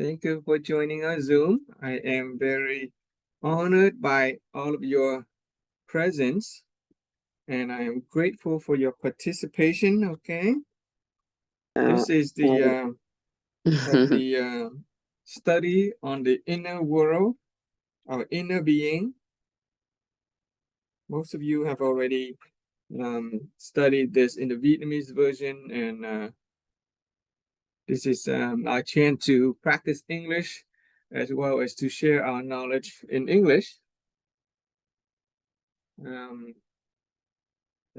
Thank you for joining our Zoom. I am very honored by all of your presence, and I am grateful for your participation. Okay, Uh, this is uh, the study on the inner world, our inner being. Most of you have already studied this in the Vietnamese version, and this is our chance to practice English as well as to share our knowledge in English.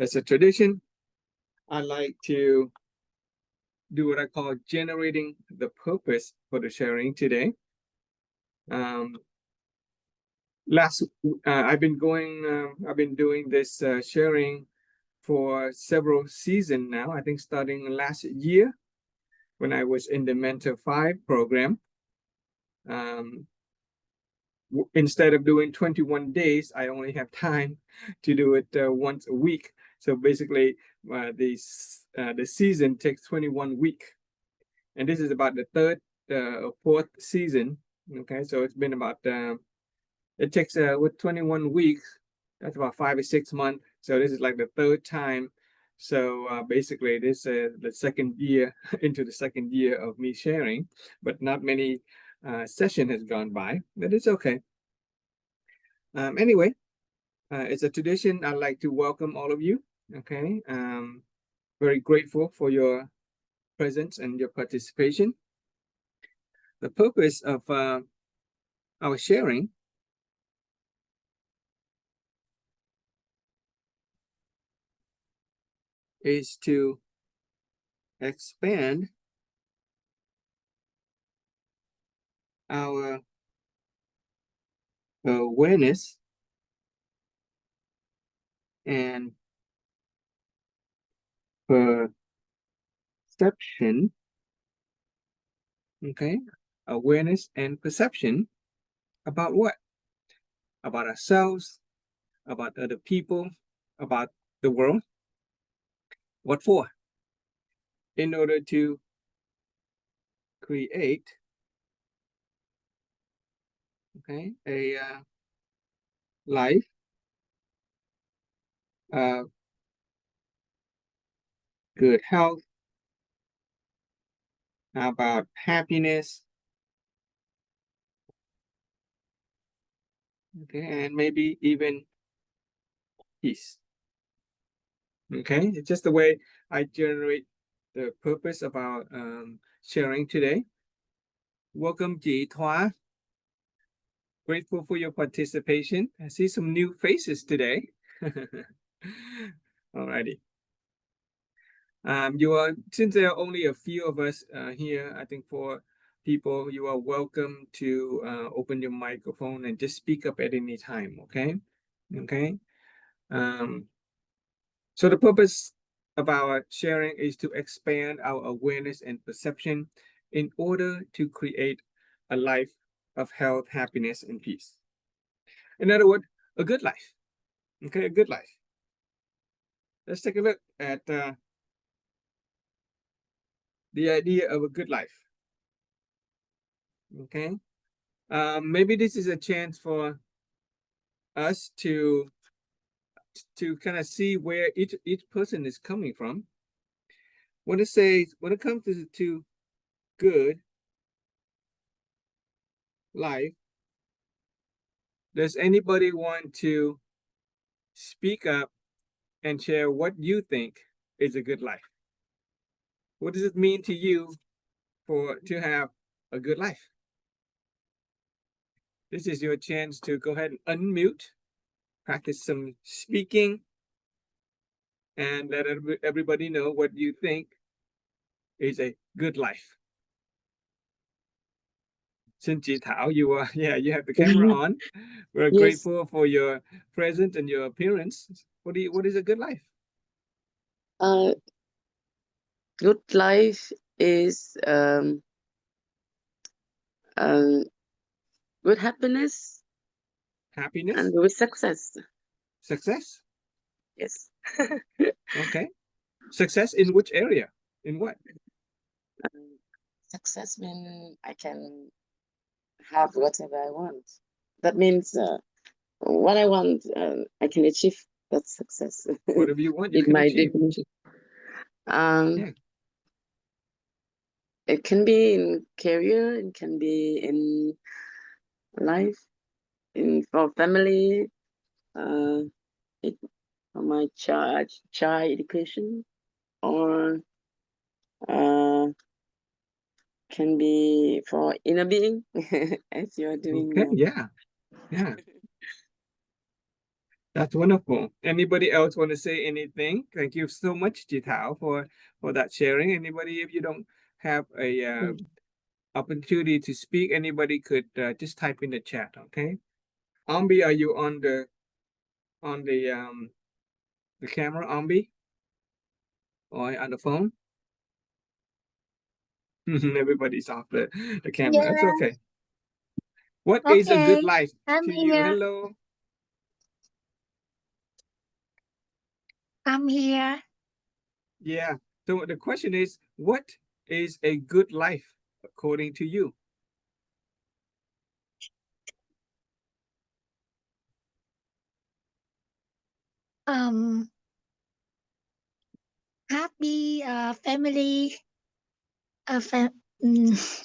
As a tradition, I like to do what I call generating the purpose for the sharing today. Um, I've been doing this sharing for several seasons now. I think starting last year when I was in the Mentor 5 program. Um, Instead of doing 21 days, I only have time to do it once a week. So basically, the season takes 21 weeks. And this is about the third or fourth season. Okay, so it's been about it takes with 21 weeks, that's about 5 or 6 months. So this is like the third time. So basically, this is the second year into the second year of me sharing, but not many session has gone by. But it's okay. Anyway, it's a tradition. I'd like to welcome all of you. Okay, very grateful for your presence and your participation. The purpose of our sharing is to expand our awareness and perception. Okay, awareness and perception about what? About ourselves, about other people, about the world. What for? In order to create, okay, a life of good health, about happiness, okay, and maybe even peace. Okay, it's just the way I generate the purpose of our sharing today. Welcome, Ji Thoa. Grateful for your participation. I see some new faces today. Alrighty. Since there are only a few of us here, I think for people, you are welcome to open your microphone and just speak up at any time. Okay. Okay. So the purpose of our sharing is to expand our awareness and perception in order to create a life of health, happiness, and peace. In other words, a good life. Okay, a good life. Let's take a look at the idea of a good life. Okay, maybe this is a chance for us to kind of see where each person is coming from. When it comes to good life, does anybody want to speak up and share what you think is a good life? What does it mean to you to have a good life? This is your chance to go ahead and unmute, practice some speaking, and let everybody know what you think is a good life. Xin Ji Thảo, you have the camera on. We're yes, grateful for your presence and your appearance. What is a good life? uh, good life is good happiness Happiness? and with success. Success? Yes. Okay. Success in which area? In what? Success means I can have whatever I want. That means what I want, I can achieve. That's success Whatever you want, you in can my achieve. definition. Yeah. It can be in career, it can be in life, in for family, uh, it, for my child education, or uh, can be for inner being, as you are doing Okay. now. Yeah. Yeah. That's wonderful. Anybody else want to say anything? Thank you so much, Jitao, for that sharing. Anybody, if you don't have a opportunity to speak, anybody could just type in the chat. Okay. Ambi, are you on the camera, Ambi, or on the phone? Everybody's off the camera. That's Yeah, okay. What is a good okay. life I'm to you? here. Hello. I'm here. Yeah. So the question is, what is a good life according to you? Um, Happy family. Fam mm,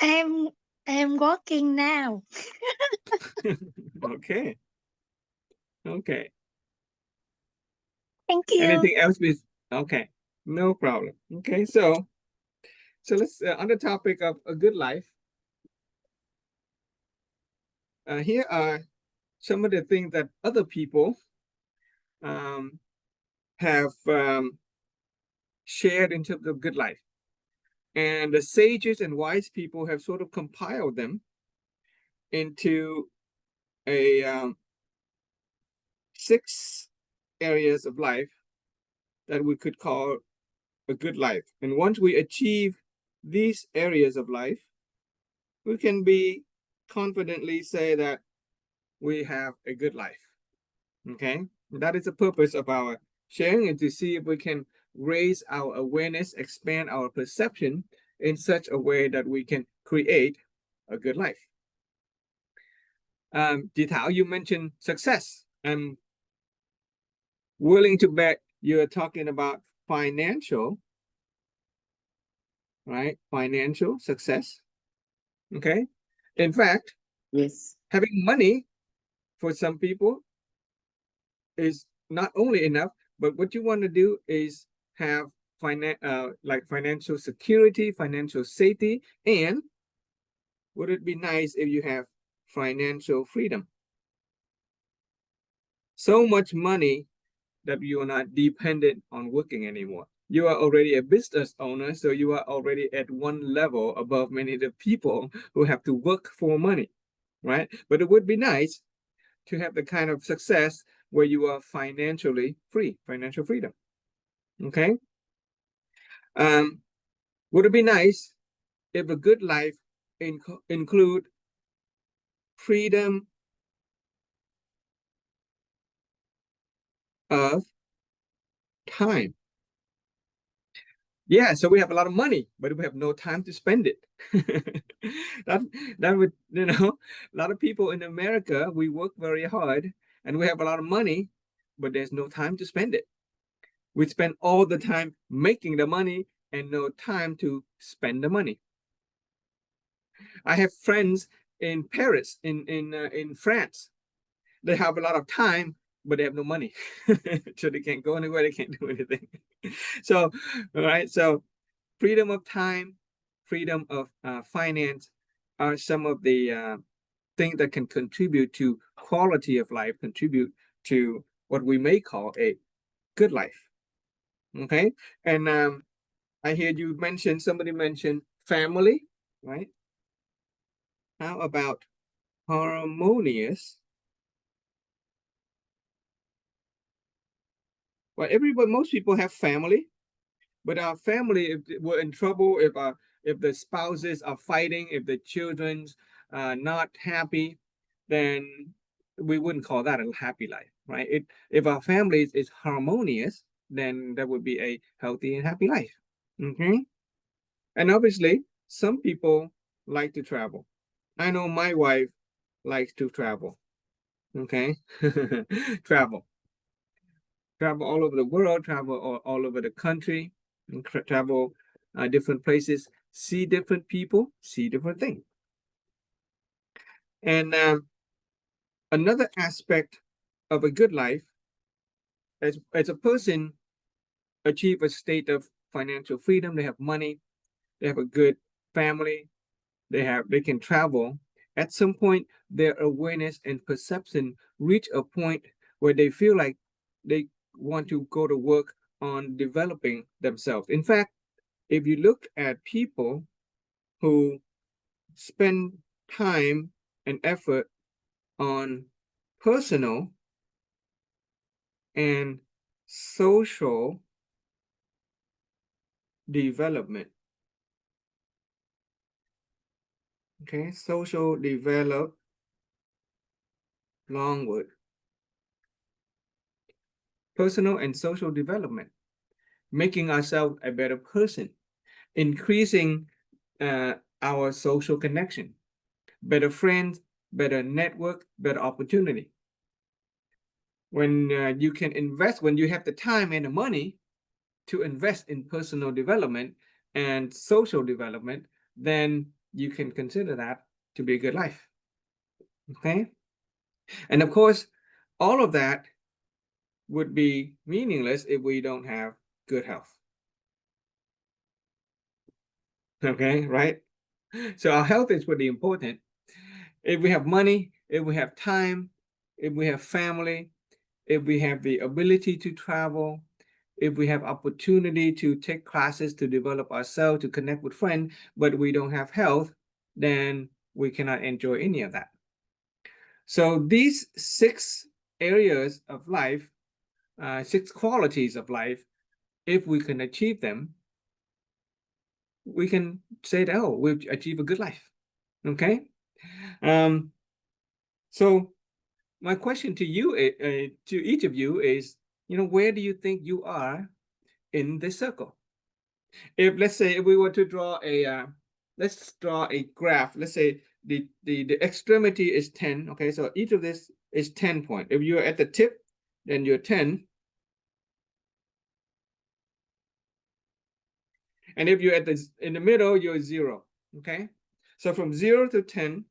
I'm I'm working now. Okay. Okay. Thank you. Anything else? Okay. No problem. Okay. So let's on the topic of a good life. Here are some of the things that other people um, have shared in terms of good life. And the sages and wise people have sort of compiled them into a 6 areas of life that we could call a good life. And once we achieve these areas of life, we can be confidently say that we have a good life. Okay, that is the purpose of our sharing, and to see if we can raise our awareness, expand our perception in such a way that we can create a good life. Jitao, you mentioned success. I'm willing to bet you're talking about financial, right? Financial success. Okay. In fact, Yes. having money for some people is not only enough, but what you want to do is have like financial security, financial safety, and would it be nice if you have financial freedom? So much money that you are not dependent on working anymore. You are already a business owner, so you are already at one level above many of the people who have to work for money, right? But it would be nice to have the kind of success where you are financially free, financial freedom. Okay. Would it be nice if a good life include freedom of time? Yeah, so we have a lot of money, but we have no time to spend it. that that would, a lot of people in America, we work very hard and we have a lot of money, but there's no time to spend it. We spend all the time making the money and no time to spend the money. I have friends in Paris, in France. They have a lot of time, but they have no money, so they can't go anywhere. They can't do anything. So, all right. So, freedom of time, freedom of finance are some of the things that can contribute to quality of life, contribute to what we may call a good life. Okay, and I hear you mention, somebody mentioned family, right? How about harmonious? Well, most people have family, but our family, if we're in trouble, if the spouses are fighting, if the children's not happy, then we wouldn't call that a happy life, right? If our family is harmonious, then that would be a healthy and happy life. Okay. And obviously, some people like to travel. I know my wife likes to travel. Okay. Travel. Travel all over the world, travel all over the country, and travel different places, see different people, see different things. And another aspect of a good life, as a person achieve a state of financial freedom, they have money, they have a good family, they can travel. At some point, their awareness and perception reach a point where they feel like they want to go to work on developing themselves. In fact, if you look at people who spend time and effort on personal and social development, okay, social develop, long word, personal and social development, making ourselves a better person, increasing our social connection, better friends, better network, better opportunity. When you can invest, when you have the time and the money to invest in personal development and social development, then you can consider that to be a good life. Okay. And of course, all of that would be meaningless if we don't have good health. Okay, right? So our health is pretty important. If we have money, if we have time, if we have family, if we have the ability to travel, if we have opportunity to take classes to develop ourselves, to connect with friends, but we don't have health, then we cannot enjoy any of that. So these 6 areas of life, 6 qualities of life, if we can achieve them, we can say that, oh, we've achieved a good life. Okay. So my question to you, to each of you is, where do you think you are in this circle? Let's say if we were to draw let's draw a graph. Let's say the extremity is 10. Okay, so each of this is 10 point. If you're at the tip, then you're 10. And if you're in the middle, you're 0. Okay, so from 0 to 10,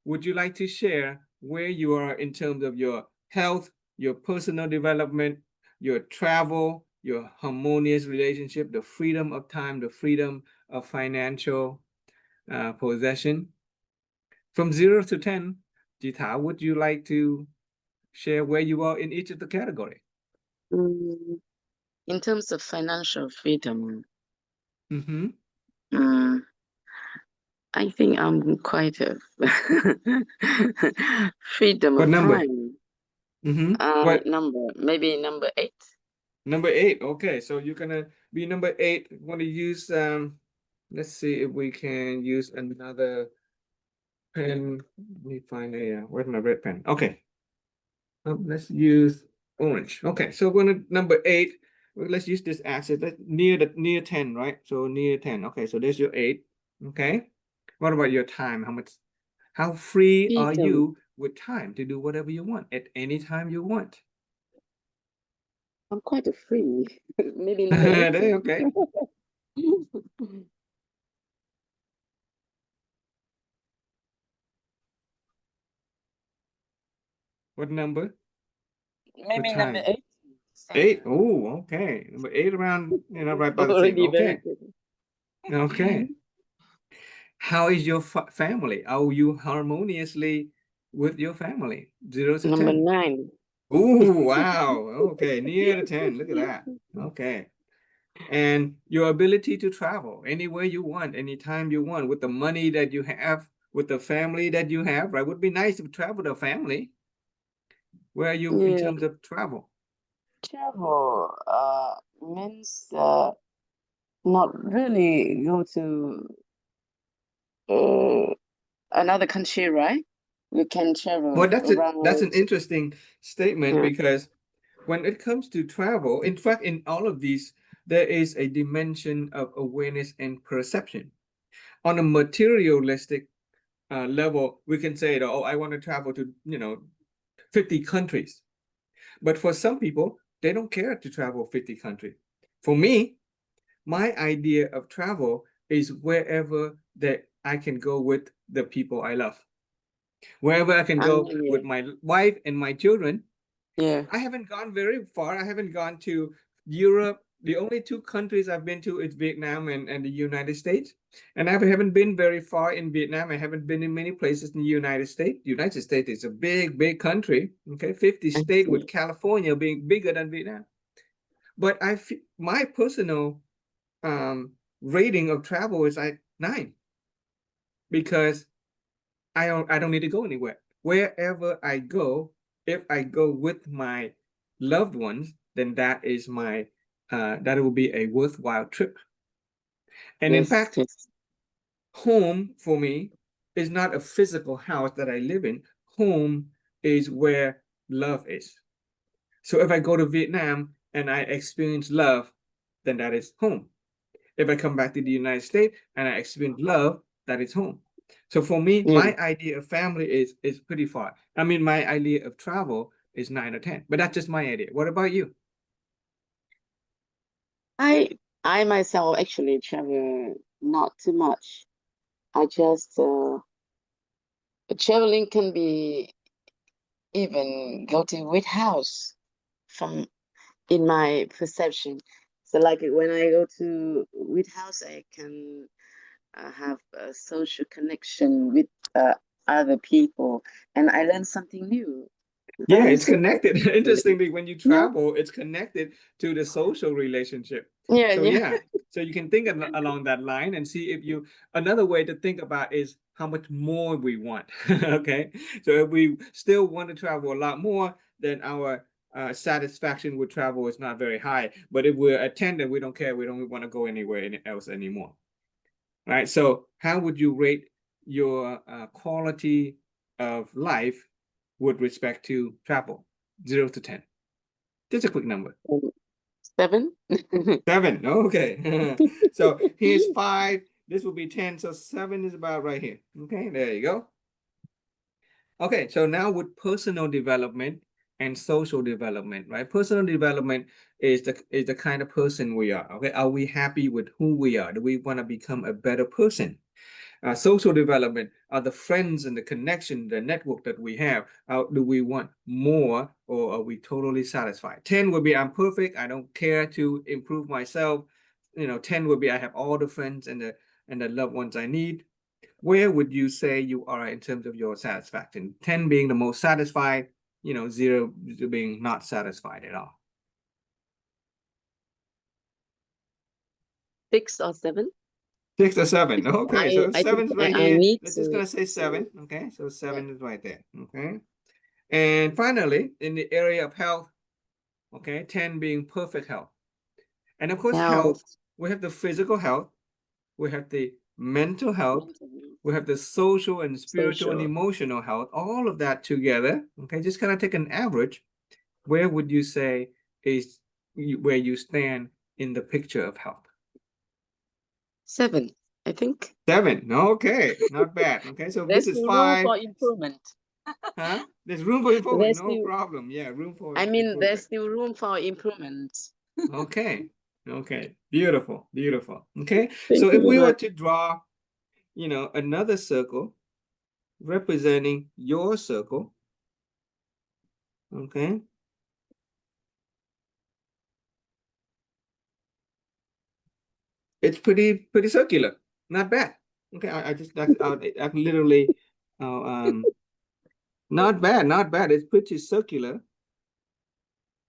would you like to share where you are in terms of your health, your personal development, your travel, your harmonious relationship, the freedom of time, the freedom of financial possession? From 0 to 10, Jita, would you like to share where you are in each of the category? In terms of financial freedom, Mm-hmm. I think I'm quite a freedom What of number? time. Mm-hmm. What Maybe number 8. Number 8. Okay, so you're gonna be number 8. Want to use let's see if we can use another pen. Let me find where's my red pen? Okay. Let's use orange. Okay, so we're gonna number 8. Let's use this axis. Near 10, right? So near 10. Okay, so there's your 8. Okay. What about your time? How free are Freedom. you with time to do whatever you want at any time you want? I'm quite a free. Maybe number 8. Okay. What number? Maybe number 8. 8. Oh, okay. Number 8 around, right by the same. Already very Okay. good. Okay. How is your family? Are you harmoniously with your family? 0 to Number 10. 9. Oh, wow. Okay. Near to 10. Look at that. Okay. And your ability to travel anywhere you want, anytime you want, with the money that you have, with the family that you have, right? Would be nice to travel with a family. Where are you in terms of travel? Travel means not really go to another country, right? We can travel Well, that's around. an interesting statement because when it comes to travel, in fact, in all of these, there is a dimension of awareness and perception. On a materialistic level, we can say that, oh, I want to travel to, 50 countries. But for some people, they don't care to travel 50 countries. For me, my idea of travel is wherever that I can go with the people I love. Wherever I can go with my wife and my children. Yeah. I haven't gone very far. I haven't gone to Europe. The only two countries I've been to is Vietnam and the United States. And I haven't been very far in Vietnam. I haven't been in many places in the United States. The United States is a big, big country. Okay, 50 states with California being bigger than Vietnam. But my personal rating of travel is like 9 because I don't need to go anywhere. Wherever I go, if I go with my loved ones, then that is that will be a worthwhile trip. And in fact, home for me is not a physical house that I live in. Home is where love is. So if I go to Vietnam and I experience love, then that is home. If I come back to the United States and I experience love, that is home. So for me, my idea of family is pretty far. I mean, my idea of travel is 9 or 10, but that's just my idea. What about you? I myself actually travel not too much. I just traveling can be even go to which house from in my perception. So like when I go to which house, I can have a social connection with other people, and I learn something new. Yeah, That it's is it. connected. Interestingly, when you Yeah, travel, it's connected to the social relationship. yeah, So yeah. yeah, so you can think along that line and see if you, another way to think about is how much more we want. Okay, so if we still want to travel a lot more, then our satisfaction with travel is not very high. But if we're attendant, we don't care. We don't want to go anywhere else anymore. Right. So how would you rate your quality of life with respect to travel? 0 to 10. Just a quick number. 7. 7. Okay. So here's 5. This will be 10. So 7 is about right here. Okay, there you go. Okay, so now with personal development and social development, right? Personal development is the kind of person we are. Okay, are we happy with who we are? Do we want to become a better person? Social development are the friends and the connection, the network that we have. Do we want more or are we totally satisfied? 10 would be I'm perfect. I don't care to improve myself. 10 would be I have all the friends and the loved ones I need. Where would you say you are in terms of your satisfaction? 10 being the most satisfied, 0 being not satisfied at all. 6 or 7. 6 or 7. Okay, so I think 7's right I here. need Let's just to. gonna say 7. Okay, so 7 is right there. Okay. And finally, in the area of health, okay, 10 being perfect health. And of course, health, we have the physical health, we have the mental health, we have the social and spiritual and emotional health, all of that together. Okay, just kind of take an average. Where would you say is where you stand in the picture of health? 7, I think. 7. Okay, not bad. Okay, so There's this is still room 5. for improvement. Huh? There's room for improvement, There's no still, problem. Yeah, room for I mean, there's improvement. still room for improvement. Okay. Okay. Beautiful. Beautiful. Okay. Thank So you if very we were much. to draw, another circle representing your circle, okay, it's pretty circular. Not bad. Okay. I just I literally not bad, not bad. It's pretty circular.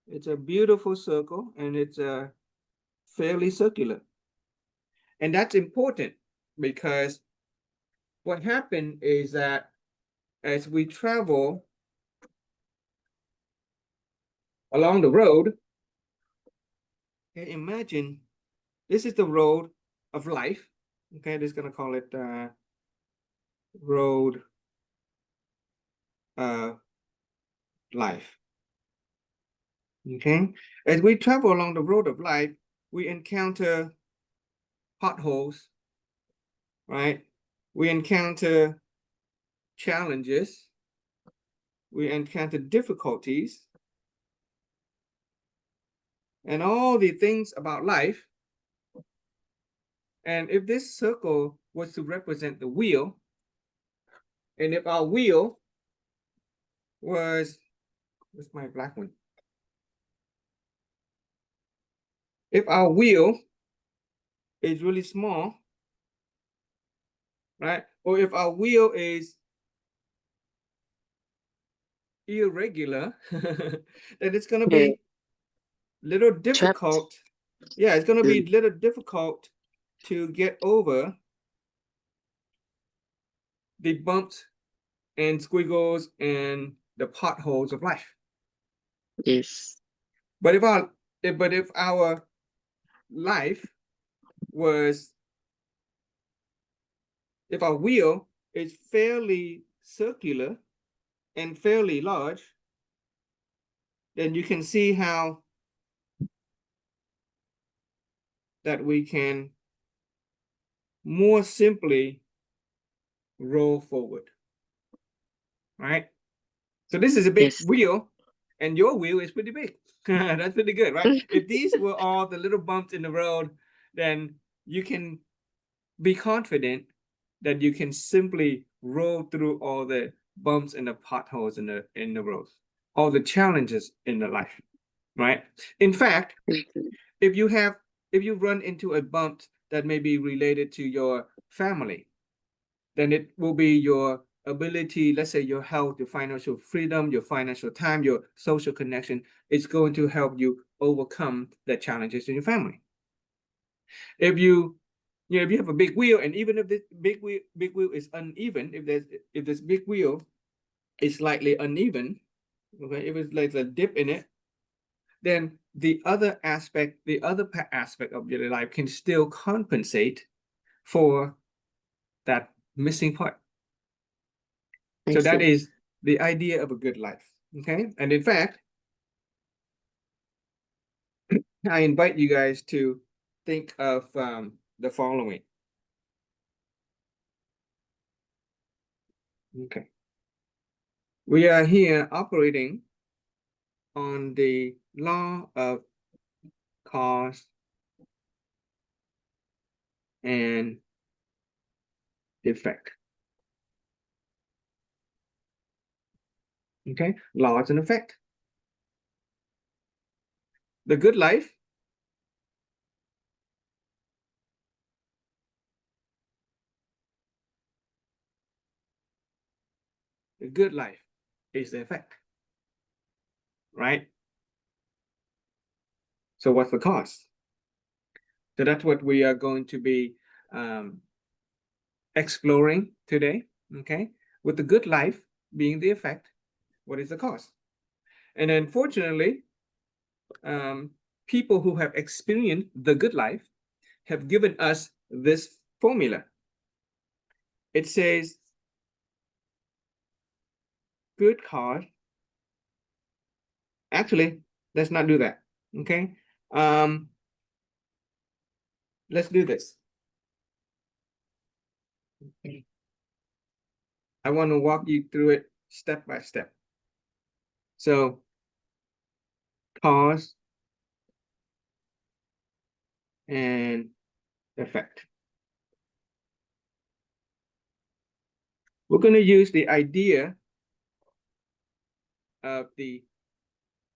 It's a beautiful circle and it's fairly circular. And that's important because what happened is that as we travel along the road, okay, imagine this is the road of life. Okay, just gonna call it road of life. Okay, as we travel along the road of life, we encounter potholes, right? We encounter challenges, we encounter difficulties, and all the things about life. And if this circle was to represent the wheel, and if our wheel was, what's my black one? If our wheel is really small, right? Or if our wheel is irregular, then it's going to be little difficult. Yeah, it's going to be little difficult to get over the bumps and squiggles and the potholes of life. Yes. But if our life was, if our wheel is fairly circular and fairly large, then you can see how that we can more simply roll forward, right? So this is a big wheel, and your wheel is pretty big. That's pretty good, right? If these were all the little bumps in the road, then you can be confident that you can simply roll through all the bumps and the potholes in the road, all the challenges in the life, right? In fact, if you run into a bump that may be related to your family, then it will be your ability, let's say your health, your financial freedom, your financial time, your social connection. It's going to help you overcome the challenges in your family. If you have a big wheel, and even if this big wheel is uneven, if this big wheel is slightly uneven, okay, if it's like a dip in it, then the other aspect of your life can still compensate for that missing part. So that is the idea of a good life. Okay. And in fact, I invite you guys to think of the following. Okay. We are here operating on the law of cause and effect. Okay. Laws and effect. The good life is the effect, right? So what's the cause? So that's what we are going to be exploring today, okay? With the good life being the effect, what is the cause? And unfortunately, people who have experienced the good life have given us this formula. It says, good cause. Actually, let's not do that, okay? Let's do this. I want to walk you through it step by step. So, cause and effect. We're going to use the idea of the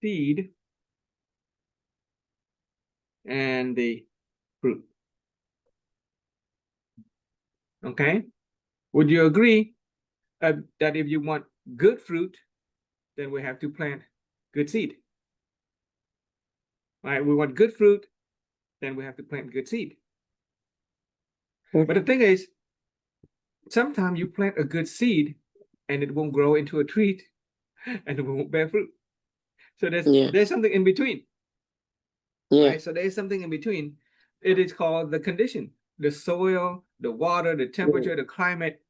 seed and the fruit. Okay? Would you agree that if you want good fruit, then we have to plant good seed? Right? We want good fruit, then we have to plant good seed. But the thing is, sometimes you plant a good seed and it won't grow into a tree and it won't bear fruit. So there's something in between. Right? So there's something in between. It is called the condition, the soil, the water, the temperature, the climate.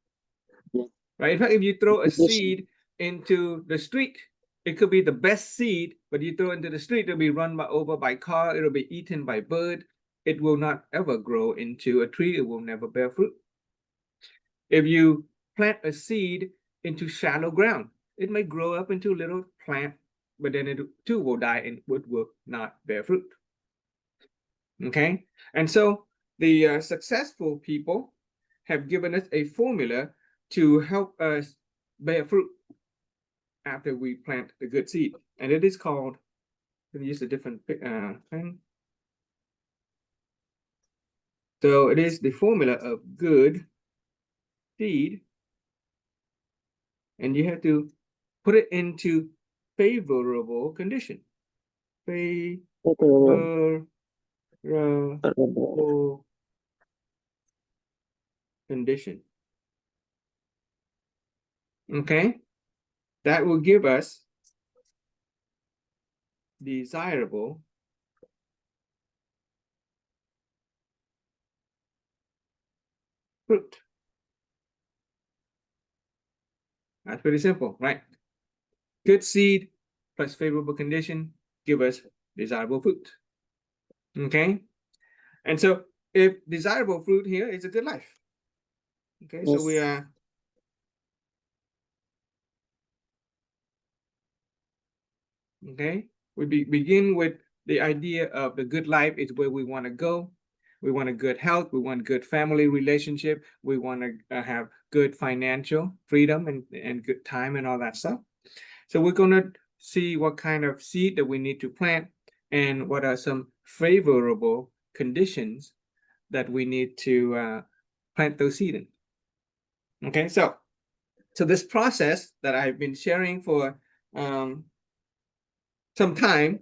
Right? In fact, if you throw a seed into the street, it could be the best seed but you throw into the street, it'll be run over by car, it'll be eaten by bird. It will not ever grow into a tree. It will never bear fruit. If you plant a seed into shallow ground, it may grow up into a little plant, but then it too will die and it will not bear fruit. Okay, and so the successful people have given us a formula to help us bear fruit after we plant the good seed, and it is called, let me use a different thing. So it is the formula of good seed, and you have to put it into favorable condition. Favorable condition. Okay, that will give us desirable fruit. That's pretty simple, right? Good seed plus favorable condition give us desirable fruit. Okay, and so if desirable fruit here is a good life. Okay, Yes. so we are begin with the idea of the good life is where we want to go. We want a good health. We want good family relationship. We want to have good financial freedom and good time and all that stuff. So we're going to see what kind of seed that we need to plant and what are some favorable conditions that we need to plant those seed in. Okay, so this process that I've been sharing for some time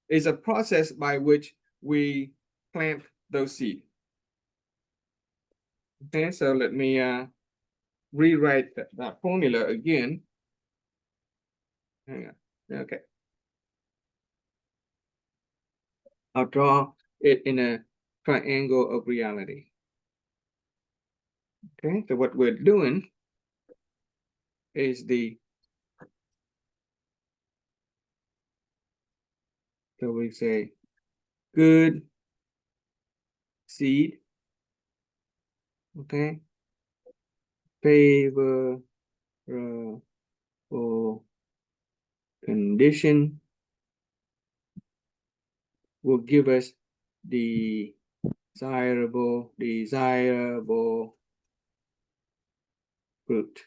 is a process by which we plant those seeds. Okay, so let me rewrite that formula again. Hang on. Okay. I'll draw it in a triangle of reality. Okay, so what we're doing is so we say good seed, okay, favorable condition will give us desirable fruit.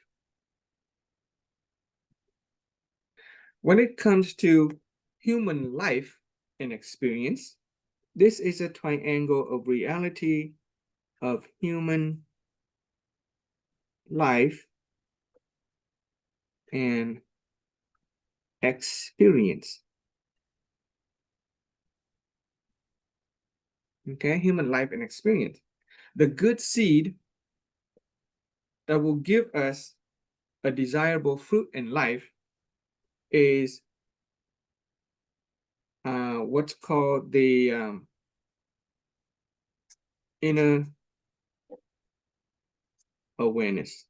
When it comes to human life and experience, this is a triangle of reality of human life and experience. Okay, human life and experience. The good seed that will give us a desirable fruit in life is what's called the inner awareness.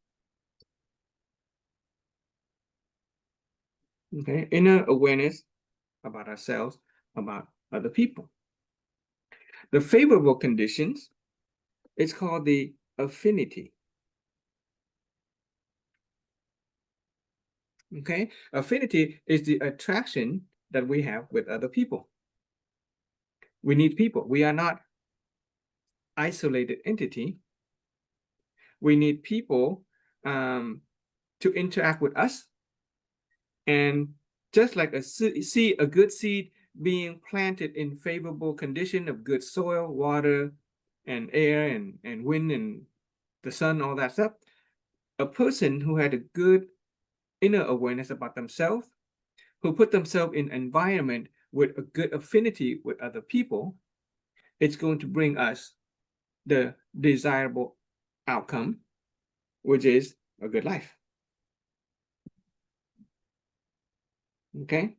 Okay, inner awareness about ourselves, about other people. The favorable conditions, it's called the affinity. Okay, affinity is the attraction that we have with other people. We need people. We are not isolated entity. We need people to interact with us. And just like a good seed being planted in favorable condition of good soil, water, and air, and wind, and the sun, all that stuff, a person who had a good inner awareness about themselves, who put themselves in an environment with a good affinity with other people, it's going to bring us the desirable outcome, which is a good life. Okay,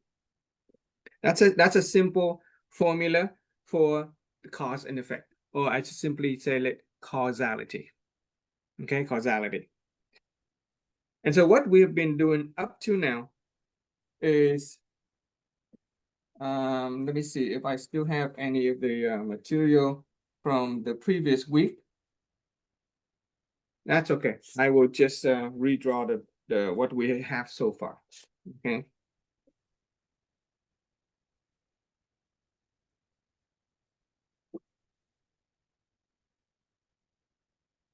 that's a simple formula for the cause and effect, or I should simply say causality. Okay, causality. And so what we have been doing up to now is Let me see if I still have any of the material from the previous week. That's okay. I will just redraw the what we have so far. Okay.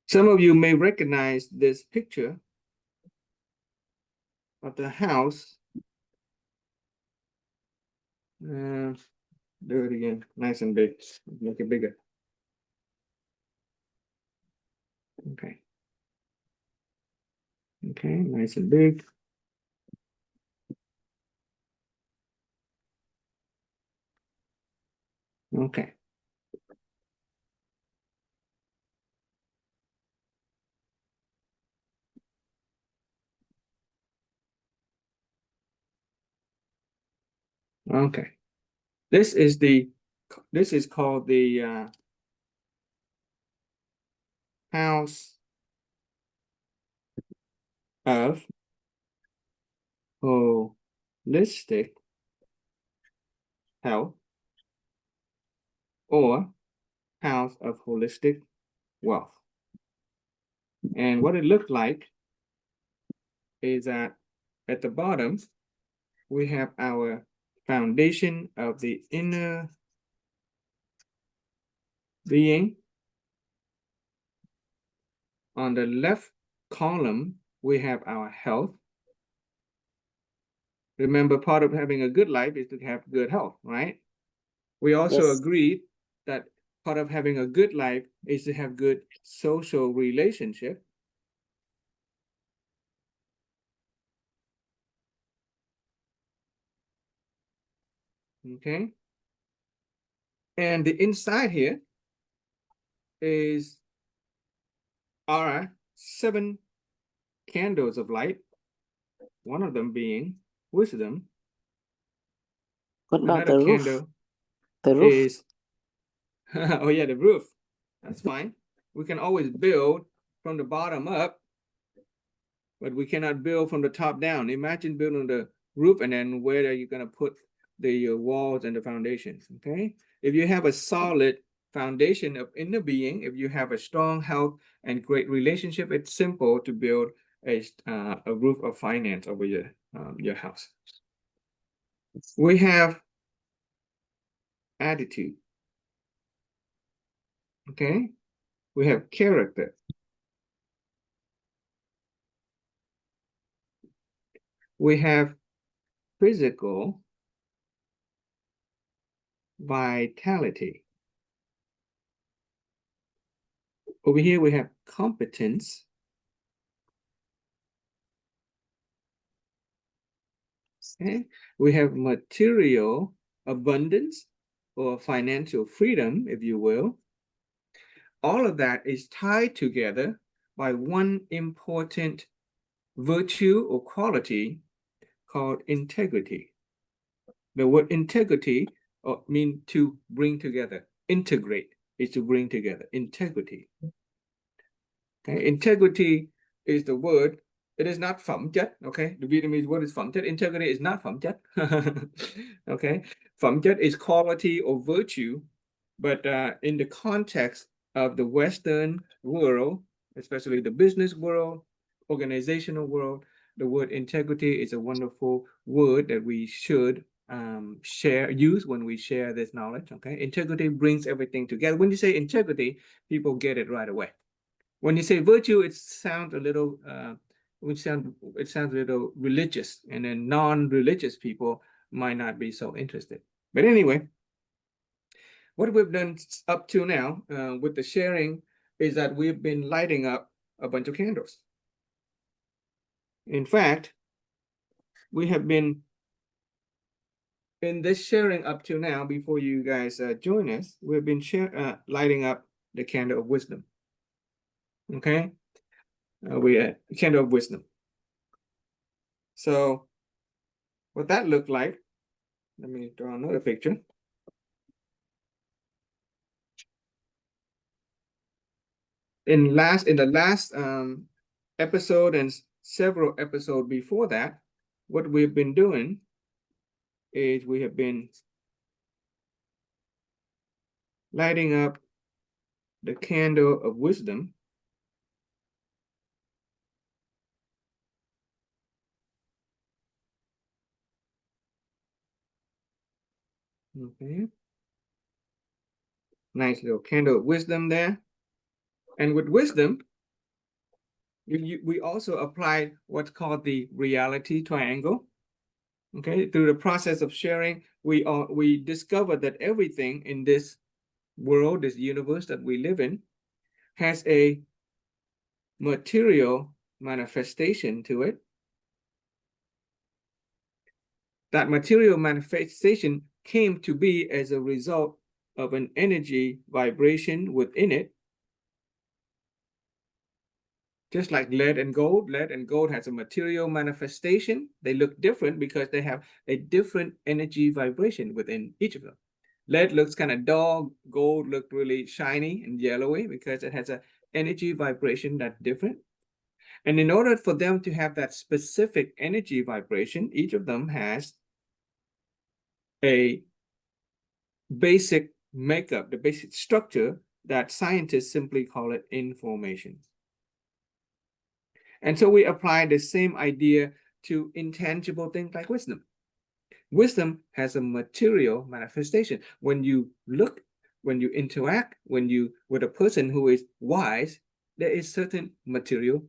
Some of you may recognize this picture of the house. Do it again, nice and big. Make it bigger. Okay. Okay, nice and big. Okay. Okay. This is called the house of holistic health or house of holistic wealth. And what it looked like is that at the bottom, we have our foundation of the inner being. On the left column, we have our health. Remember, part of having a good life is to have good health, right? We also Yes. agreed that part of having a good life is to have good social relationship. Okay. And the inside here is our 7 candles of light, one of them being wisdom. What about Another the roof? candle The roof. is, oh yeah, the roof. That's fine. We can always build from the bottom up, but we cannot build from the top down. Imagine building the roof and then where are you going to put the walls and the foundations, okay? If you have a solid foundation of inner being, if you have a strong health and great relationship, it's simple to build a roof of finance over your house. We have attitude, okay? We have character. We have physical vitality. Over here, we have competence. Okay, we have material abundance or financial freedom, if you will. All of that is tied together by one important virtue or quality called integrity. The word integrity means to bring together. Integrate is to bring together. Integrity. Okay, integrity is the word. It is not phẩm chất. Okay, the Vietnamese word is phẩm chất. Integrity is not phẩm chất. Okay, phẩm chất is quality or virtue, but in the context of the Western world, especially the business world, organizational world, the word integrity is a wonderful word that we should use when we share this knowledge. Okay, integrity brings everything together. When you say integrity, people get it right away. When you say virtue, it sounds a little it sounds a little religious, and then non-religious people might not be so interested. But anyway, what we've done up to now with the sharing is that we've been lighting up a bunch of candles. In fact, we have been in this sharing up to now, before you guys join us, we've been lighting up the candle of wisdom. Okay, candle of wisdom. So what that looked like, let me draw another picture. In the last episode and several episodes before that, what we've been doing is we have been lighting up the candle of wisdom. Okay. Nice little candle of wisdom there. And with wisdom, we also apply what's called the reality triangle. Okay, through the process of sharing, we discover that everything in this world, this universe that we live in, has a material manifestation to it. That material manifestation came to be as a result of an energy vibration within it. Just like lead and gold has a material manifestation. They look different because they have a different energy vibration within each of them. Lead looks kind of dull, gold looked really shiny and yellowy because it has an energy vibration that's different. And in order for them to have that specific energy vibration, each of them has a basic makeup, the basic structure that scientists simply call it information. And so we apply the same idea to intangible things like wisdom. Wisdom has a material manifestation. When you look, when you interact, with a person who is wise, there is certain material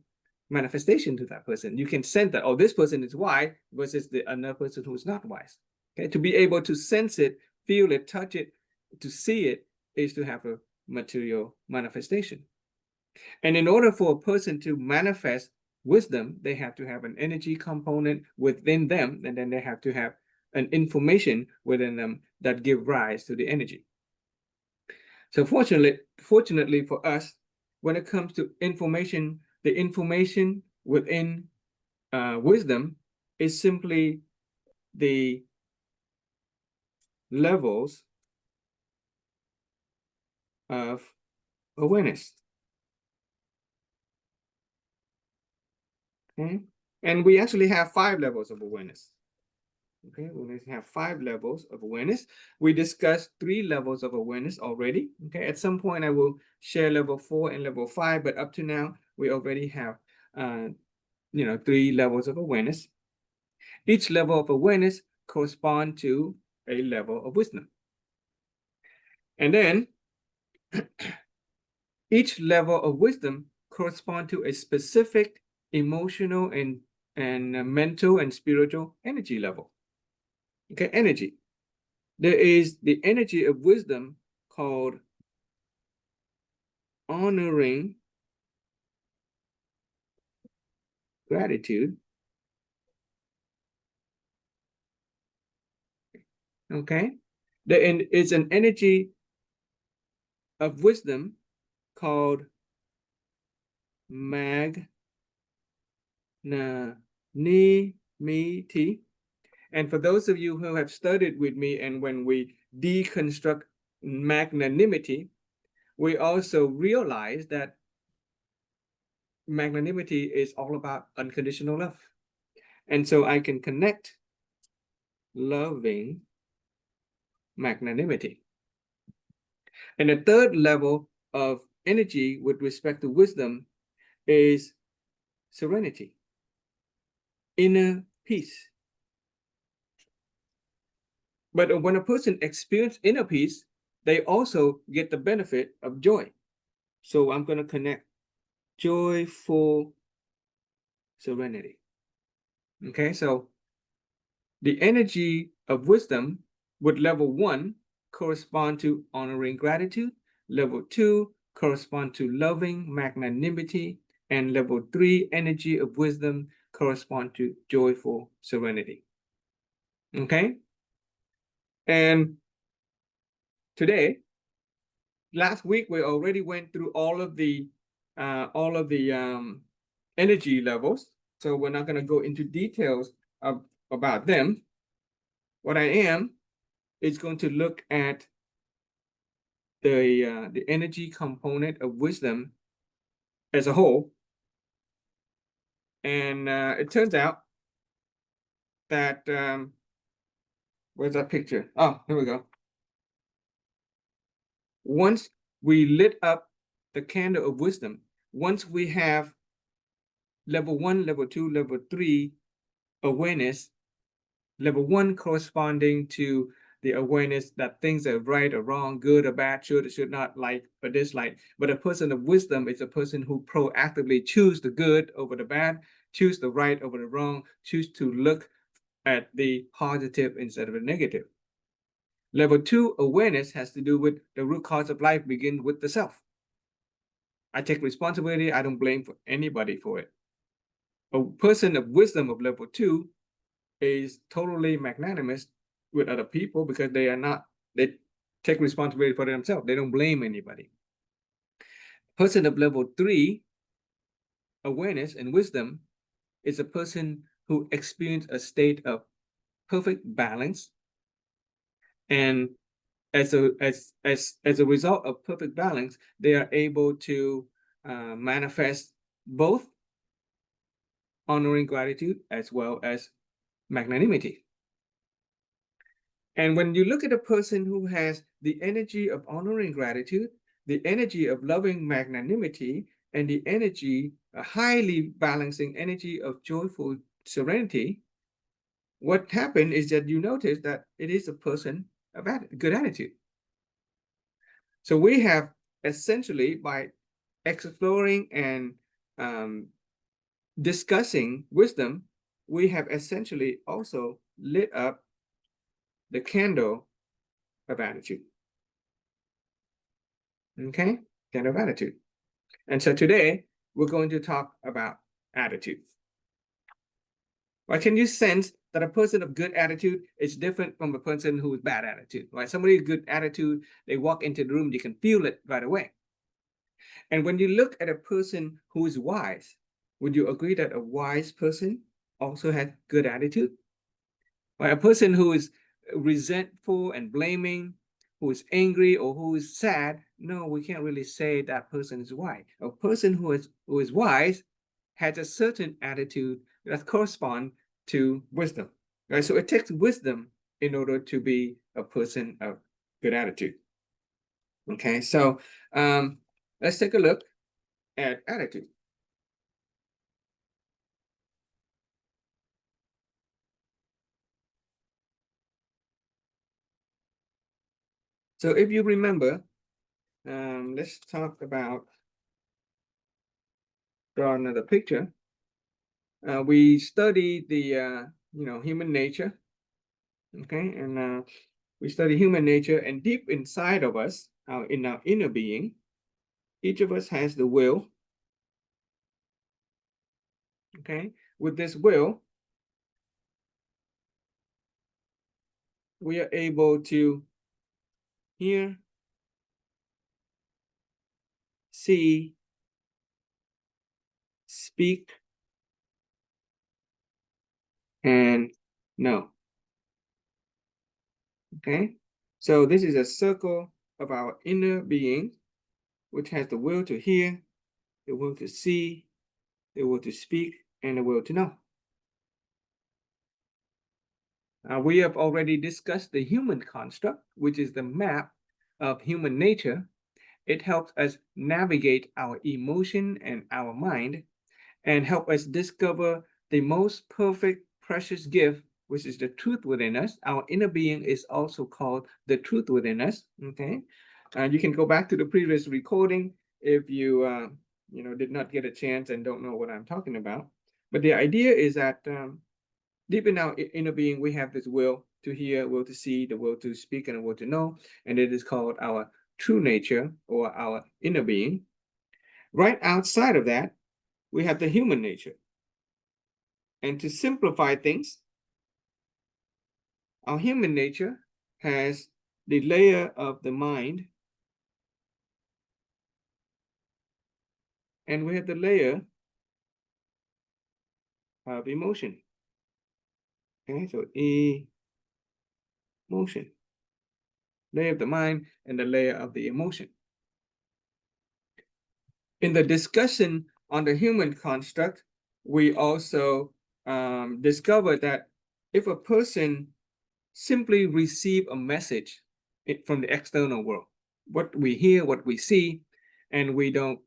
manifestation to that person. You can sense that, oh, this person is wise versus another person who is not wise. Okay, to be able to sense it, feel it, touch it, to see it is to have a material manifestation. And in order for a person to manifest wisdom, they have to have an energy component within them, and then they have to have an information within them that give rise to the energy. So fortunately for us, when it comes to information, the information within wisdom is simply the levels of awareness. Okay? And we actually have 5 levels of awareness. Okay, we have 5 levels of awareness. We discussed 3 levels of awareness already. Okay, at some point I will share level 4 and level 5, but up to now we already have 3 levels of awareness. Each level of awareness corresponds to a level of wisdom. And then each level of wisdom corresponds to a specific emotional and mental and spiritual energy level. Okay, energy. There is the energy of wisdom called honoring gratitude. Okay, there is an energy of wisdom called magnanimity. And for those of you who have studied with me, and when we deconstruct magnanimity, we also realize that magnanimity is all about unconditional love. And so I can connect loving magnanimity. And the third level of energy with respect to wisdom is serenity, inner peace. But when a person experiences inner peace, they also get the benefit of joy. So I'm going to connect joyful serenity. Okay, so the energy of wisdom with level 1 correspond to honoring gratitude, level 2 correspond to loving magnanimity, and level 3 energy of wisdom correspond to joyful serenity. Okay, and today, last week we already went through all of the energy levels, so we're not going to go into details about them. What I am is going to look at the energy component of wisdom as a whole, and it turns out that where's that picture? Oh, here we go. once we lit up the candle of wisdom, once we have level 1, level 2, level 3 awareness, level 1 corresponding to the awareness that things are right or wrong, good or bad, should or should not, like or dislike. But a person of wisdom is a person who proactively choose the good over the bad, choose the right over the wrong, choose to look at the positive instead of the negative. Level 2 awareness has to do with the root cause of life begins with the self. I take responsibility. I don't blame for anybody for it. A person of wisdom of level 2 is totally magnanimous with other people because they take responsibility for themselves. They don't blame anybody. Person of level 3 awareness and wisdom is a person who experiences a state of perfect balance, and as a result of perfect balance, they are able to manifest both honoring gratitude as well as magnanimity. And when you look at a person who has the energy of honoring gratitude, the energy of loving magnanimity, and the energy, a highly balancing energy of joyful serenity, what happened is that you notice that it is a person of good attitude. So we have essentially, by exploring and discussing wisdom, we have essentially also lit up the candle of attitude. Okay, candle of attitude. And so today we're going to talk about attitude. Right? Can you sense that a person of good attitude is different from a person who has bad attitude? Right? Somebody with good attitude, they walk into the room, you can feel it right away. And when you look at a person who is wise, would you agree that a wise person also has good attitude? Right? A person who is resentful and blaming, who is angry or who is sad, no, we can't really say that person is wise. A person who is wise has a certain attitude that corresponds to wisdom. Right? So it takes wisdom in order to be a person of good attitude. Okay, so let's take a look at attitude. So if you remember, let's talk about, draw another picture. We study the human nature, okay, and we study human nature, and deep inside of us, in our inner being, each of us has the will. Okay, with this will, we are able to hear, see, speak, and know. Okay, so this is a circle of our inner being, which has the will to hear, the will to see, the will to speak, and the will to know. We have already discussed the human construct, which is the map of human nature. It helps us navigate our emotion and our mind and help us discover the most perfect, precious gift, which is the truth within us. Our inner being is also called the truth within us. Okay, you can go back to the previous recording if you did not get a chance and don't know what I'm talking about. But the idea is that deep in our inner being, we have this will to hear, will to see, the will to speak, and the will to know, and it is called our true nature or our inner being. Right outside of that, we have the human nature. And to simplify things, our human nature has the layer of the mind, and we have the layer of emotion. Okay, so emotion, layer of the mind and the layer of the emotion. In the discussion on the human construct, we also discovered that if a person simply receive a message from the external world, what we hear, what we see, and we don't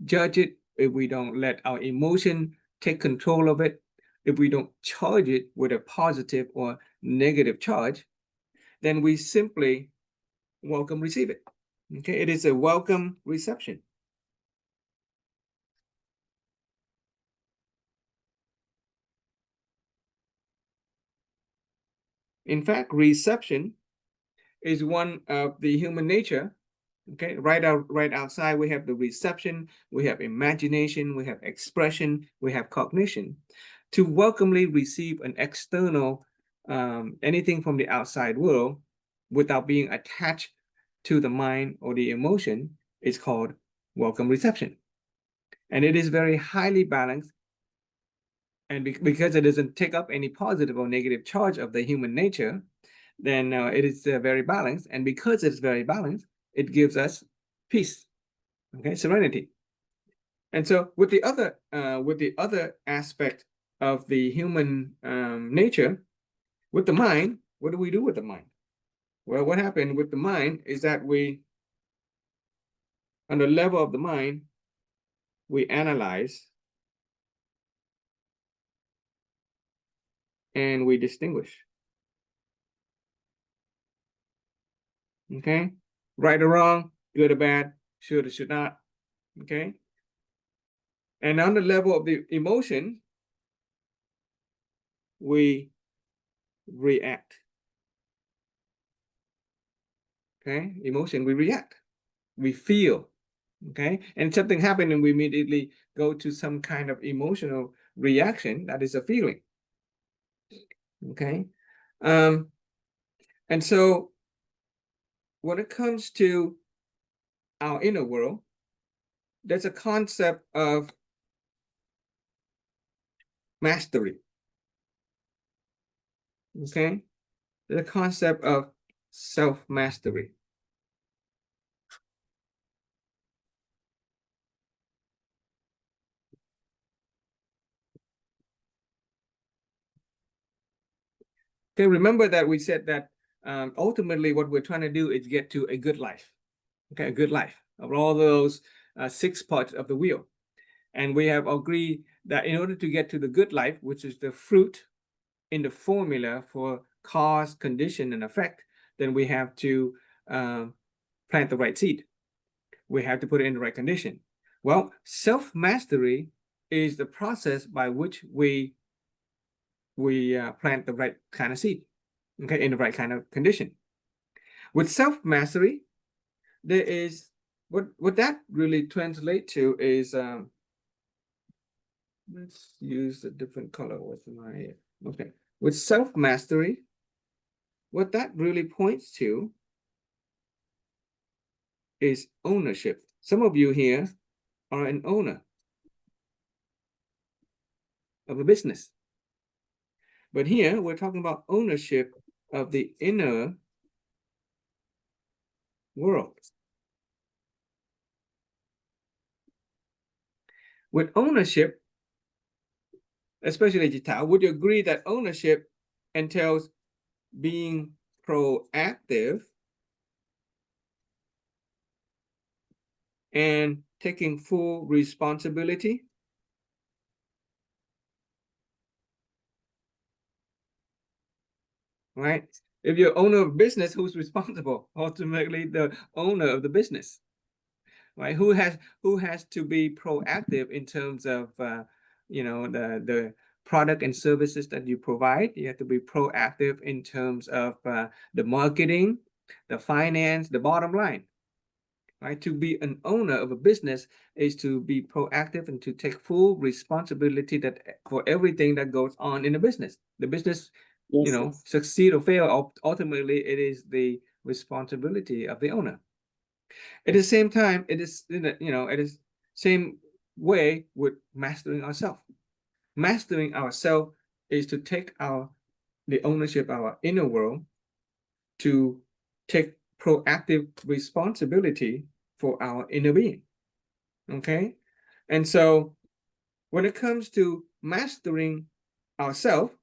judge it, if we don't let our emotion take control of it, if we don't charge it with a positive or negative charge, then we simply welcome receive it. Okay, it is a welcome reception. In fact, reception is one of the human nature. Okay, right outside we have the reception, we have imagination, we have expression, we have cognition. To welcomely receive an external anything from the outside world without being attached to the mind or the emotion is called welcome reception. And it is very highly balanced. And because it doesn't take up any positive or negative charge of the human nature, then it is very balanced. And because it's very balanced, it gives us peace, okay, serenity. And so with the other aspect of the human nature, with the mind, what do we do with the mind? Well, what happened with the mind is that we, on the level of the mind, we analyze and we distinguish. Okay, right or wrong, good or bad, should or should not. Okay, and on the level of the emotion, we react. Okay, emotion, we react, we feel. Okay, and something happened and we immediately go to some kind of emotional reaction. That is a feeling. Okay, and so when it comes to our inner world, there's a concept of mastery. Okay, the concept of self-mastery. Okay, remember that we said that ultimately what we're trying to do is get to a good life. Okay, a good life of all those 6 parts of the wheel. And we have agreed that in order to get to the good life, which is the fruit in the formula for cause, condition, and effect, then we have to plant the right seed. We have to put it in the right condition. Well, self-mastery is the process by which we plant the right kind of seed, okay, in the right kind of condition. With self-mastery, there is what that really translates to is let's use a different color with my okay. With self-mastery, what that really points to is ownership. Some of you here are an owner of a business. But here we're talking about ownership of the inner world. With ownership, especially Jita, would you agree that ownership entails being proactive and taking full responsibility? Right? If you're owner of business, who's responsible? Ultimately, the owner of the business, right? Who has to be proactive in terms of the product and services that you provide? You have to be proactive in terms of the marketing, the finance, the bottom line. Right? To be an owner of a business is to be proactive and to take full responsibility that for everything that goes on in the business. The business, Yes. succeed or fail, ultimately it is the responsibility of the owner. At the same time, it is it is same way with mastering ourselves. Mastering ourselves is to take the ownership of our inner world, to take proactive responsibility for our inner being. Okay, and so when it comes to mastering ourselves,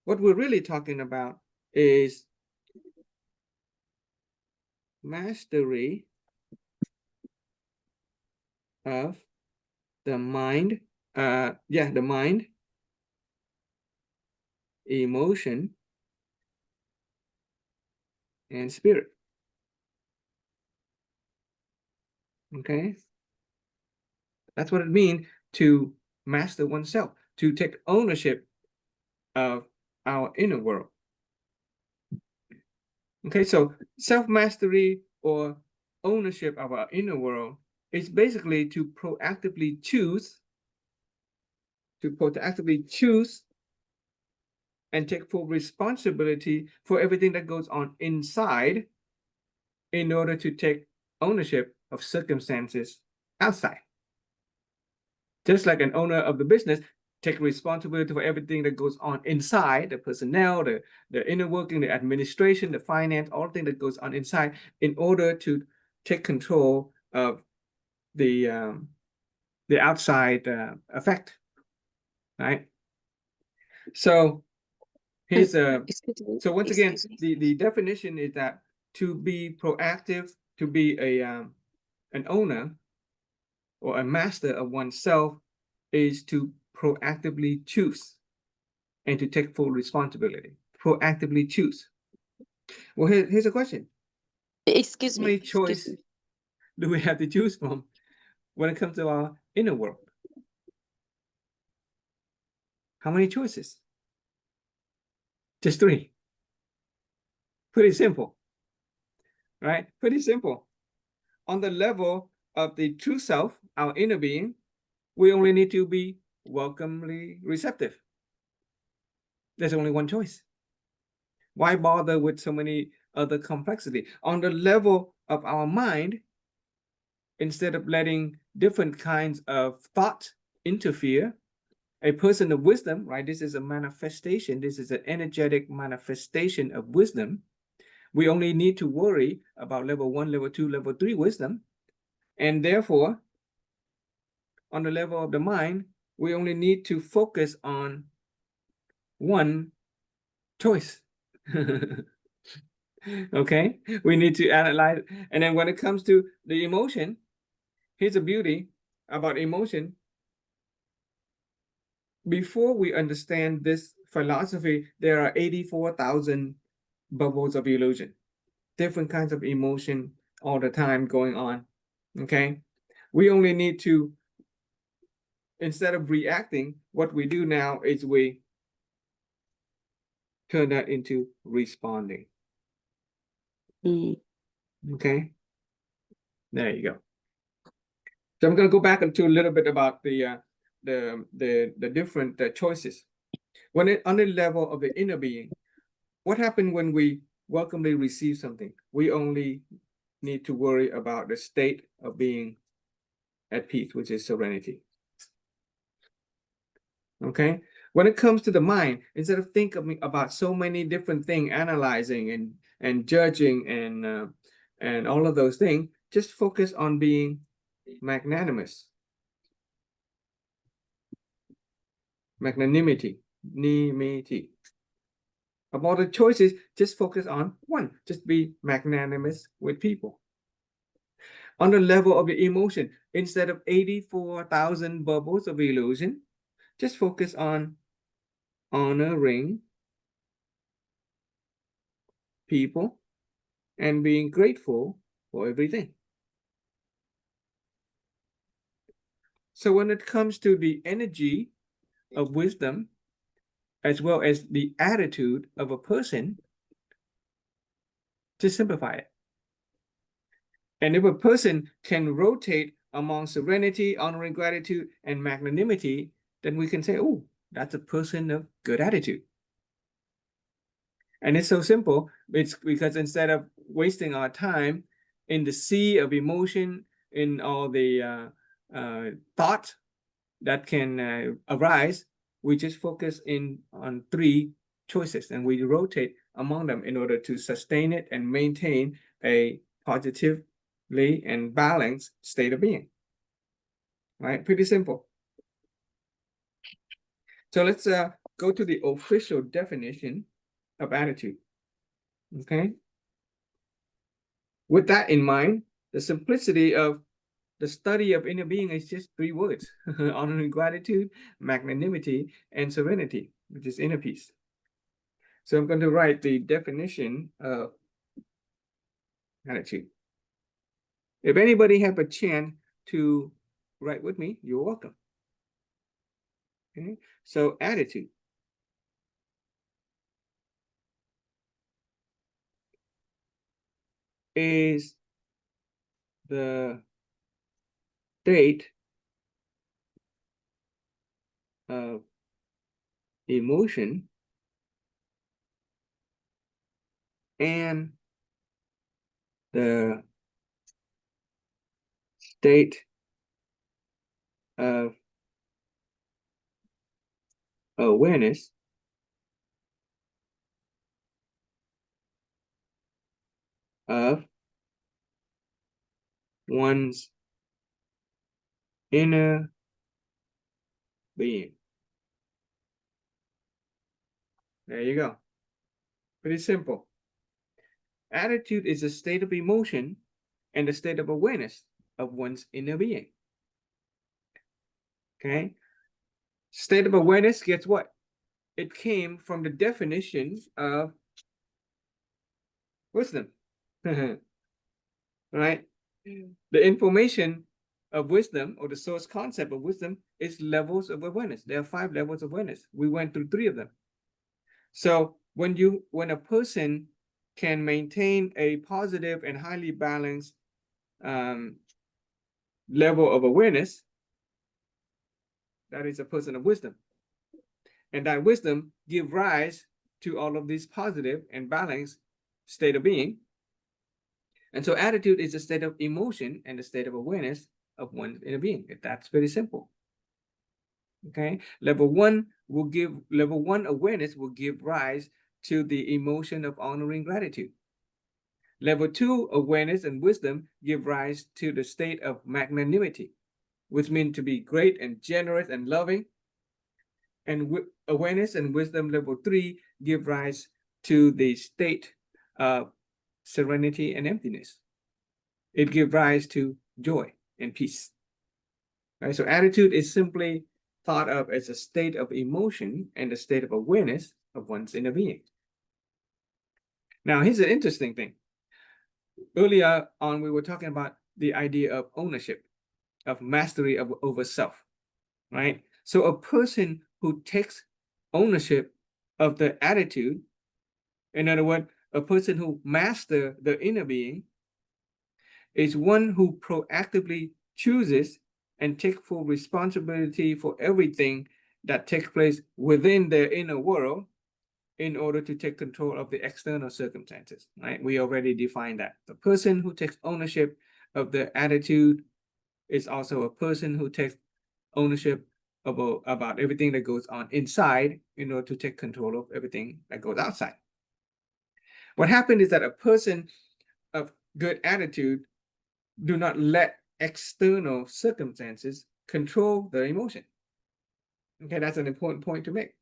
what we're really talking about is mastery of the mind, the mind, emotion, and spirit. Okay, that's what it means to master oneself, to take ownership of our inner world. Okay, so self-mastery or ownership of our inner world is basically to proactively choose and take full responsibility for everything that goes on inside in order to take ownership of circumstances outside. Just like an owner of the business, take responsibility for everything that goes on inside, the personnel, the inner working, the administration, the finance, all things that goes on inside in order to take control of the outside effect, right? So here's so once again, the definition is that to be proactive, to be an owner or a master of oneself is to proactively choose and to take full responsibility. Proactively choose. Well, here's a question. Excuse How many me. choice do we have to choose from when it comes to our inner world? How many choices? Just 3. Pretty simple, right? Pretty simple. On the level of the true self, our inner being, we only need to be welcomely receptive. There's only one choice. Why bother with so many other complexity? On the level of our mind, instead of letting different kinds of thought interfere, a person of wisdom, right? This is a manifestation. This is an energetic manifestation of wisdom. We only need to worry about level 1, level 2, level 3 wisdom. And therefore, on the level of the mind, we only need to focus on one choice. Okay, we need to analyze. And then when it comes to the emotion, here's the beauty about emotion. Before we understand this philosophy, there are 84,000 bubbles of illusion, different kinds of emotion all the time going on. Okay, we only need to, instead of reacting, what we do now is we turn that into responding. Okay, there you go. So I'm going to go back into a little bit about the different choices. When it on the level of the inner being, what happened when we welcomely receive something? We only need to worry about the state of being at peace, which is serenity. Okay. When it comes to the mind, instead of thinking about so many different things, analyzing and judging and all of those things, just focus on being magnanimous. Magnanimity. About the choices, just focus on one. Just be magnanimous with people. On the level of the emotion, instead of 84,000 bubbles of illusion, just focus on honoring people and being grateful for everything. So when it comes to the energy of wisdom, as well as the attitude of a person, to simplify it. And if a person can rotate among serenity, honoring, gratitude, and magnanimity, then we can say, oh, that's a person of good attitude. And it's so simple. It's because instead of wasting our time in the sea of emotion, in all the thought that can arise, we just focus on 3 choices and we rotate among them in order to sustain it and maintain a positively and balanced state of being. Right? Pretty simple. So let's go to the official definition of attitude. Okay. With that in mind, the simplicity of the study of inner being is just 3 words: honor and gratitude, magnanimity, and serenity, which is inner peace. So I'm going to write the definition of attitude. If anybody have a chance to write with me, you're welcome. Okay, so attitude is the state of emotion and the state of awareness of one's inner being. There you go. Pretty simple. Attitude is a state of emotion and a state of awareness of one's inner being. Okay? State of awareness, guess what? It came from the definition of wisdom. Right? The information of wisdom, or the source concept of wisdom, is levels of awareness. There are 5 levels of awareness. We went through 3 of them. So when a person can maintain a positive and highly balanced level of awareness, that is a person of wisdom. And that wisdom gives rise to all of these positive and balanced state of being. And so attitude is a state of emotion and a state of awareness of one's inner being. That's very simple. Okay, level 1 awareness will give rise to the emotion of honoring gratitude. Level 2 awareness and wisdom give rise to the state of magnanimity, which means to be great and generous and loving. And awareness and wisdom level 3 give rise to the state of serenity and emptiness. It gives rise to joy and peace. Right? So attitude is simply thought of as a state of emotion and a state of awareness of one's inner being. Now, here's an interesting thing. Earlier on, we were talking about the idea of ownership, of mastery over self, right? So a person who takes ownership of the attitude, in other words, a person who masters the inner being, is one who proactively chooses and takes full responsibility for everything that takes place within their inner world in order to take control of the external circumstances, right? We already defined that. The person who takes ownership of the attitude is also a person who takes ownership about everything that goes on inside in order to take control of everything that goes outside. What happened is that a person of good attitude do not let external circumstances control their emotion. Okay, that's an important point to make.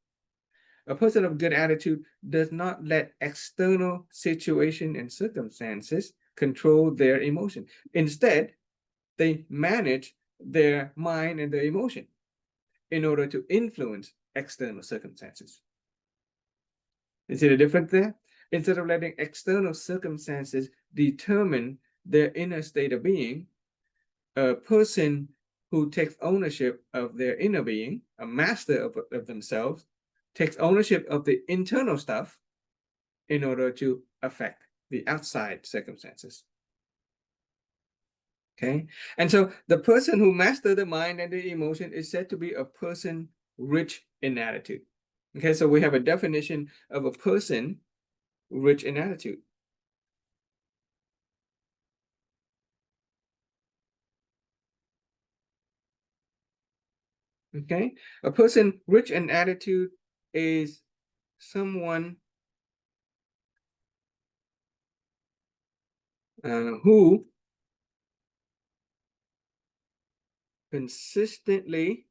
A person of good attitude does not let external situation and circumstances control their emotion. Instead, they manage their mind and their emotion in order to influence external circumstances. You see the difference there? Instead of letting external circumstances determine their inner state of being, a person who takes ownership of their inner being, a master of themselves, takes ownership of the internal stuff in order to affect the outside circumstances. Okay, and so the person who masters the mind and the emotion is said to be a person rich in attitude. Okay, so we have a definition of a person rich in attitude. Okay, a person rich in attitude is someone who consistently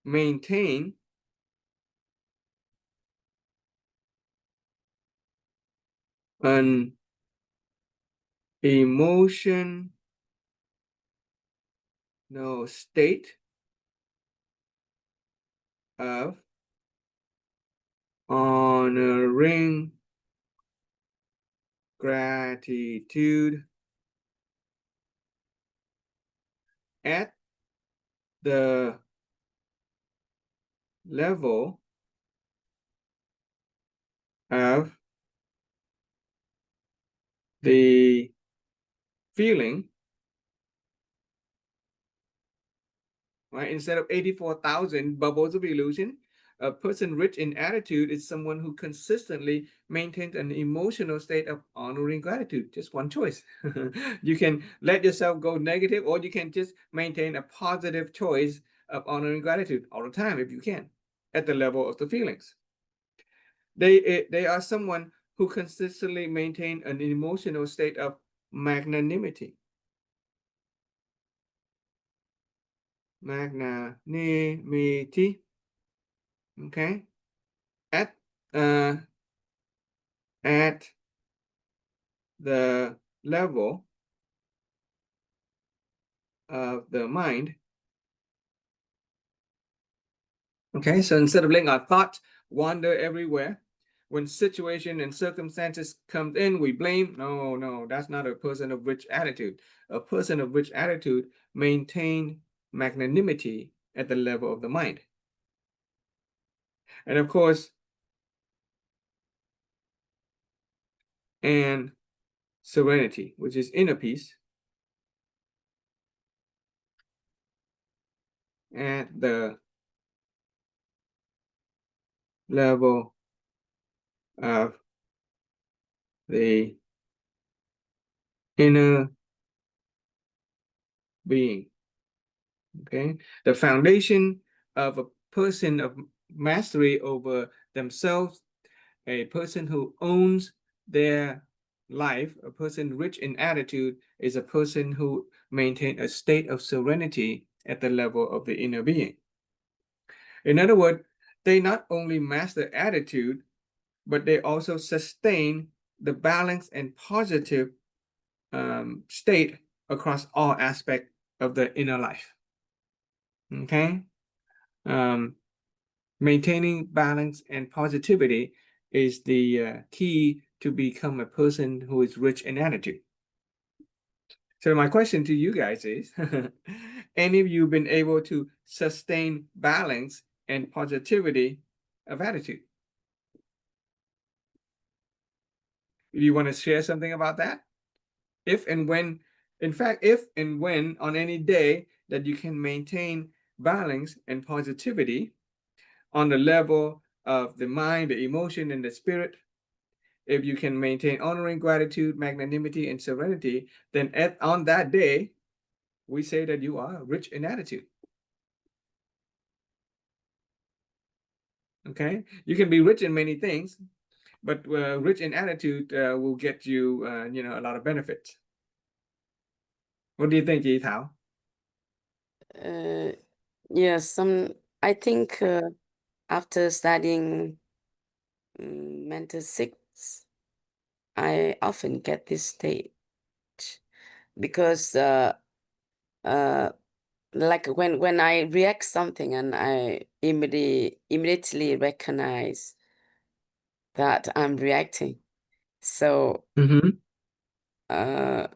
maintain an emotion no state of honoring gratitude at the level of the feeling, right? Instead of 84,000 bubbles of illusion, a person rich in attitude is someone who consistently maintains an emotional state of honoring gratitude. Just one choice. You can let yourself go negative, or you can just maintain a positive choice of honoring gratitude all the time if you can, at the level of the feelings. They are someone who consistently maintain an emotional state of magnanimity. Magnanimity. Okay. At the level of the mind. Okay, so instead of letting our thoughts wander everywhere, when situation and circumstances come in, we blame. No, that's not a person of rich attitude. A person of rich attitude maintain magnanimity at the level of the mind. And of course, and serenity, which is inner peace, at the level of the inner being. Okay, the foundation of a person of mastery over themselves, a person who owns their life, a person rich in attitude, is a person who maintains a state of serenity at the level of the inner being. In other words, they not only master attitude, but they also sustain the balance and positive state across all aspects of the inner life. Okay. Maintaining balance and positivity is the key to become a person who is rich in attitude. So my question to you guys is, any of you been able to sustain balance and positivity of attitude? Do you want to share something about that? If and when, in fact, if and when on any day that you can maintain balance and positivity on the level of the mind, the emotion, and the spirit, if you can maintain honoring gratitude, magnanimity, and serenity, then on that day, we say that you are rich in attitude. Okay, you can be rich in many things, but rich in attitude will get you, a lot of benefits. What do you think, Yi Thao? Yes, I think after studying mental six, I often get this state because like when I react something and I immediately recognize that I'm reacting. So I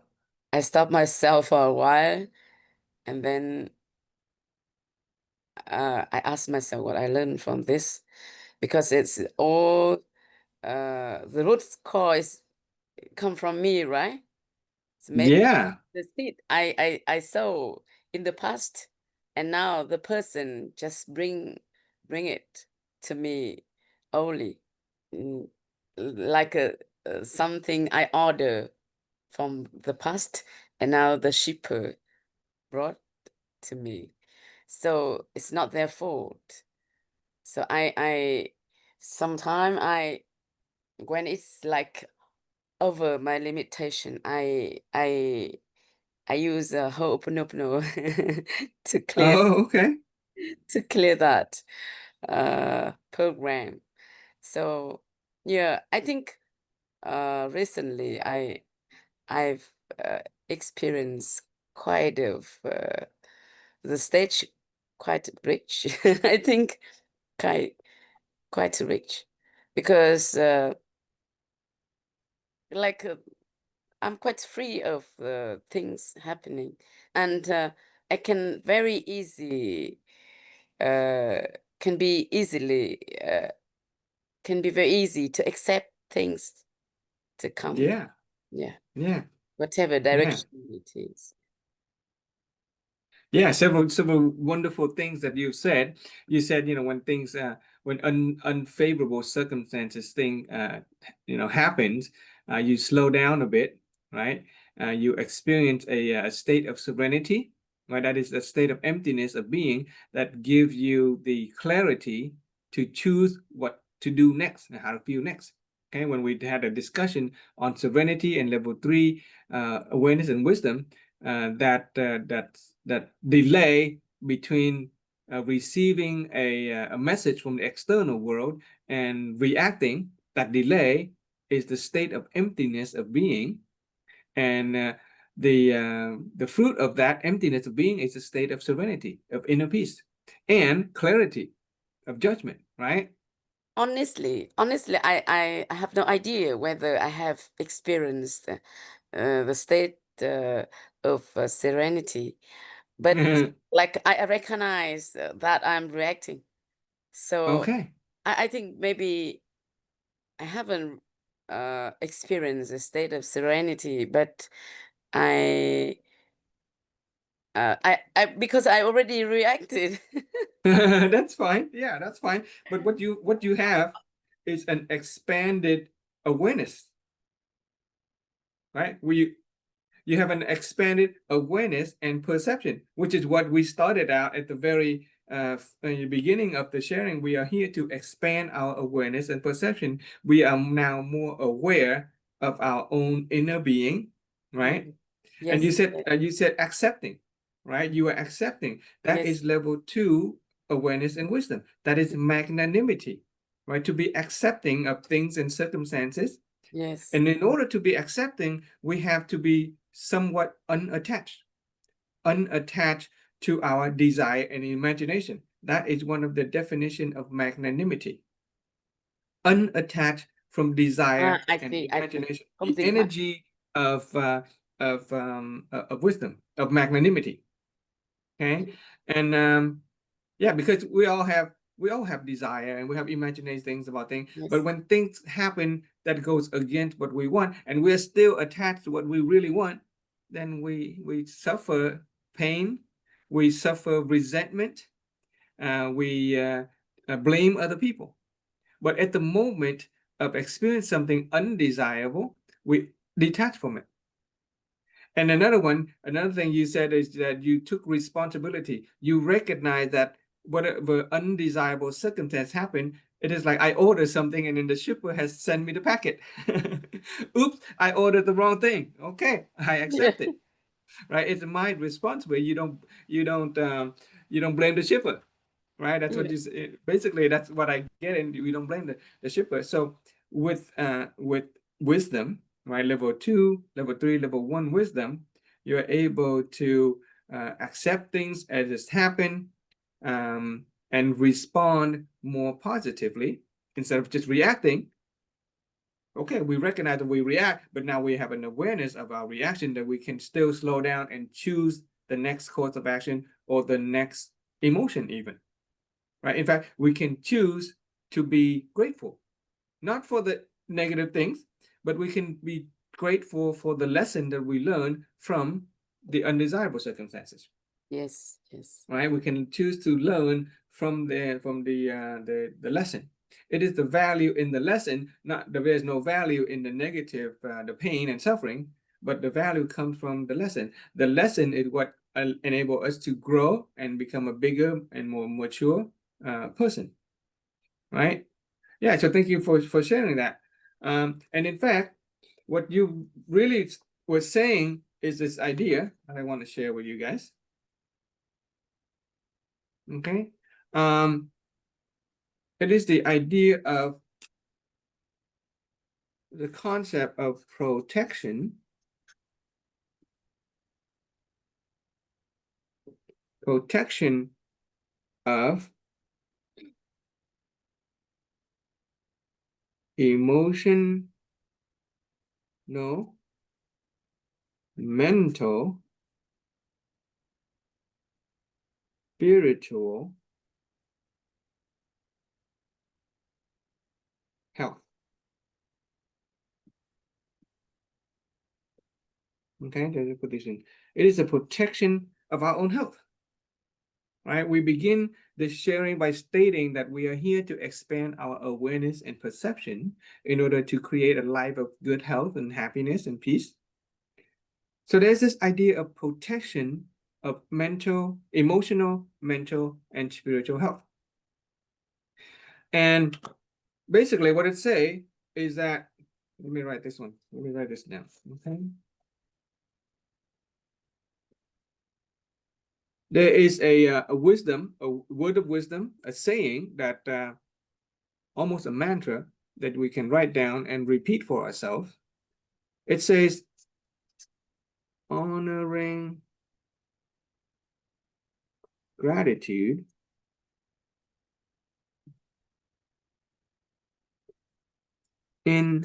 stop myself for a while, and then I ask myself what I learned from this, because it's all the root cause come from me, right? So maybe Yeah. the seed I sow in the past, and now the person just bring it to me only, like something I order from the past, and now the shipper brought to me. So it's not their fault. So I sometimes when it's like over my limitation, I use a Ho'oponopono to clear Oh, okay. that program. So yeah, I think recently I've experienced quite of the stage quite rich. I think quite rich because like I'm quite free of things happening, and I can very easy uh, can be easily can be very easy to accept things to come. Yeah. Yeah, Yeah. whatever Yeah. direction it is. Yeah, several wonderful things that you said. You said, when things when unfavorable circumstances happens, you slow down a bit, right? You experience a state of serenity, right? That is a state of emptiness of being that gives you the clarity to choose what to do next and how to feel next. Okay, when we had a discussion on serenity and level 3 awareness and wisdom, that delay between receiving a message from the external world and reacting, that delay is the state of emptiness of being, and the fruit of that emptiness of being is a state of serenity, of inner peace, and clarity of judgment, right? Honestly, I have no idea whether I have experienced the state of serenity, but like I recognize that I'm reacting. So Okay. I think maybe I haven't experienced a state of serenity, but I I because I already reacted. That's fine. Yeah, that's fine. But what you have is an expanded awareness, right? You have an expanded awareness and perception, which is what we started out at the very beginning of the sharing. We are here to expand our awareness and perception. We are now more aware of our own inner being, right? Mhm. And Yes, you said accepting, right? You are accepting. That yes, is level 2 awareness and wisdom. That is magnanimity, right? To be accepting of things and circumstances. yes, And in order to be accepting, we have to be somewhat unattached to our desire and imagination. That is one of the definition of magnanimity. Unattached from desire I and see, imagination. The something fun. energy of wisdom, of magnanimity. Okay, and yeah, because we all have desire and we have imagination things about things, but Yes, when things happen that goes against what we want and we're still attached to what we really want, then we suffer pain, we suffer resentment, we blame other people. But at the moment of experiencing something undesirable, we detach from it. And another thing you said is that you took responsibility. You recognize that whatever undesirable circumstance happened, it is like I ordered something and then the shipper has sent me the packet. Oops, I ordered the wrong thing. Okay, I accept it. Right? It's my responsibility. You don't blame the shipper, right? That's what yeah, you basically. That's what I get, and we don't blame the shipper. So with wisdom, right? Level 2, level 3, level 1 wisdom, you're able to accept things as it's happen, and respond more positively instead of just reacting. Okay, we recognize that we react, but now we have an awareness of our reaction that we can still slow down and choose the next course of action or the next emotion even, right? In fact, we can choose to be grateful, not for the negative things, but we can be grateful for the lesson that we learn from the undesirable circumstances, yes, yes, right? We can choose to learn from the lesson. It is the value in the lesson, not there is no value in the negative, the pain and suffering, but the value comes from the lesson. The lesson is what enable us to grow and become a bigger and more mature person, right? Yeah, so thank you for sharing that. And in fact, what you really were saying is this idea that I want to share with you guys. Okay. It is the idea of the concept of protection. Protection of emotional, mental, spiritual health. Okay, there's a position. It is a protection of our own health. Right? We begin this sharing by stating that we are here to expand our awareness and perception in order to create a life of good health and happiness and peace. So there's this idea of protection of mental, emotional, mental, and spiritual health. And basically what it say is that, let me write this one. Let me write this down. Okay. There is a wisdom, a word of wisdom, a saying that almost a mantra that we can write down and repeat for ourselves. It says, honoring gratitude in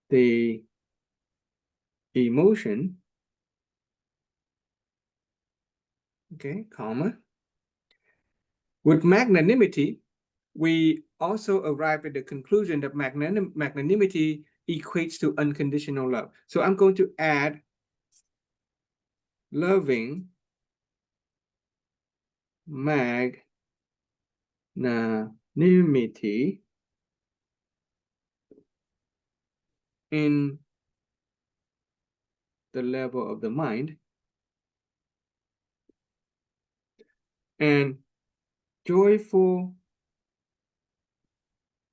the emotion, okay, comma. With magnanimity, we also arrive at the conclusion that magnanimity equates to unconditional love. So I'm going to add loving magnanimity in the level of the mind and joyful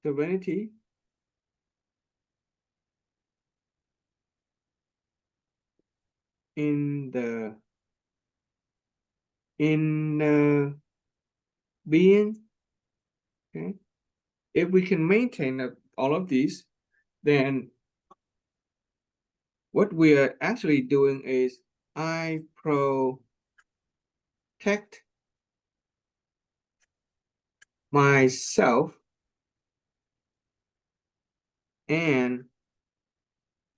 serenity in the inner being. Okay, if we can maintain all of these, then what we are actually doing is I protect myself and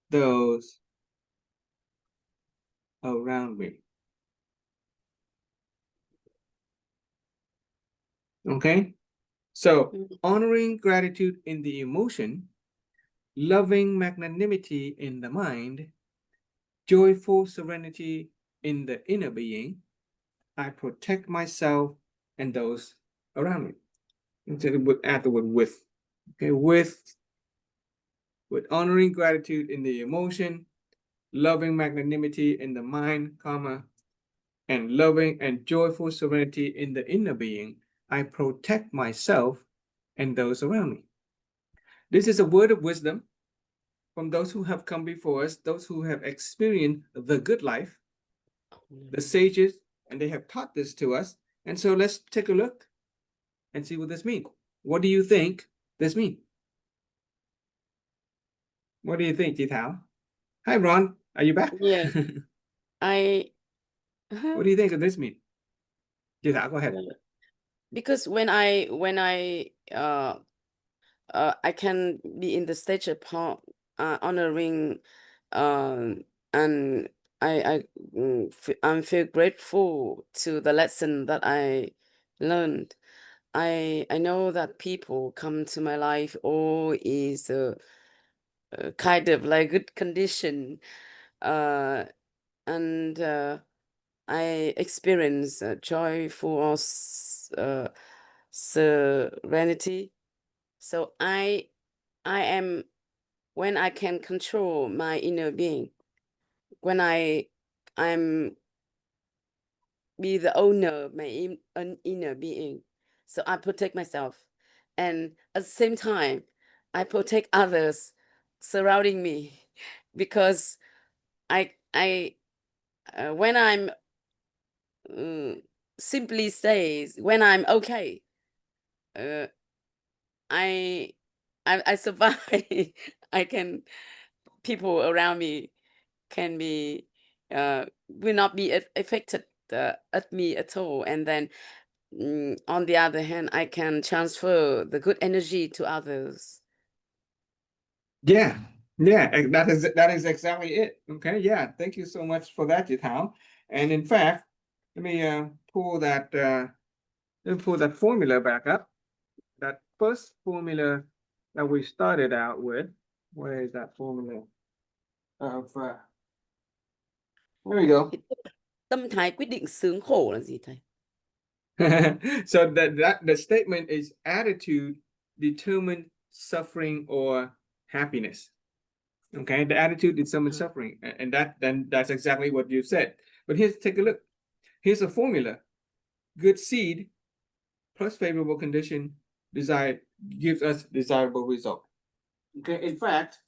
those around me. Okay, so honoring gratitude in the emotion, loving magnanimity in the mind, joyful serenity in the inner being, I protect myself and those around me. Instead of add the word with. Okay, with honoring gratitude in the emotion, loving magnanimity in the mind, comma, and loving and joyful serenity in the inner being, I protect myself and those around me. This is a word of wisdom from those who have come before us, those who have experienced the good life, the sages, and they have taught this to us. And so let's take a look and see what this means. What do you think this means? What do you think, Ji Thao? Hi, Ron. Are you back? Yeah, I. What do you think of this mean? Ji Thao, go ahead. Because when I can be in the stage of honoring, and I feel grateful to the lesson that I learned. I know that people come to my life all is kind of like good condition, and I experience joyful serenity. So I am, when I can control my inner being, when I'm be the owner of my inner being, so I protect myself, and at the same time I protect others surrounding me, because I when I'm simply says when I'm okay, uh, I survive. people around me can be will not be affected at me at all, and then on the other hand, I can transfer the good energy to others. Yeah, that is exactly it. Okay, yeah, thank you so much for that, Yitao. And in fact, let me pull that formula back up. That first formula that we started out with. Where is that formula? Of there we go. Tâm thái quyết định sướng khổ là gì thầy? So that the statement is attitude determine suffering or happiness. Okay, the attitude determines suffering, and that's exactly what you said. But take a look. Here's a formula: good seed plus favorable condition desired gives us desirable result. Okay, in fact,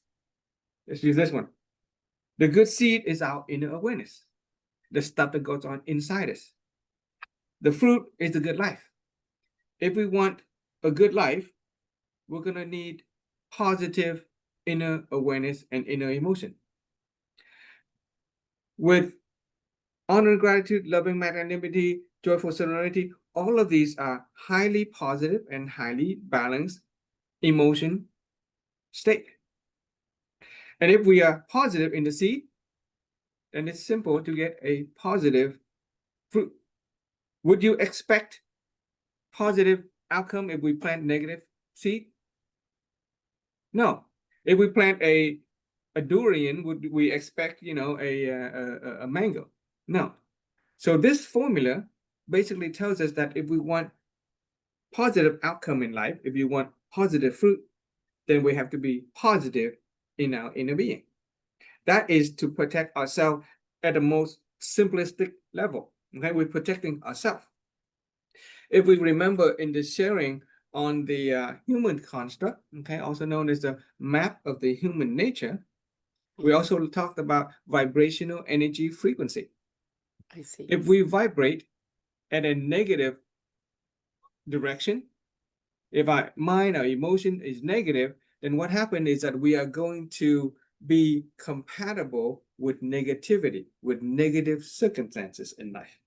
let's use this one. The good seed is our inner awareness, the stuff that goes on inside us. The fruit is the good life. If we want a good life, we're gonna need positive inner awareness and inner emotion. With honor, gratitude, loving magnanimity, joyful serenity, all of these are highly positive and highly balanced emotion state. And if we are positive in the seed, then it's simple to get a positive fruit. Would you expect positive outcome if we plant negative seed? No. If we plant a durian, would we expect, a mango? No. So this formula basically tells us that if we want positive outcome in life, if you want positive fruit, then we have to be positive in our inner being. That is to protect ourselves at the most simplistic level. Okay, we're protecting ourselves. If we remember in the sharing on the human construct, okay, also known as the map of the human nature, we also talked about vibrational energy frequency. I see. If we vibrate at a negative direction, if our mind, our emotion is negative, then what happens is that we are going to be compatible with negativity, with negative circumstances in life.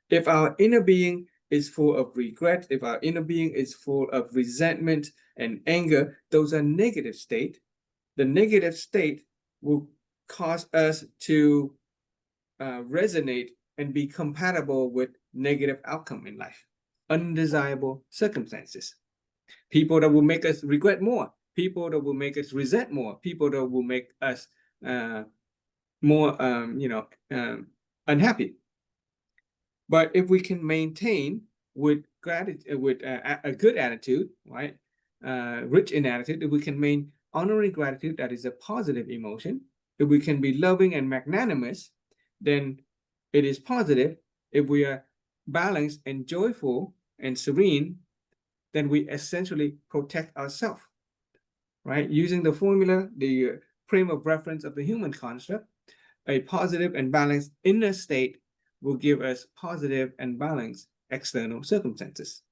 If our inner being is full of regret, if our inner being is full of resentment and anger, those are negative state. The negative state will cause us to resonate and be compatible with negative outcome in life, undesirable circumstances, people that will make us regret more, people that will make us resent more, people that will make us more, unhappy. But if we can maintain with gratitude, with a good attitude, right, rich in attitude, if we can maintain honoring gratitude, that is a positive emotion. If we can be loving and magnanimous, then it is positive. If we are balanced and joyful and serene, then we essentially protect ourselves, right? Using the formula, the frame of reference of the human construct, a positive and balanced inner state will give us positive and balanced external circumstances.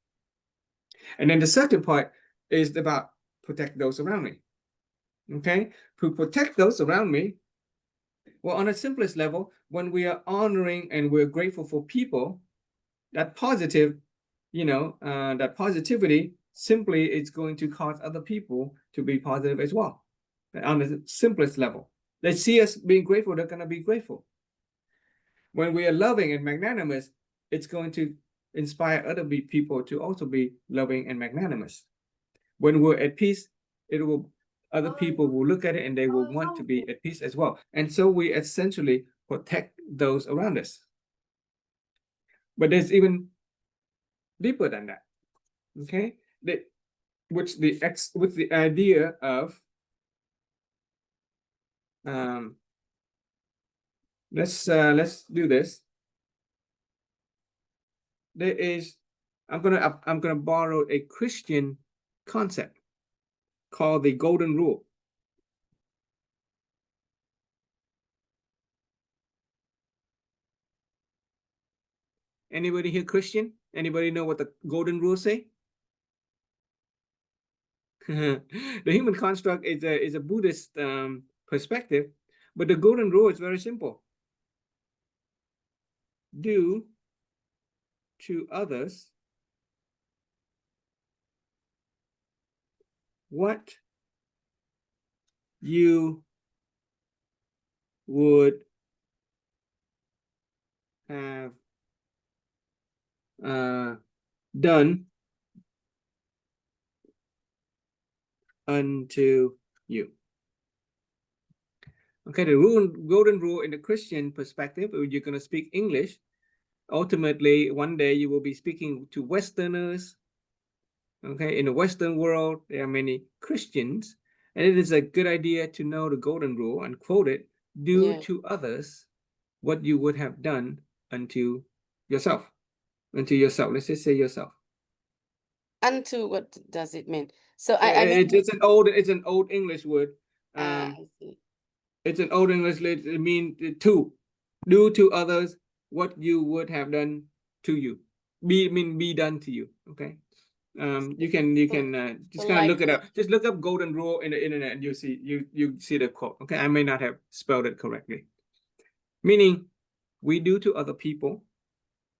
And then the second part is about protect those around me. Okay, to protect those around me, well, on a simplest level, when we are honoring and we're grateful for people, that positive, that positivity simply is going to cause other people to be positive as well. On the simplest level, they see us being grateful, they're going to be grateful. When we are loving and magnanimous, it's going to inspire other people to also be loving and magnanimous. When we're at peace, other people will look at it and they will want to be at peace as well. And so we essentially protect those around us. But there's even deeper than that. Okay, with the idea of let's do this. I'm gonna borrow a Christian concept called the golden rule. Anybody here Christian? Anybody know what the golden rule say? The human construct is a Buddhist perspective, but the golden rule is very simple. Do to others what you would have done unto you. Okay, the golden rule in the Christian perspective, you're going to speak English. Ultimately, one day you will be speaking to Westerners. Okay, in the Western world, there are many Christians, and it is a good idea to know the golden rule and quote it: do to others what you would have done unto yourself. Unto yourself. Let's just say yourself. Unto, what does it mean? So it's an old English word. I see. It's an old English word. It means to do to others what you would have done to you. Be done to you. Okay. You can just kind of look it up. Just look up golden rule in the internet and you see the quote. Okay, I may not have spelled it correctly. Meaning, we do to other people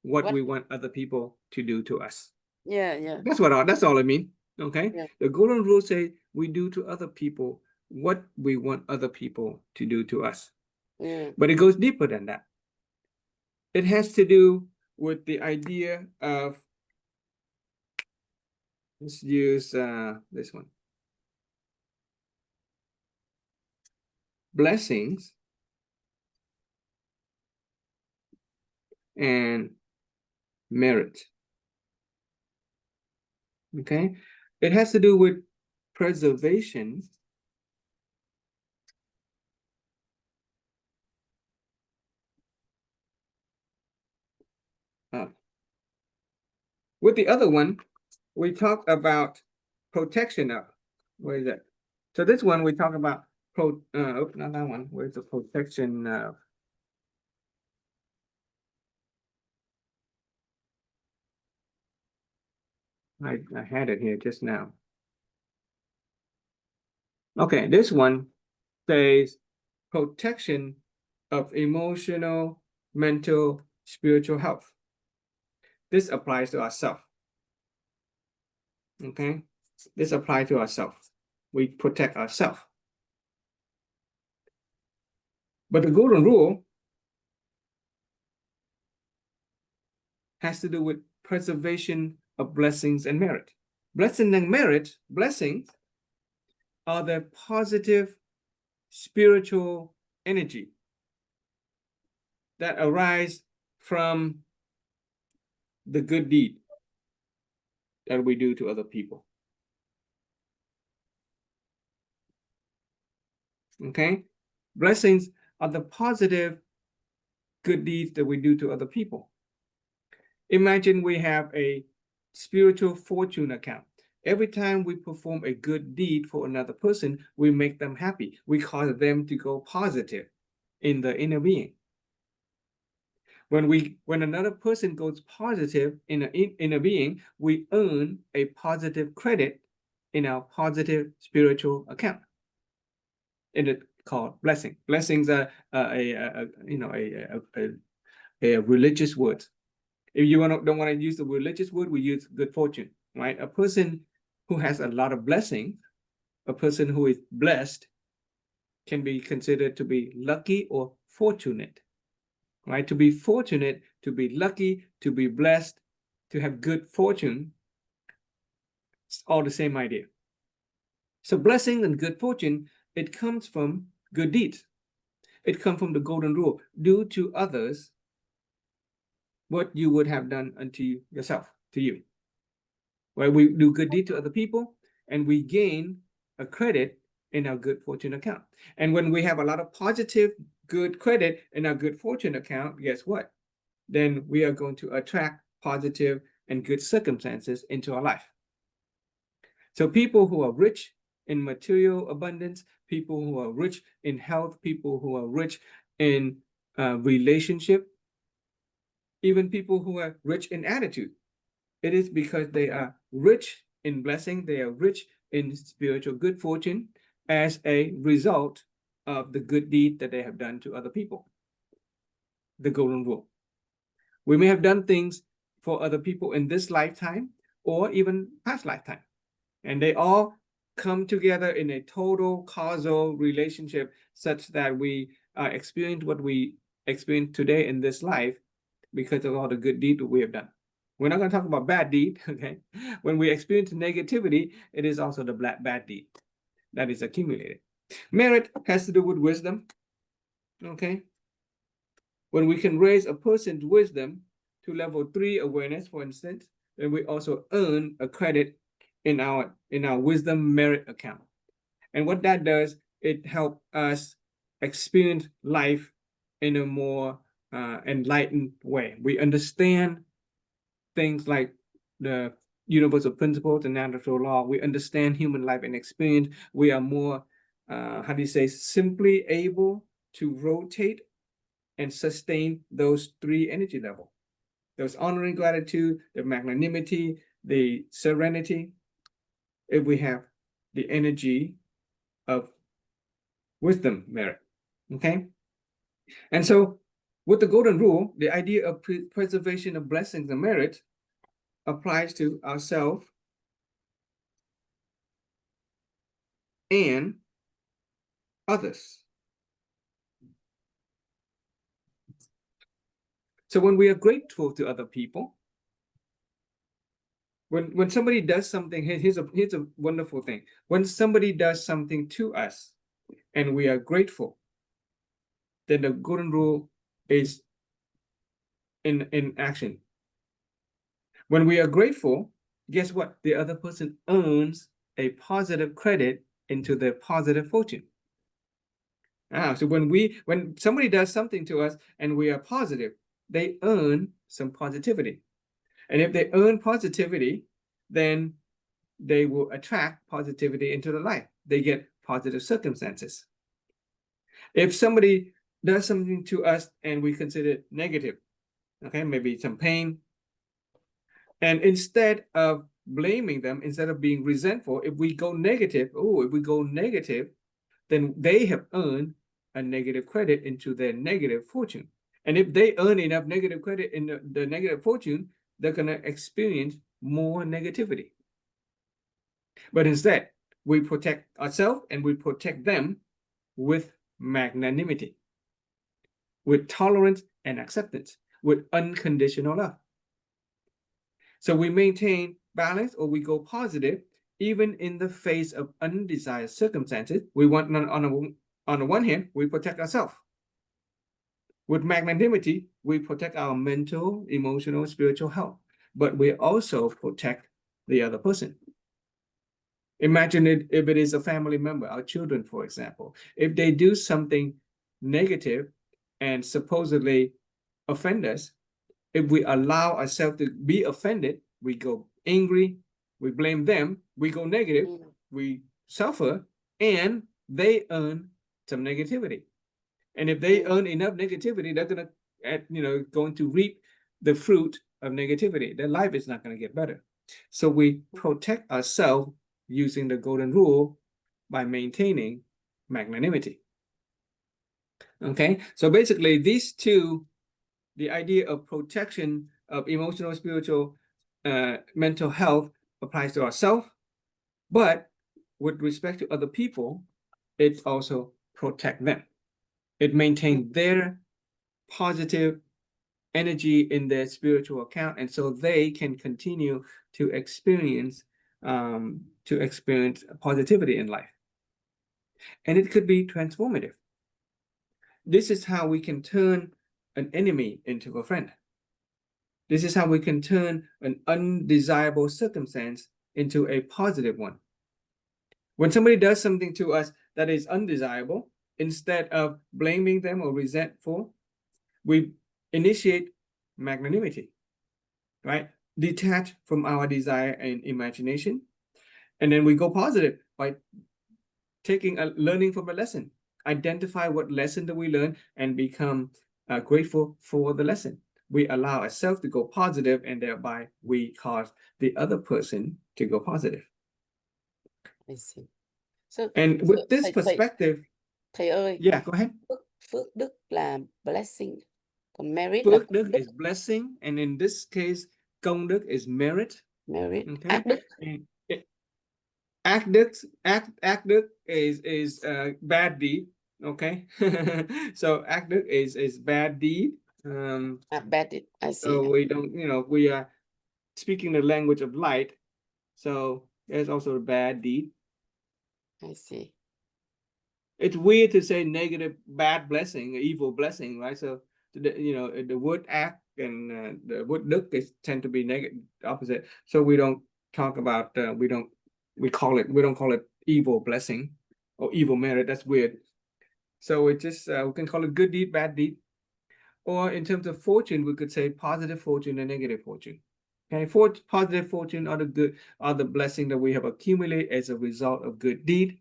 what we want other people to do to us. Yeah. That's all I mean. Okay. Yeah. The golden rule say we do to other people what we want other people to do to us. Yeah. But it goes deeper than that. It has to do with the idea of, let's use this one. Blessings and merit. Okay. It has to do with preservation of. With the other one, we talk about protection of. Where is that? So this one we talk about not that one. Where's the protection of? I had it here just now. Okay, this one says protection of emotional, mental, spiritual health. This applies to ourselves. Okay, this applies to ourselves. We protect ourselves. But the golden rule has to do with preservation of blessings and merit. Blessing and merit, blessings are the positive spiritual energy that arise from the good deed that we do to other people. Okay? Blessings are the positive good deeds that we do to other people. Imagine we have a spiritual fortune account. Every time we perform a good deed for another person, we make them happy. We cause them to go positive in the inner being. When another person goes positive in the inner being, we earn a positive credit in our positive spiritual account. And it's called blessing. Blessings are a religious word. If you don't want to use the religious word, we use good fortune, right? A person who has a lot of blessings, a person who is blessed, can be considered to be lucky or fortunate, right? To be fortunate, to be lucky, to be blessed, to have good fortune, it's all the same idea. So blessing and good fortune, it comes from good deeds. It comes from the golden rule. Do to others what you would have done unto yourself, to you. Right? We do good deed to other people, and we gain a credit in our good fortune account. And when we have a lot of positive good credit in our good fortune account, guess what? Then we are going to attract positive and good circumstances into our life. So people who are rich in material abundance, people who are rich in health, people who are rich in relationship, even people who are rich in attitude, it is because they are rich in blessing, they are rich in spiritual good fortune as a result of the good deed that they have done to other people. The golden rule. We may have done things for other people in this lifetime or even past lifetime, and they all come together in a total causal relationship such that we experience what we experience today in this life because of all the good deed that we have done. We're not going to talk about bad deed, okay? When we experience negativity, it is also the bad deed that is accumulated. Merit has to do with wisdom, okay? When we can raise a person's wisdom to level 3 awareness, for instance, then we also earn a credit in our wisdom merit account. And what that does, it helps us experience life in a more enlightened way. We understand things like the universal principles and natural law. We understand human life and experience. We are more, simply able to rotate and sustain those 3 energy levels. There's honoring gratitude, the magnanimity, the serenity, if we have the energy of wisdom merit, okay? And so with the golden rule, the idea of preservation of blessings and merit applies to ourselves and others. So when we are grateful to other people, when somebody does something, here's a wonderful thing. When somebody does something to us and we are grateful, then the golden rule is in action. When we are grateful, guess what? The other person earns a positive credit into their positive fortune. So when somebody does something to us and we are positive, they earn some positivity. And if they earn positivity, then they will attract positivity into their life. They get positive circumstances. If somebody does something to us and we consider it negative, okay, maybe some pain, and instead of blaming them, instead of being resentful, if we go negative, then they have earned a negative credit into their negative fortune. And if they earn enough negative credit in the negative fortune, they're going to experience more negativity. But instead, we protect ourselves and we protect them with magnanimity, with tolerance and acceptance, with unconditional love. So we maintain balance, or we go positive, even in the face of undesired circumstances. We want, on the one hand, we protect ourselves. With magnanimity, we protect our mental, emotional, spiritual health, but we also protect the other person. Imagine it if it is a family member, our children, for example. If they do something negative and supposedly offend us, if we allow ourselves to be offended, we go angry, we blame them, we go negative, we suffer, and they earn some negativity. And if they earn enough negativity, they're going to reap the fruit of negativity. Their life is not going to get better. So we protect ourselves using the golden rule by maintaining magnanimity. Okay, so basically these two, the idea of protection of emotional, spiritual, mental health applies to ourselves, but with respect to other people, it also protects them. It maintains their positive energy in their spiritual account, and so they can continue to experience positivity in life. And it could be transformative. This is how we can turn an enemy into a friend. This is how we can turn an undesirable circumstance into a positive one. When somebody does something to us that is undesirable, instead of blaming them or resentful, we initiate magnanimity, right? Detach from our desire and imagination. And then we go positive by learning from a lesson. Identify what lesson that we learn and become grateful for the lesson. We allow ourselves to go positive, and thereby we cause the other person to go positive. I see. So, And with this thầy perspective, ơi, yeah, go ahead. phước đức là blessing, còn merit là Phước đức is blessing, and in this case, công đức is merit. merit. Okay. Ác đức Ác đức is bad deed. Okay. So ác đức is bad deed. bad deed. I see. So we don't, we are speaking the language of light. So there's also a bad deed. I see. It's weird to say negative, bad blessing, evil blessing, right? So the word ác and the word đức is tend to be negative, opposite. So we don't talk about we don't call it evil blessing or evil merit. That's weird. So it just we can call it good deed, bad deed, or in terms of fortune, we could say positive fortune and negative fortune. Okay, positive fortune are the blessing that we have accumulated as a result of good deed.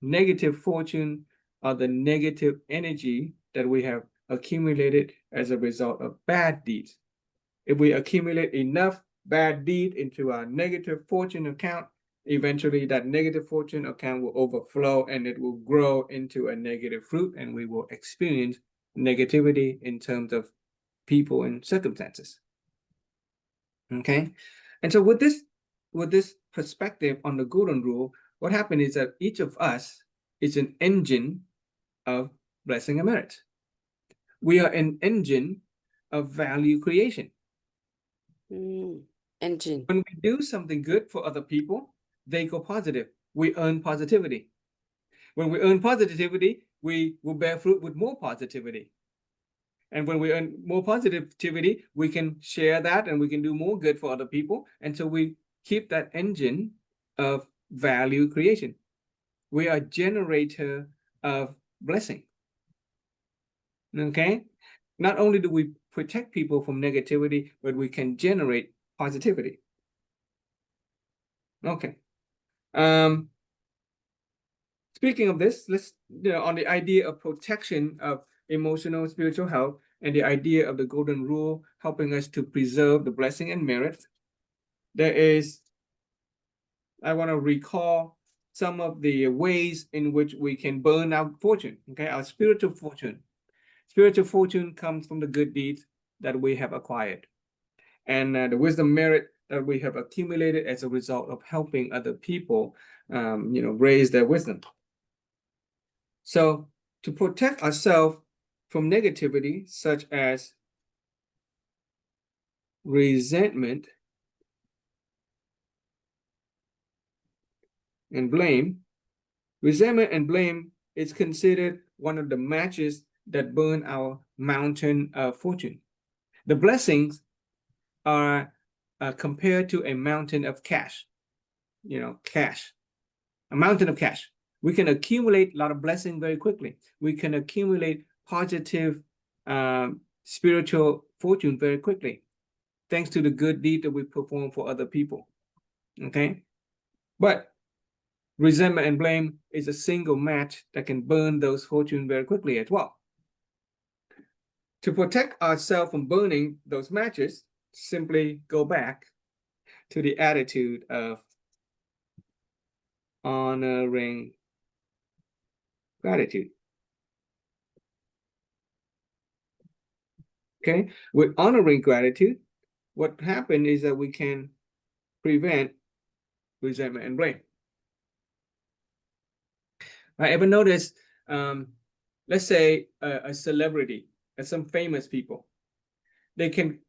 Negative fortune are the negative energy that we have accumulated as a result of bad deeds. If we accumulate enough bad deed into our negative fortune account, eventually that negative fortune account will overflow and it will grow into a negative fruit, and we will experience negativity in terms of people and circumstances. Okay, and so with this perspective on the golden rule, what happened is that each of us is an engine of blessing and merit. We are an engine of value creation. Engine. When we do something good for other people, they go positive. We earn positivity. When we earn positivity, we will bear fruit with more positivity. And when we earn more positivity, we can share that and we can do more good for other people. And so we keep that engine of value creation. We are a generator of blessing. Okay? Not only do we protect people from negativity, but we can generate positivity. Okay. Speaking of this, let's, on the idea of protection of emotional spiritual health and the idea of the golden rule helping us to preserve the blessing and merit, I want to recall some of the ways in which we can burn our fortune, okay, our spiritual fortune. Spiritual fortune comes from the good deeds that we have acquired and the wisdom merit that we have accumulated as a result of helping other people, raise their wisdom. So to protect ourselves from negativity, such as resentment and blame, resentment and blame is considered one of the matches that burn our mountain of fortune. The blessings are compared to a mountain of cash, cash, a mountain of cash. We can accumulate a lot of blessing very quickly. We can accumulate positive spiritual fortune very quickly, thanks to the good deed that we perform for other people. Okay, but resentment and blame is a single match that can burn those fortune very quickly as well. To protect ourselves from burning those matches, simply go back to the attitude of honoring gratitude. Okay, with honoring gratitude, what happened is that we can prevent resentment and blame. I ever noticed, let's say a celebrity, some famous people, they can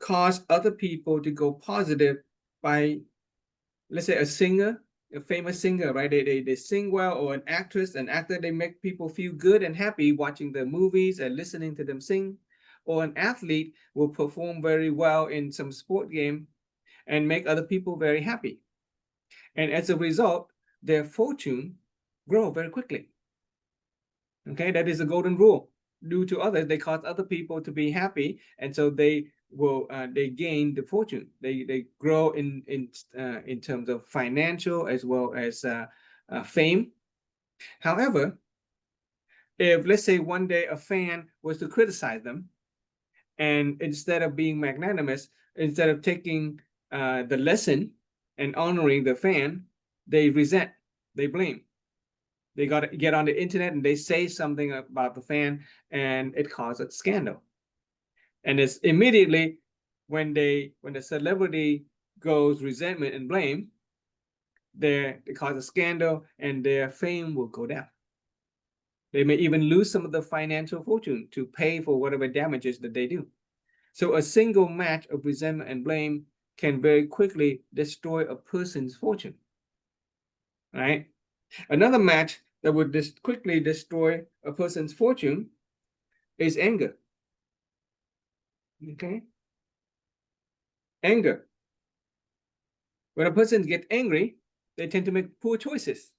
cause other people to go positive by, let's say, a famous singer, right? They sing well, or an actor, they make people feel good and happy watching their movies and listening to them sing. Or an athlete will perform very well in some sport game and make other people very happy. And as a result, their fortune grow very quickly. Okay, that is a golden rule. Due to others, they cause other people to be happy, and so they will they gain the fortune. They grow in terms of financial as well as fame. However, if, let's say, one day a fan was to criticize them, and instead of being magnanimous, instead of taking the lesson and honoring the fan, they resent, they blame. They got to get on the internet and they say something about the fan, and it causes a scandal. And it's immediately when the celebrity goes resentment and blame, they cause a scandal and their fame will go down. They may even lose some of the financial fortune to pay for whatever damages that they do. So a single match of resentment and blame can very quickly destroy a person's fortune. Right? Another match that would quickly destroy a person's fortune is anger. Okay? Anger. When a person gets angry, they tend to make poor choices.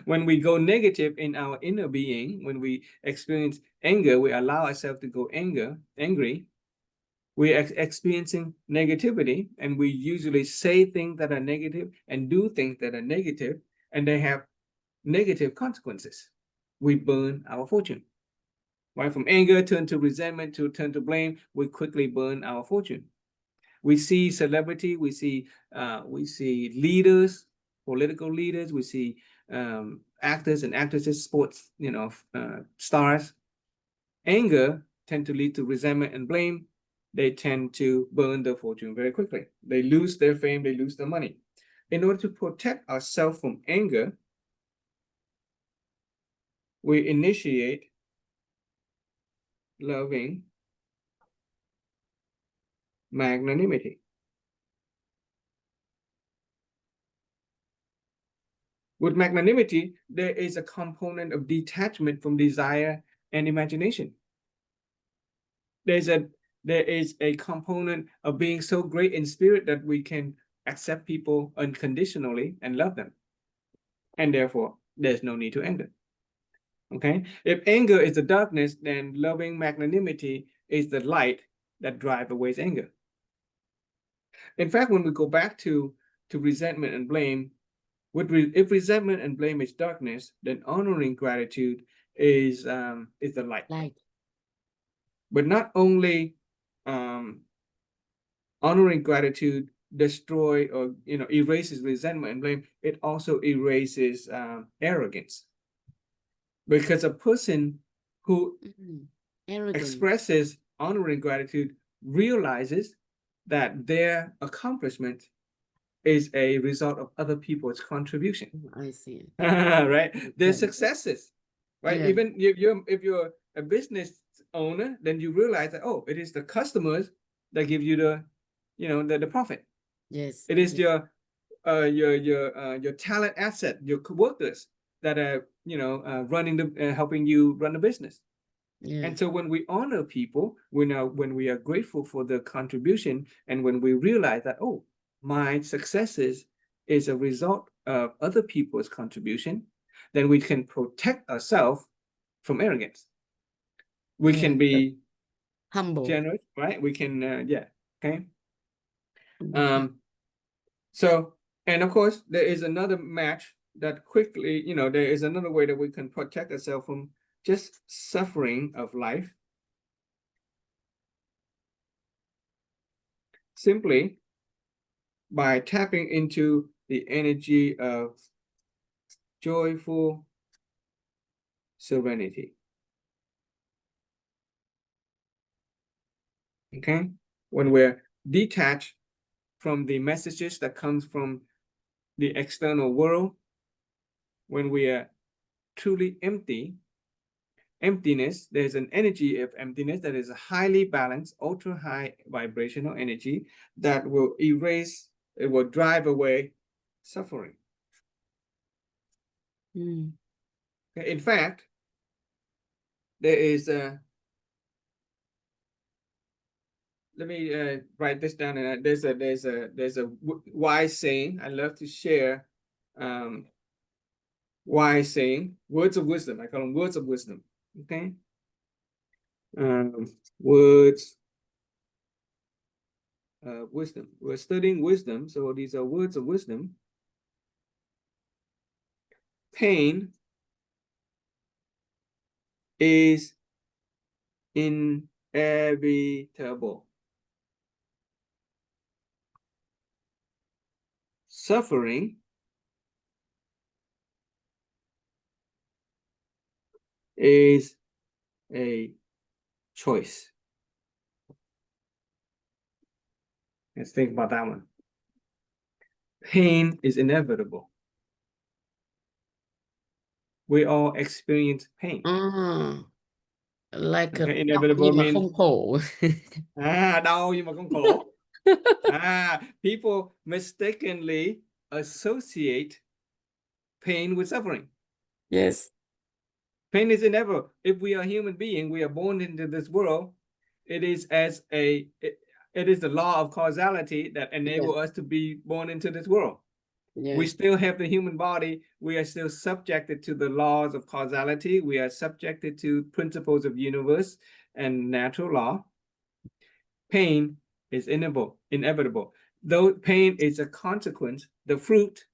When we go negative in our inner being, when we experience anger, we allow ourselves to go angry, we're experiencing negativity, and we usually say things that are negative and do things that are negative, and they have negative consequences. We burn our fortune. Right? From anger, turn to resentment, to turn to blame, we quickly burn our fortune. We see celebrity, we see leaders, political leaders, we see actors and actresses, sports, stars. Anger tend to lead to resentment and blame. They tend to burn their fortune very quickly. They lose their fame, they lose their money. In order to protect ourselves from anger, we initiate loving magnanimity. With magnanimity, there is a component of detachment from desire and imagination. There is a component of being so great in spirit that we can accept people unconditionally and love them. And therefore, there's no need to anger. Okay? If anger is the darkness, then loving magnanimity is the light that drives away anger. In fact, when we go back to resentment and blame, if resentment and blame is darkness, then honoring gratitude is the light. But not only honoring gratitude destroy or erases resentment and blame, it also erases arrogance. Because a person who expresses honoring gratitude realizes that their accomplishment is a result of other people's contribution. I see. Right? Their successes. Right? Yeah. Even if you're a business owner, then you realize that, oh, it is the customers that give you the profit. Yes. It is your talent asset, your workers that are helping you run the business. Yeah. And so when we honor people, when we are grateful for their contribution, and when we realize that, oh, my successes is a result of other people's contribution, then we can protect ourselves from arrogance. We can be humble, generous, right? We can, okay. Mhm. So, and of course, there is another match that quickly, there is another way that we can protect ourselves from just suffering of life. Simply by tapping into the energy of joyful serenity. Okay? When we're detached from the messages that comes from the external world, when we are truly emptiness, there's an energy of emptiness that is a highly balanced, ultra high vibrational energy that will it will drive away suffering. In fact, there is a, let me write this down. And there's a wise saying I love to share. Wise saying, words of wisdom. I call them words of wisdom. Okay. Words of wisdom. We're studying wisdom, so these are words of wisdom. Pain is inevitable. suffering is a choice. Let's think about that one. Pain is inevitable. We all experience pain. Like Okay, a inevitable means không khổ. đau nhưng mà không khổ. People mistakenly associate pain with suffering. Yes. Pain is inevitable. If we are human being, we are born into this world. It is it is the law of causality that enable us to be born into this world. We still have the human body. We are still subjected to the laws of causality. We are subjected to principles of universe and natural law. Pain is inevitable. Though pain is a consequence, the fruit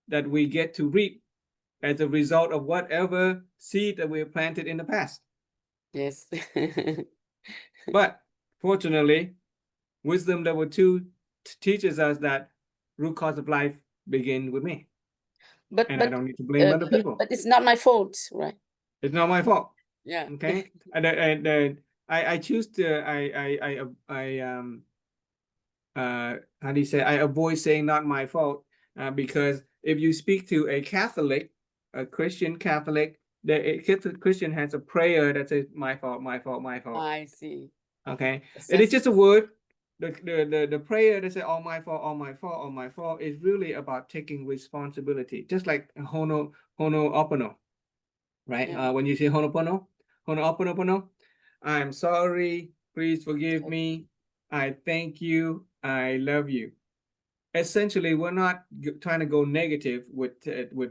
that we get to reap as a result of whatever seed that we have planted in the past. Yes. But fortunately, wisdom level 2 teaches us that root cause of life begin with me. And I don't need to blame other people. But it's not my fault, right? It's not my fault. Yeah. Okay. And I choose to how do you say, I avoid saying not my fault, because if you speak to a Catholic, a Christian Catholic, the Christian has a prayer that says my fault, my fault, my fault. I see. Okay. It is just a word. The prayer that says all my fault, all my fault, all my fault is really about taking responsibility, just like honopono, right? Yeah. When you say honopono, I'm sorry, please forgive me, I thank you, I love you. Essentially, we're not trying to go negative with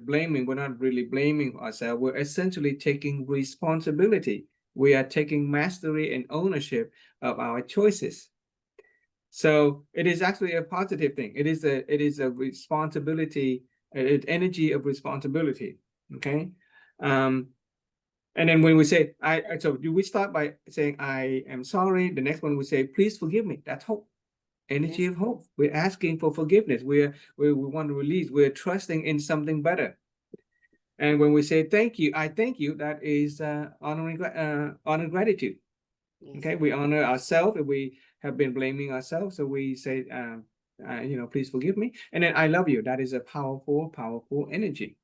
blaming. We're not really blaming ourselves. We're essentially taking responsibility. We are taking mastery and ownership of our choices. So it is actually a positive thing. It is a responsibility, an energy of responsibility. Okay. And then when we say so do we start by saying I am sorry? The next one we say please forgive me. That's hope. Energy of hope. We're asking for forgiveness. We want to release. We're trusting in something better. And when we say thank you, I thank you, that is honor gratitude. Okay, we honor ourselves if we have been blaming ourselves. So we say, please forgive me. And then I love you. That is a powerful, powerful energy.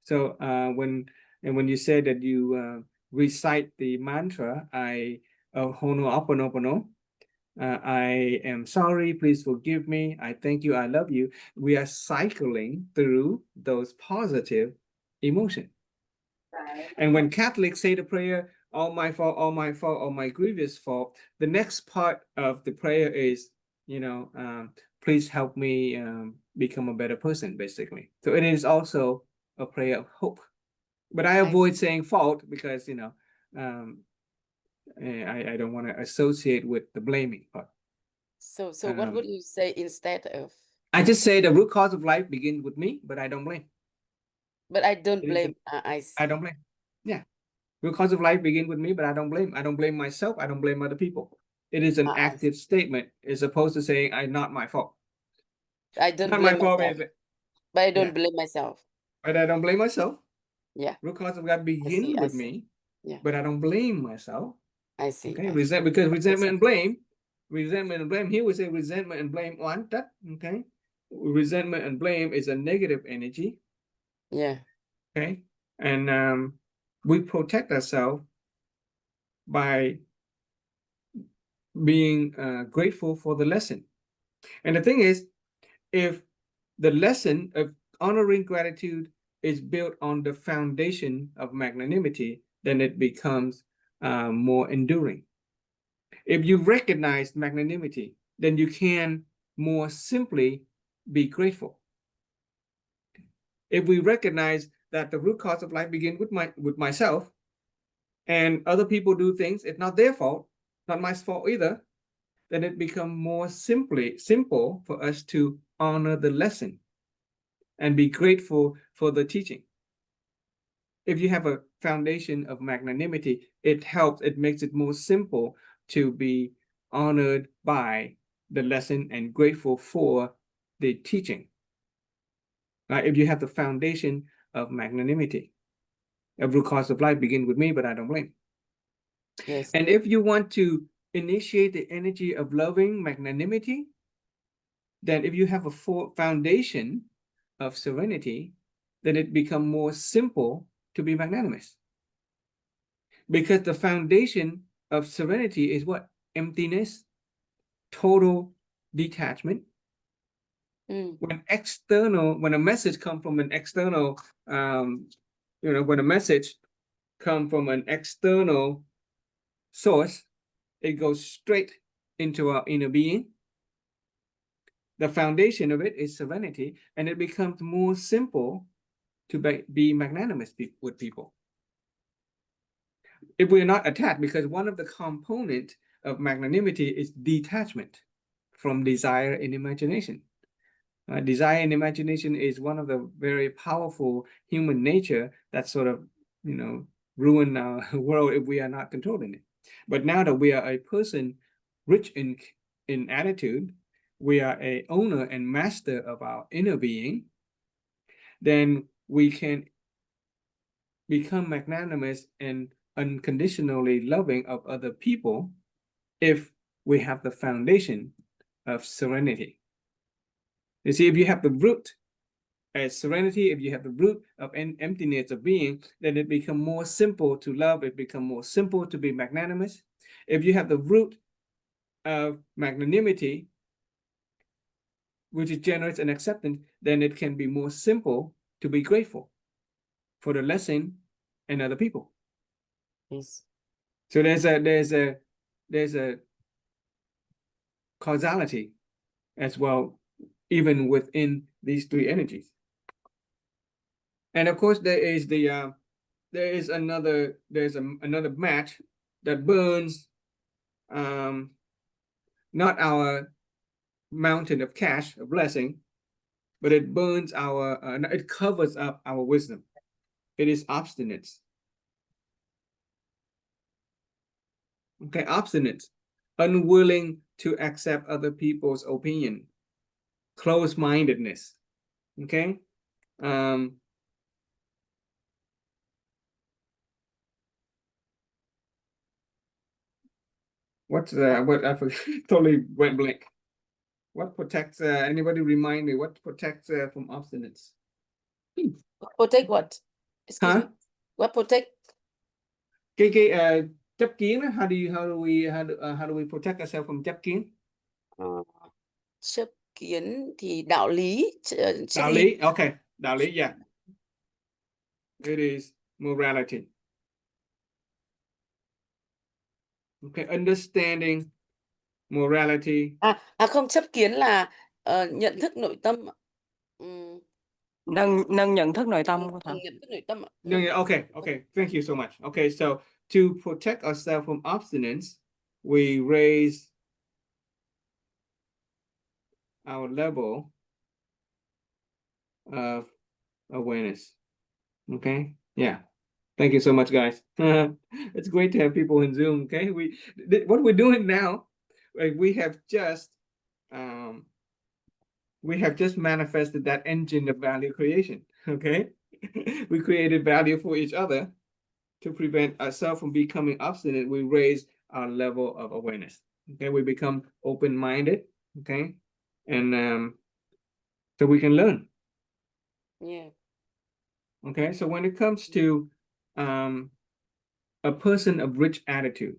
So when you say that you recite the mantra, honoponopono, I am sorry, please forgive me, I thank you, I love you, we are cycling through those positive emotions. And when Catholics say the prayer, all my fault, all my fault, all my grievous fault, the next part of the prayer is, please help me become a better person, basically. So it is also a prayer of hope. But I avoid saying fault because, I don't want to associate with the blaming part. So what would you say instead of? I just say the root cause of life begins with me, but I don't blame. But I don't blame. I don't blame. Yeah. Root cause of life begins with me, but I don't blame. I don't blame myself. I don't blame other people. It is an active statement as opposed to saying I'm not my fault. I don't not blame my fault, myself. But I don't blame myself. But I don't blame myself. Yeah. Root cause of God begin with me. Yeah. But I don't blame myself. I see. Okay. Because resentment and blame. Here we say resentment and blame on that. Okay. Resentment and blame is a negative energy. Yeah. Okay. And we protect ourselves by being grateful for the lesson. And the thing is, if the lesson of honoring gratitude is built on the foundation of magnanimity, then it becomes more enduring. If you recognize magnanimity, then you can more simply be grateful. If we recognize that the root cause of life begins with myself, and other people do things, it's not their fault, not my fault either, then it becomes more simple for us to honor the lesson and be grateful for the teaching. If you have a foundation of magnanimity, it makes it more simple to be honored by the lesson and grateful for the teaching. If you have the foundation of magnanimity, a root cause of life begin with me, but I don't blame. Yes. And if you want to initiate the energy of loving magnanimity, then if you have a foundation of serenity, then it becomes more simple to be magnanimous. Because the foundation of serenity is what? Emptiness, total detachment. When a message comes from an external, when a message comes from an external source, it goes straight into our inner being. The foundation of it is serenity, and it becomes more simple to be magnanimous with people. If we're not attached, because one of the components of magnanimity is detachment from desire and imagination. Desire and imagination is one of the very powerful human nature that sort of, ruin our world if we are not controlling it. But now that we are a person rich in attitude, we are a owner and master of our inner being, then we can become magnanimous and unconditionally loving of other people if we have the foundation of serenity. You see, if you have the root as serenity, if you have the root of emptiness of being, then it becomes more simple to love. It becomes more simple to be magnanimous. If you have the root of magnanimity, which is generous and acceptance, then it can be more simple to be grateful for the lesson and other people. Yes. So there's a causality as well, even within these three energies. And of course, there's another match that burns not our mountain of cash, of blessing, but it burns it covers up our wisdom. It is obstinance. Okay, obstinance, unwilling to accept other people's opinion, closed-mindedness. Okay, what I totally went blank. What protects? Anybody remind me? What protects from obstinance? Protect what? Excuse me. What protect? Chấp kiến. How do we protect ourselves from chấp kiến? Chấp kiến thì đạo lý. Đạo lý. Okay, đạo lý. Yeah. It is morality. Okay, understanding morality. Không, chấp kiến là nhận thức nội tâm. Nâng nhận thức nội tâm của thằng. Nhận thức nội tâm. Okay. Thank you so much. Okay, so to protect ourselves from obstinance, we raise our level of awareness. Okay, yeah. Thank you so much, guys. It's great to have people in Zoom. Okay, what we're doing now, we have just manifested that engine of value creation. Okay, we created value for each other to prevent ourselves from becoming obstinate. We raise our level of awareness. Okay, we become open-minded. Okay, and so we can learn. Yeah. Okay, so when it comes to a person of rich attitude,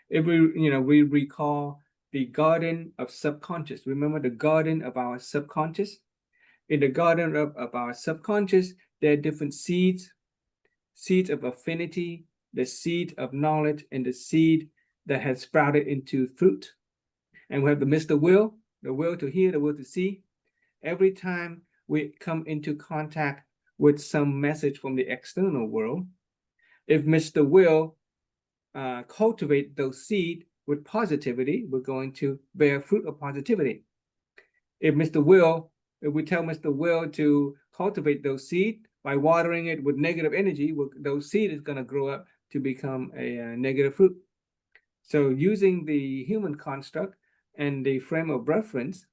if we recall the garden of subconscious. Remember the garden of our subconscious? In the garden of our subconscious, there are different seeds of affinity, the seed of knowledge, and the seed that has sprouted into fruit. And we have the Mr. Will, the will to hear, the will to see. Every time we come into contact with some message from the external world, if Mr. Will cultivate those seeds with positivity, we're going to bear fruit of positivity. If we tell Mr. Will to cultivate those seeds by watering it with negative energy, those seeds is going to grow up to become a negative fruit. So using the human construct and the frame of reference,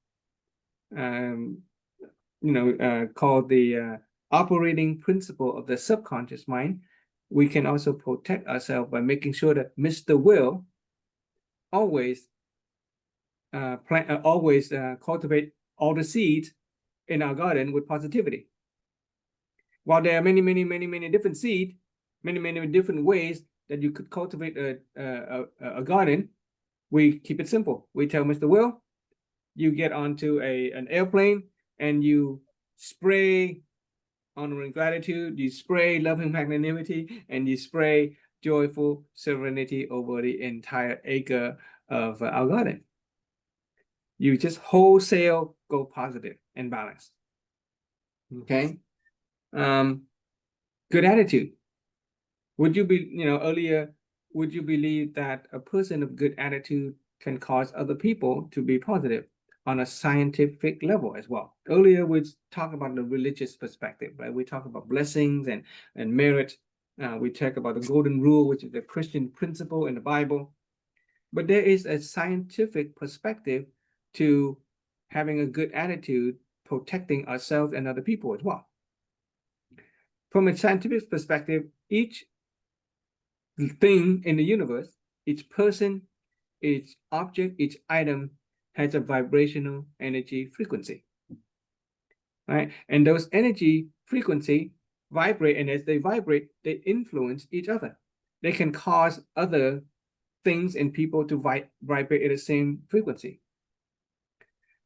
called the operating principle of the subconscious mind, we can also protect ourselves by making sure that Mr. Will always cultivate all the seeds in our garden with positivity. While there are many different seeds, many different ways that you could cultivate a garden, we keep it simple. We tell Mr. Will, you get onto an airplane and you spray honoring gratitude, you spray loving magnanimity, and you spray joyful serenity over the entire acre of our garden. You just wholesale go positive and balanced. Okay. Good attitude. Would you be, earlier, would you believe that a person of good attitude can cause other people to be positive on a scientific level as well? Earlier, we talked about the religious perspective, right? We talk about blessings and merit. We talk about the golden rule, which is a Christian principle in the Bible. But there is a scientific perspective to having a good attitude, protecting ourselves and other people as well. From a scientific perspective, each thing in the universe, each person, each object, each item has a vibrational energy frequency, right? And those energy frequency vibrate, and as they vibrate, they influence each other. They can cause other things and people to vibrate at the same frequency.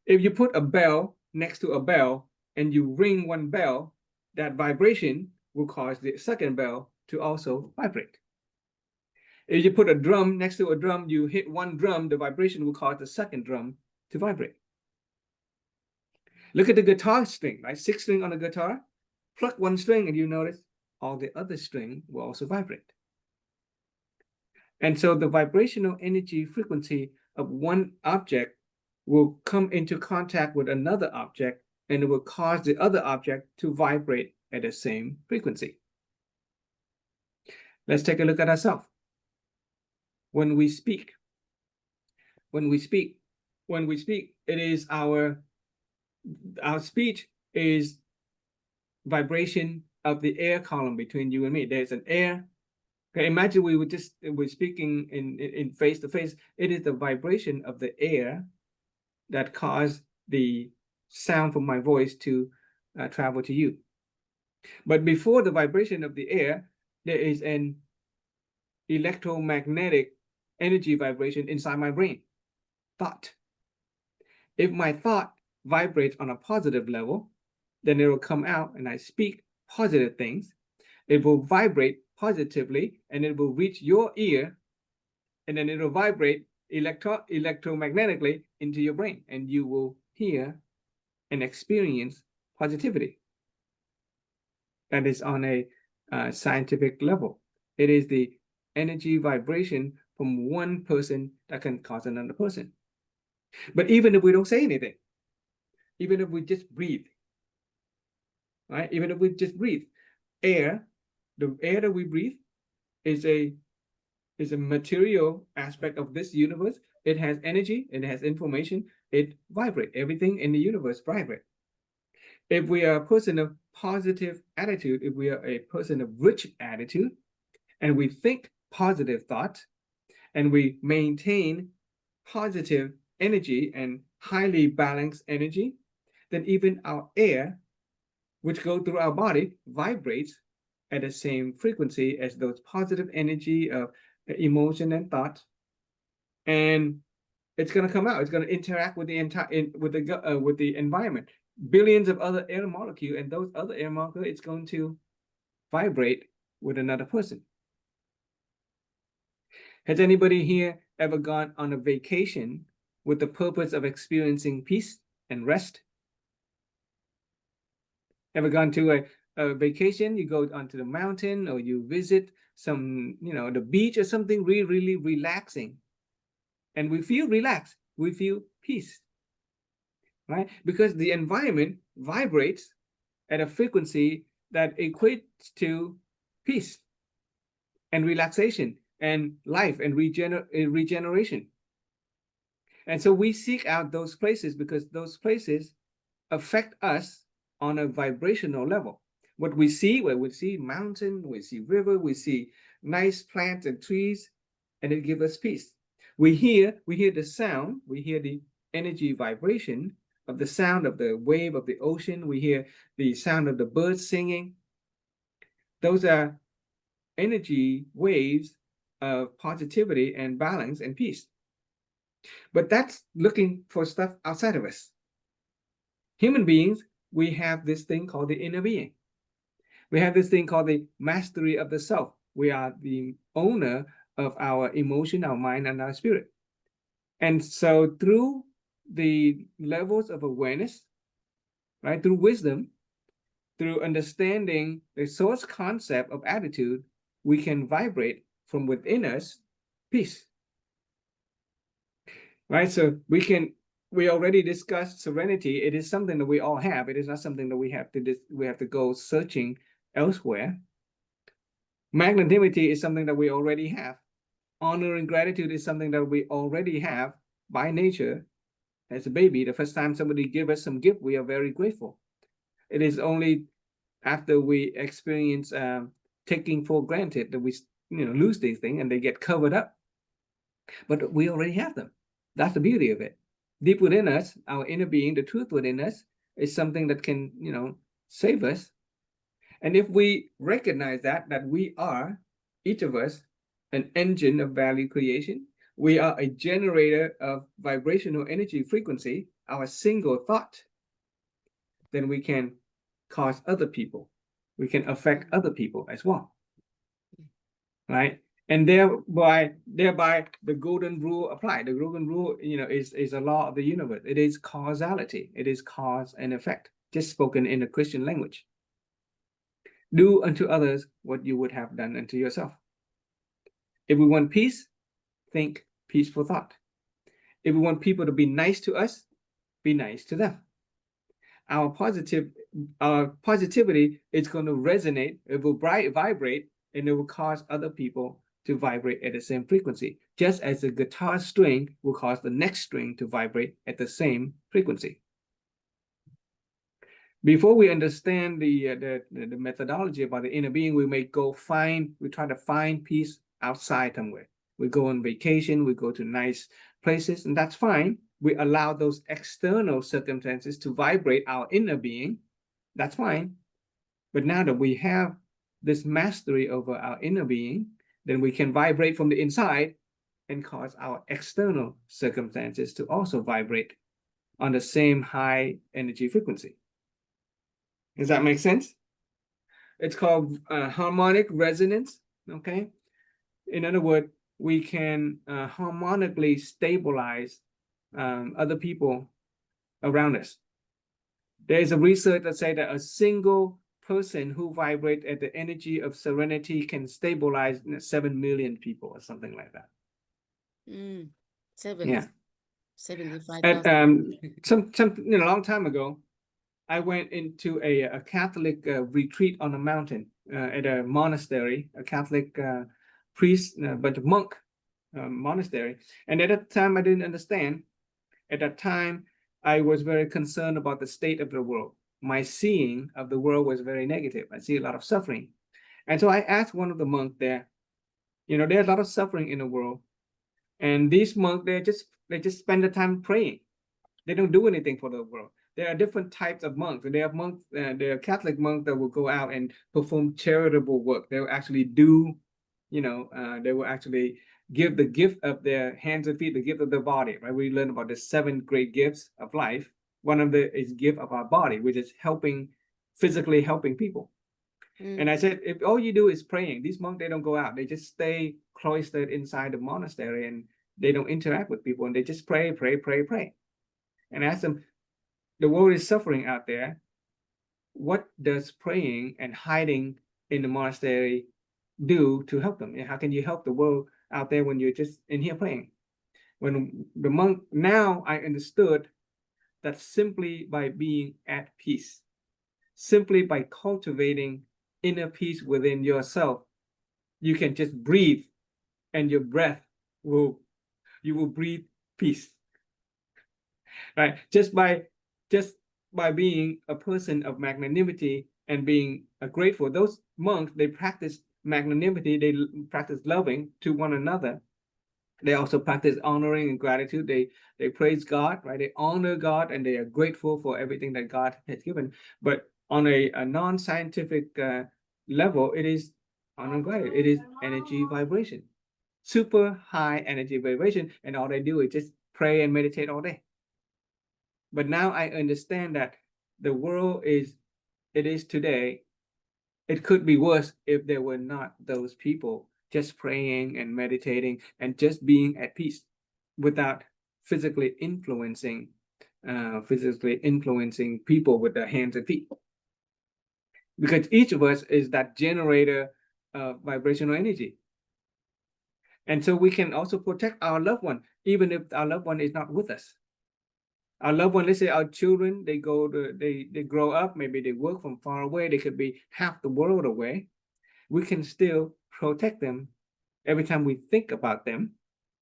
If you put a bell next to a bell and you ring one bell, that vibration will cause the second bell to also vibrate. If you put a drum next to a drum, you hit one drum, the vibration will cause the second drum to vibrate. Look at the guitar string, right? 6 string on a guitar. Pluck one string and you notice all the other string will also vibrate. And so the vibrational energy frequency of one object will come into contact with another object, and it will cause the other object to vibrate at the same frequency. Let's take a look at ourselves. When we speak, it is our speech is vibration of the air column between you and me. There's an air. Okay, imagine we're speaking in face to face. It is the vibration of the air that caused the sound from my voice to travel to you. But before the vibration of the air, there is an electromagnetic energy vibration inside my brain, thought. If my thought vibrates on a positive level, then it will come out and I speak positive things. It will vibrate positively and it will reach your ear, and then it will vibrate electromagnetically into your brain, and you will hear and experience positivity. That is on a scientific level. It is the energy vibration from one person that can cause another person. But even if we don't say anything, even if we just breathe, right? Even if we just breathe, air, the air that we breathe is a material aspect of this universe. It has energy, it has information, it vibrates. Everything in the universe vibrates. If we are a person of positive attitude, if we are a person of rich attitude, and we think positive thoughts, and we maintain positive energy and highly balanced energy, then even our air, which goes through our body, vibrates at the same frequency as those positive energy of emotion and thought, and it's going to come out. It's going to interact with the environment. Billions of other air molecules, and those other air molecules, it's going to vibrate with another person. Has anybody here ever gone on a vacation with the purpose of experiencing peace and rest? Ever gone to a vacation? You go onto the mountain, or you visit some, the beach or something really relaxing. And we feel relaxed. We feel peace, right? Because the environment vibrates at a frequency that equates to peace and relaxation and life and regeneration. And so we seek out those places because those places affect us on a vibrational level. What we see, where we see mountain, we see river, we see nice plants and trees, and it gives us peace. We hear the sound, we hear the energy vibration of the sound of the wave of the ocean, we hear the sound of the birds singing. Those are energy waves of positivity and balance and peace. But that's looking for stuff outside of us. Human beings, we have this thing called the inner being. We have this thing called the mastery of the self. We are the owner of our emotion, our mind, and our spirit. And so through the levels of awareness, right, through wisdom, through understanding the source concept of attitude, we can vibrate from within us peace. Right? So we already discussed serenity. It is something that we all have. It is not something that we have to go searching elsewhere. Magnanimity is something that we already have. Honor and gratitude is something that we already have by nature. As a baby, the first time somebody gives us some gift, we are very grateful. It is only after we experience taking for granted that we lose these things and they get covered up. But we already have them. That's the beauty of it. Deep within us, our inner being, the truth within us, is something that can save us. And if we recognize that we are, each of us, an engine of value creation, we are a generator of vibrational energy frequency, our single thought, then we can cause other people, we can affect other people as well, right? And thereby the golden rule applied. The golden rule, is a law of the universe. It is causality. It is cause and effect, just spoken in a Christian language. Do unto others what you would have done unto yourself. If we want peace, think peaceful thought. If we want people to be nice to us, be nice to them. Our positivity is going to resonate, it will vibrate, and it will cause other people to vibrate at the same frequency, just as the guitar string will cause the next string to vibrate at the same frequency. Before we understand the methodology about the inner being, we try to find peace outside somewhere. We go on vacation, we go to nice places, and that's fine. We allow those external circumstances to vibrate our inner being. That's fine. But now that we have this mastery over our inner being, then we can vibrate from the inside and cause our external circumstances to also vibrate on the same high energy frequency. Does that make sense? It's called harmonic resonance, okay? In other words, we can harmonically stabilize other people around us. There is a research that says that a single person who vibrates at the energy of serenity can stabilize 7 million people or something like that. 75,000. A long time ago, I went into a Catholic retreat on a mountain at a monastery, a Catholic priest, but a monk monastery. And at that time, I didn't understand. At that time, I was very concerned about the state of the world. My seeing of the world was very negative. I see a lot of suffering. And so I asked one of the monks there, there's a lot of suffering in the world. And these monks, they just spend the time praying. They don't do anything for the world. There are different types of monks. There are monks, there are Catholic monks that will go out and perform charitable work. They will actually do, they will actually give the gift of their hands and feet, the gift of their body, right? We learn about the 7 great gifts of life. One of them is gift of our body, which is physically helping people. And I said, if all you do is praying, these monks, they don't go out. They just stay cloistered inside the monastery and they don't interact with people and they just pray. And I asked them, the world is suffering out there. What does praying and hiding in the monastery do to help them? And how can you help the world out there when you're just in here praying? When the monk, now I understood that simply by being at peace, simply by cultivating inner peace within yourself, you can just breathe and your breath you will breathe peace, right? Just by being a person of magnanimity and being grateful. Those monks, they practice magnanimity, they practice loving to one another. They also practice honoring and gratitude. They praise God, right? They honor God and they are grateful for everything that God has given. But on a non-scientific level, it is honor and gratitude. It is energy vibration, super high energy vibration, and all they do is just pray and meditate all day. But now I understand that the world is today. It could be worse if there were not those people just praying and meditating and just being at peace without physically influencing people with their hands and feet. Because each of us is that generator of vibrational energy. And so we can also protect our loved one, even if our loved one is not with us. Our loved one, let's say our children, they grow up, maybe they work from far away, they could be half the world away. We can still protect them every time we think about them.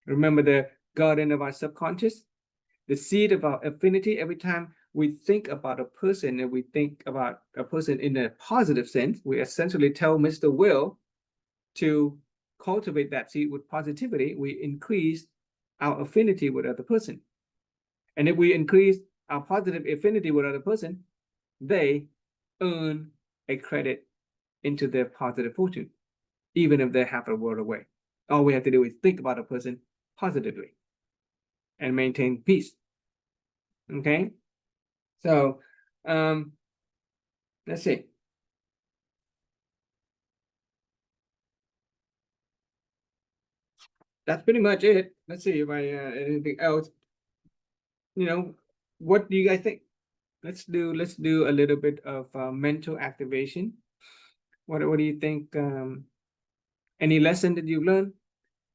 Remember the garden of our subconscious, the seed of our affinity. Every time we think about a person and we think about a person in a positive sense, we essentially tell Mr. Will to cultivate that seed with positivity. We increase our affinity with other person. And if we increase our positive affinity with other person, they earn a credit into their positive fortune, even if they're half a world away. All we have to do is think about a person positively and maintain peace. Okay? So, let's see. That's pretty much it. Let's see if I anything else. What do you guys think? Let's do a little bit of mental activation. What do you think? Any lesson that you've learned?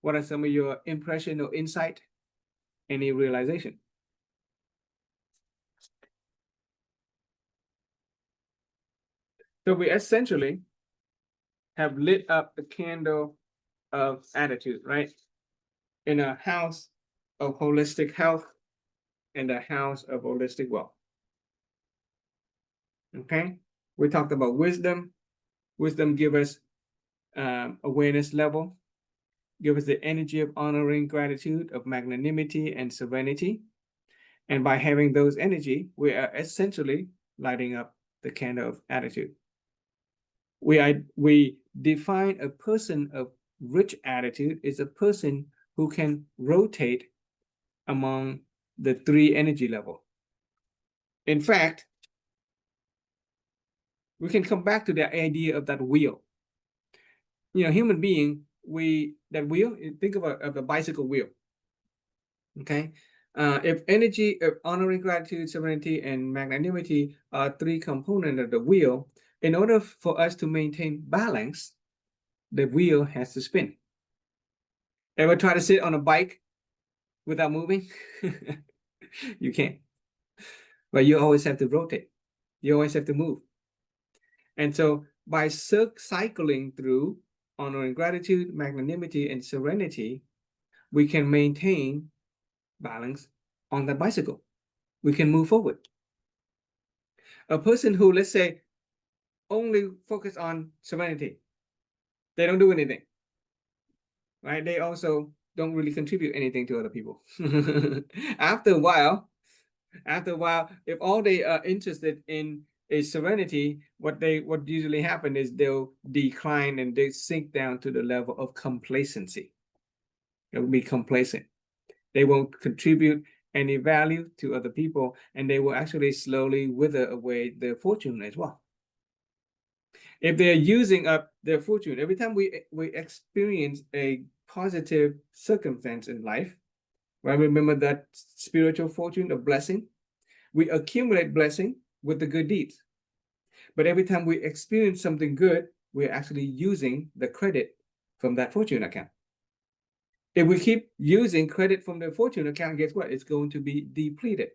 What are some of your impression or insight? Any realization? So we essentially have lit up the candle of attitude, right? In a house of holistic health and a house of holistic wealth. Okay? We talked about wisdom. Wisdom give us awareness level, give us the energy of honoring gratitude, of magnanimity and serenity. And by having those energy, we are essentially lighting up the candle of attitude. We define a person of rich attitude is a person who can rotate among the 3 energy level. In fact, we can come back to the idea of that wheel. Human being, that wheel, think of a bicycle wheel. Okay. If energy, if honoring gratitude, serenity, and magnanimity are 3 components of the wheel, in order for us to maintain balance, the wheel has to spin. Ever try to sit on a bike without moving? You can't. But you always have to rotate. You always have to move. And so by cycling through honoring gratitude, magnanimity, and serenity, we can maintain balance on the bicycle. We can move forward. A person who, let's say, only focus on serenity, they don't do anything, right? They also don't really contribute anything to other people. After a while, if all they are interested in is serenity, what usually happen is they'll decline and they sink down to the level of complacency. They'll be complacent. They won't contribute any value to other people, and they will actually slowly wither away their fortune as well. If they're using up their fortune, every time we experience a positive circumstance in life, right? Remember that spiritual fortune of blessing, we accumulate blessing with the good deeds. But every time we experience something good, we're actually using the credit from that fortune account. If we keep using credit from the fortune account, guess what? It's going to be depleted.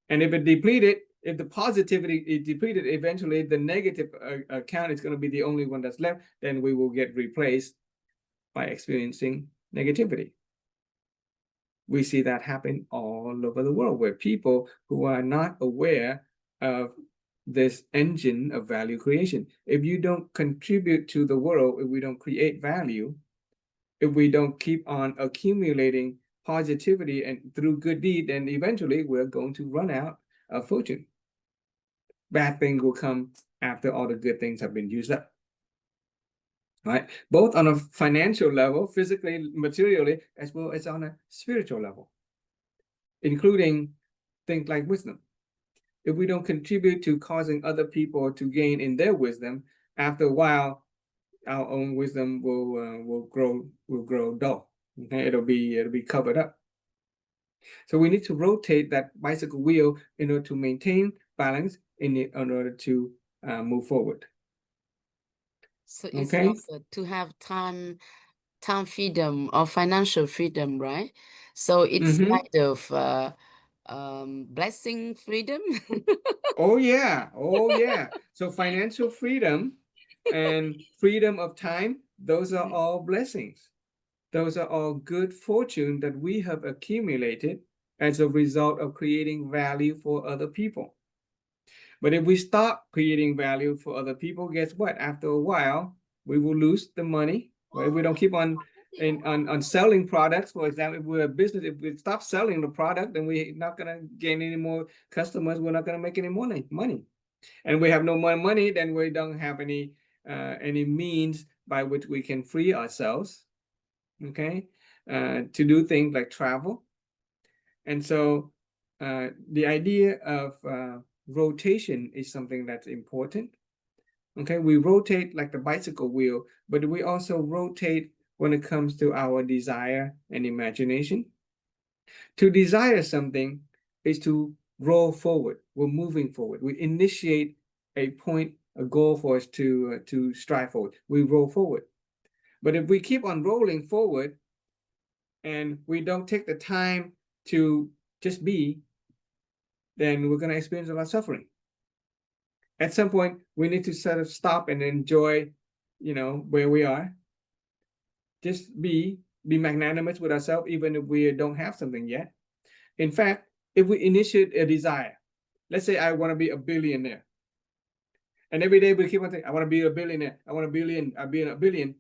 And if it depleted, if the positivity is depleted, eventually the negative account is going to be the only one that's left, then we will get replaced by experiencing negativity. We see that happen all over the world, where people who are not aware of this engine of value creation, if you don't contribute to the world, if we don't create value, if we don't keep on accumulating positivity and through good deed, then eventually we're going to run out of fortune. Bad things will come after all the good things have been used up. Right? Both on a financial level, physically, materially, as well as on a spiritual level, including things like wisdom. If we don't contribute to causing other people to gain in their wisdom, after a while, our own wisdom will grow dull. Okay, it'll be covered up. So we need to rotate that bicycle wheel in order to maintain balance in order to move forward. So it's Okay. like to have time freedom or financial freedom, right? So it's kind of blessing freedom. Oh yeah. So financial freedom and freedom of time, those are all blessings. Those are all good fortune that we have accumulated as a result of creating value for other people. But if we stop creating value for other people, guess what? After a while, we will lose the money. Right? If we don't keep on selling products, for example, if we're a business, if we stop selling the product, then we're not going to gain any more customers. We're not going to make any money. And we have no more money, then we don't have any means by which we can free ourselves, okay, to do things like travel. And so the idea of rotation is something that's important. Okay, we rotate like the bicycle wheel, but we also rotate when it comes to our desire and imagination. To desire something is to roll forward. We're moving forward. We initiate a point, a goal for us to strive forward. We roll forward. But if we keep on rolling forward and we don't take the time to just be, then we're going to experience a lot of suffering. At some point, we need to sort of stop and enjoy, where we are. Just be magnanimous with ourselves, even if we don't have something yet. In fact, if we initiate a desire, let's say I want to be a billionaire. And every day we keep on saying, I want to be a billionaire. I want to be a billion.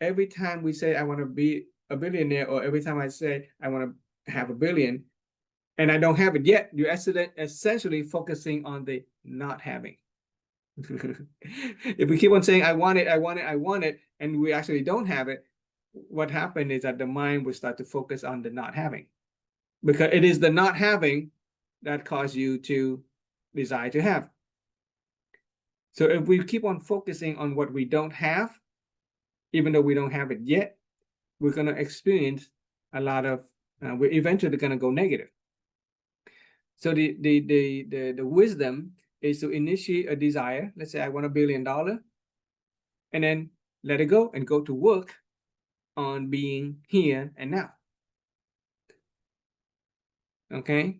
Every time we say I want to be a billionaire, or every time I say I want to have a billion, and I don't have it yet, you're essentially focusing on the not having. If we keep on saying, I want it, and we actually don't have it, what happened is that the mind will start to focus on the not having. Because it is the not having that causes you to desire to have. So if we keep on focusing on what we don't have, even though we don't have it yet, we're going to experience a lot of, we're eventually going to go negative. So the wisdom is to initiate a desire. Let's say I want $1 billion, and then let it go and go to work on being here and now. Okay.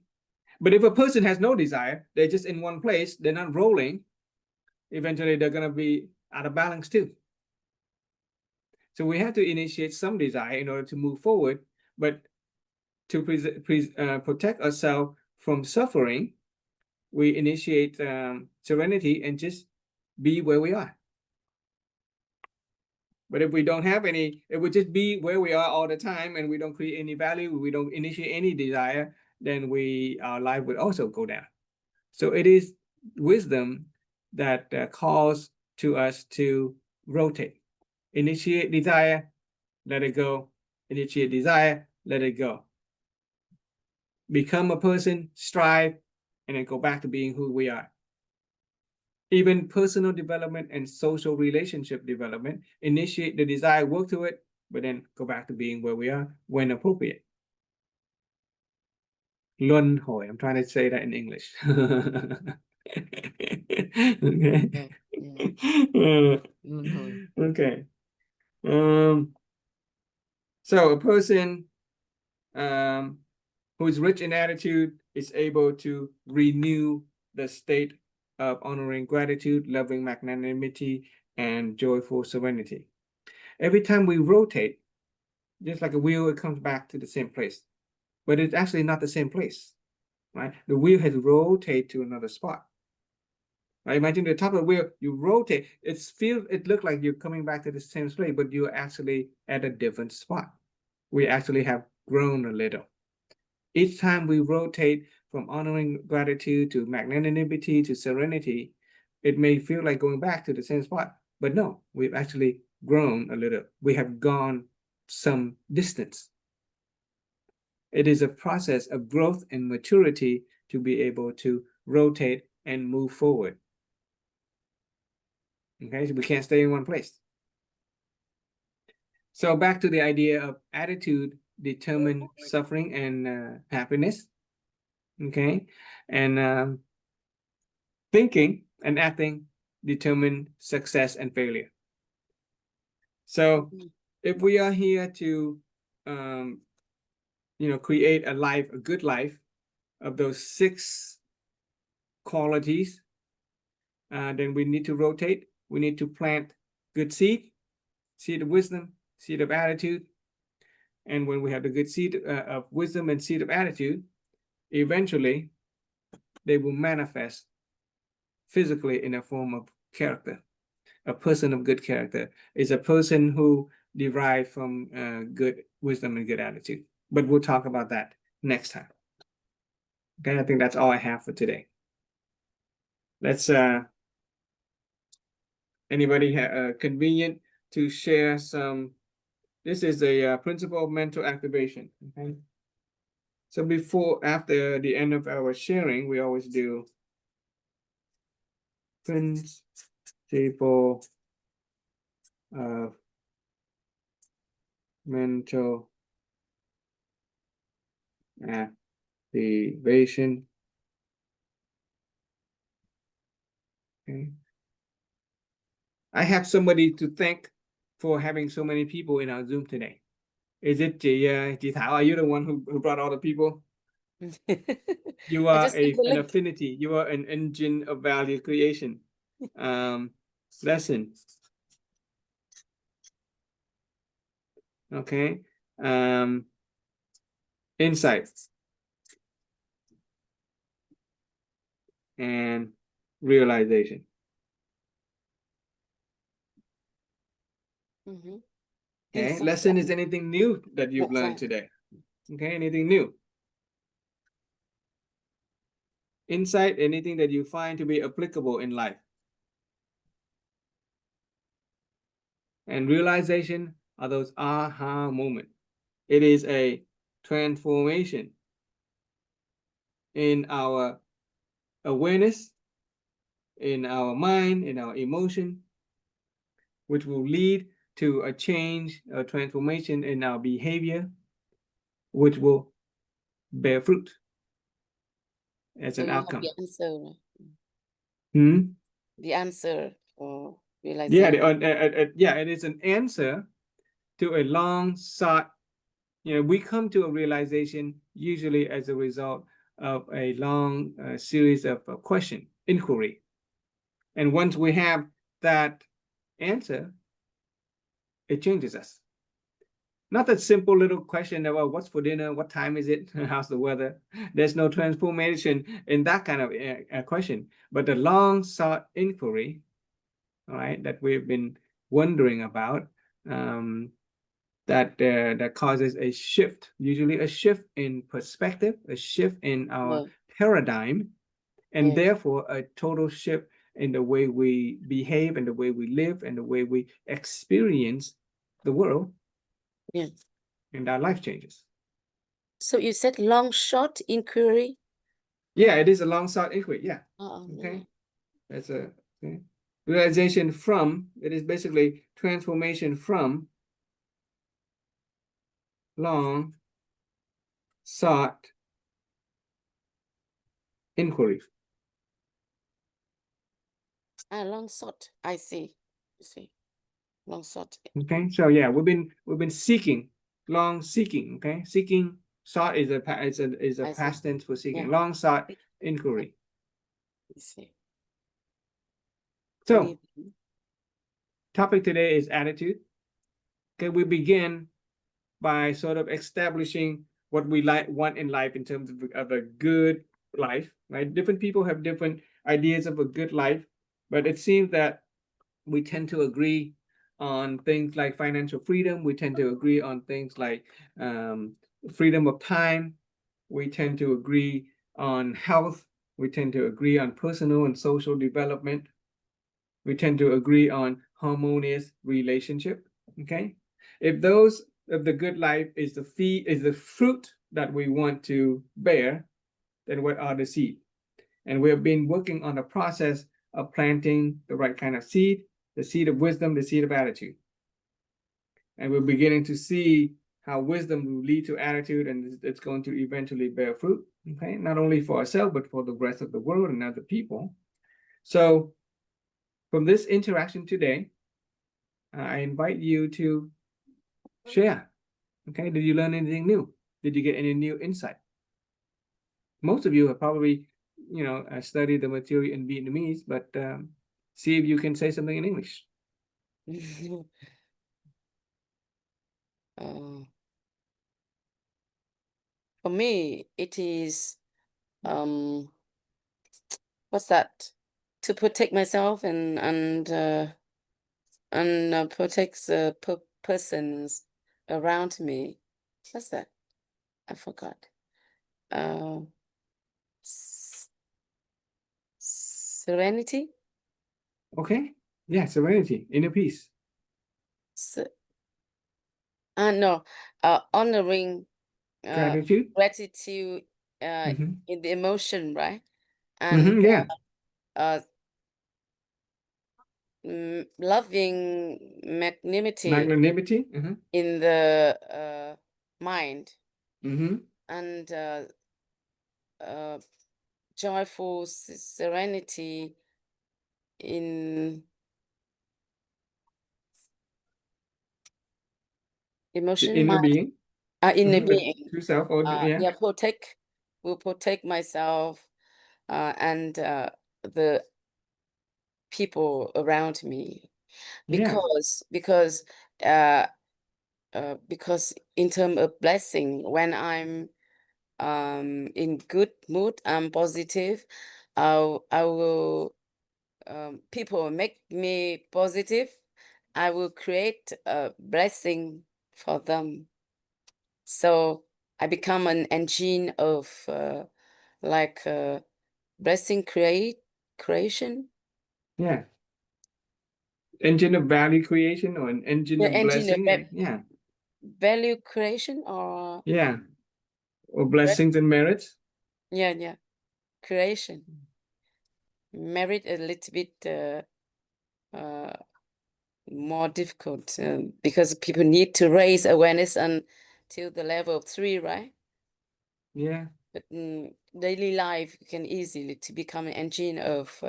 But if a person has no desire, they're just in one place, they're not rolling, eventually they're going to be out of balance too. So we have to initiate some desire in order to move forward, but to protect ourselves from suffering, we initiate serenity and just be where we are. But if we don't have any, if we just be where we are all the time and we don't create any value, we don't initiate any desire, then our life would also go down. So it is wisdom that calls to us to rotate. Initiate desire, let it go. Initiate desire, let it go. Become a person, strive, and then go back to being who we are. Even personal development and social relationship development, initiate the desire, work to it, but then go back to being where we are when appropriate. Luân hồi. I'm trying to say that in English. Okay. Okay. So a person who is rich in attitude is able to renew the state of honoring gratitude, loving magnanimity, and joyful serenity. Every time we rotate, just like a wheel, it comes back to the same place. but it's actually not the same place, right? The wheel has rotated to another spot. Right? Imagine the top of the wheel, you rotate, it looks like you're coming back to the same place, but you're actually at a different spot. We actually have grown a little. Each time we rotate from honoring gratitude to magnanimity to serenity, it may feel like going back to the same spot, but no, we've actually grown a little. We have gone some distance. It is a process of growth and maturity to be able to rotate and move forward. Okay, so we can't stay in one place. So back to the idea of attitude determine suffering and happiness. Okay, and thinking and acting determine success and failure. So if we are here to create a life, a good life of those 6 qualities, then we need to rotate. We need to plant good seed of wisdom, seed of attitude. And when we have the good seed of wisdom and seed of attitude, eventually they will manifest physically in a form of character. A person of good character is a person who derived from good wisdom and good attitude. But we'll talk about that next time. Okay, I think that's all I have for today. Let's anybody convenient to share some. This is a principle of mental activation. Okay. So after the end of our sharing, we always do principle of mental activation. Okay. I have somebody to thank for having so many people in our Zoom today. Is it chị Thảo? Are you the one who brought all the people? You are an affinity. You are an engine of value creation. Lesson. Okay. Insights. And realization. Mhm. Okay. Insight. Lesson is anything new that you've learned today. Okay. Anything new? Insight, anything that you find to be applicable in life. And realization are those aha moments. It is a transformation in our awareness, in our mind, in our emotion, which will lead to a change, a transformation in our behavior, which will bear fruit as an outcome. The answer. The answer for realization. Yeah, it is an answer to a long sought. We come to a realization usually as a result of a long series of question, inquiry. And once we have that answer, it changes us. Not that simple little question about what's for dinner, what time is it, how's the weather. There's no transformation in that kind of question, but the long sought inquiry, all right, that we've been wondering about, that causes a shift, usually a shift in perspective, a shift in our paradigm, and therefore a total shift in the way we behave and the way we live and the way we experience the world. And our life changes. So you said long shot inquiry? Yeah, it is a long sought inquiry. Yeah. Okay. That's a realization from, it is basically transformation from long sought inquiry. Long sought. I see. You see. Long sought. Okay. So yeah, we've been seeking, long seeking. Okay. Seeking, sought is a past tense for seeking. Long sought inquiry. You see. So topic today is attitude. Okay, we begin by sort of establishing what what we want in life in terms of a good life, right? Different people have different ideas of a good life, but it seems that we tend to agree on things like financial freedom. We tend to agree on things like freedom of time. We tend to agree on health. We tend to agree on personal and social development. We tend to agree on harmonious relationship. Okay, if the good life is the fruit that we want to bear, then what are the seed? And we have been working on the process of planting the right kind of seed, the seed of wisdom, the seed of attitude. And we're beginning to see how wisdom will lead to attitude, and it's going to eventually bear fruit. Okay, not only for ourselves, but for the rest of the world and other people. So from this interaction today, I invite you to share. Okay, did you learn anything new? Did you get any new insight? Most of you have probably, studied the material in Vietnamese, but see if you can say something in English. For me, it is what's that? To protect myself and protect the persons around me. What's that? I forgot. Serenity. Okay. Yeah, serenity, inner peace. No, honoring Gratitude. gratitude Mhm. in the emotion, right? And Mhm, yeah. loving magnanimity Magnanimity. Mhm. in the mind, Mhm. and joyful serenity in The emotion, inner mind, being. in the The being. true self. Or yeah. Yeah, will protect myself and the people around me, Yeah. because in terms of blessing, when I'm in good mood, I'm positive, I will people make me positive, I will create a blessing for them. So I become an engine of like blessing creation. Yeah. Engine of value creation or an engine The of engine of blessing. Yeah. value creation, or Yeah. Or blessings and merits. yeah, creation. Merit a little bit more difficult because people need to raise awareness until the level of 3, right? Yeah. But daily life can easily to become an engine of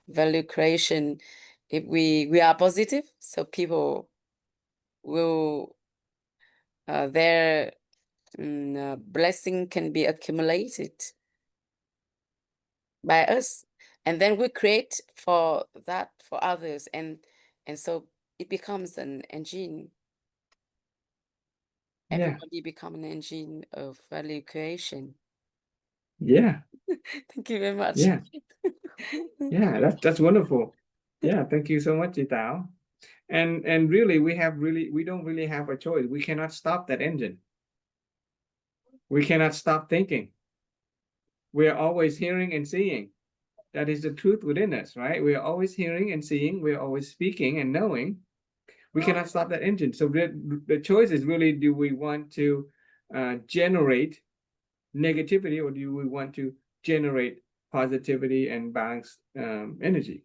value creation if we are positive, so people will their blessing can be accumulated by us, and then we create for that for others, and so it becomes an engine. Yeah. Everybody become an engine of value creation. Yeah. Thank you very much. Yeah. Yeah, that's wonderful. Yeah, thank you so much, Itao. And really, we don't really have a choice. We cannot stop that engine. We cannot stop thinking. We are always hearing and seeing. That is the truth within us, right? We are always hearing and seeing. We are always speaking and knowing. We cannot stop that engine. So the choice is really: do we want to generate negativity, or do we want to generate positivity and balanced energy?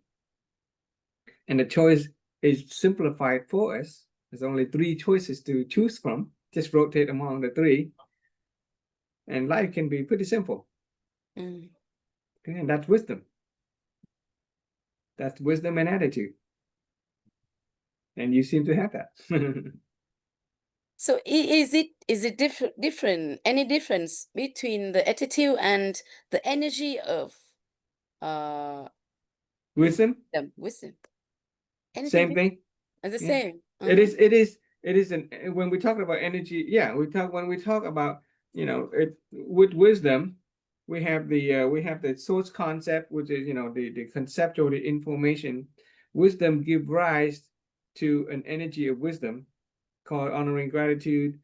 And the choice is simplified for us. There's only 3 choices to choose from. Just rotate among the 3, and life can be pretty simple. Okay, and that's wisdom. That's wisdom and attitude. And you seem to have that. So is it different any difference between the attitude and the energy of Wisdom, wisdom? Anything same thing. the Yeah. same? It is when we talk about energy, yeah, when we talk about, you know, with wisdom, we have the source concept, which is, you know, the conceptual, the information. Wisdom give rise to an energy of wisdom called honoring gratitude.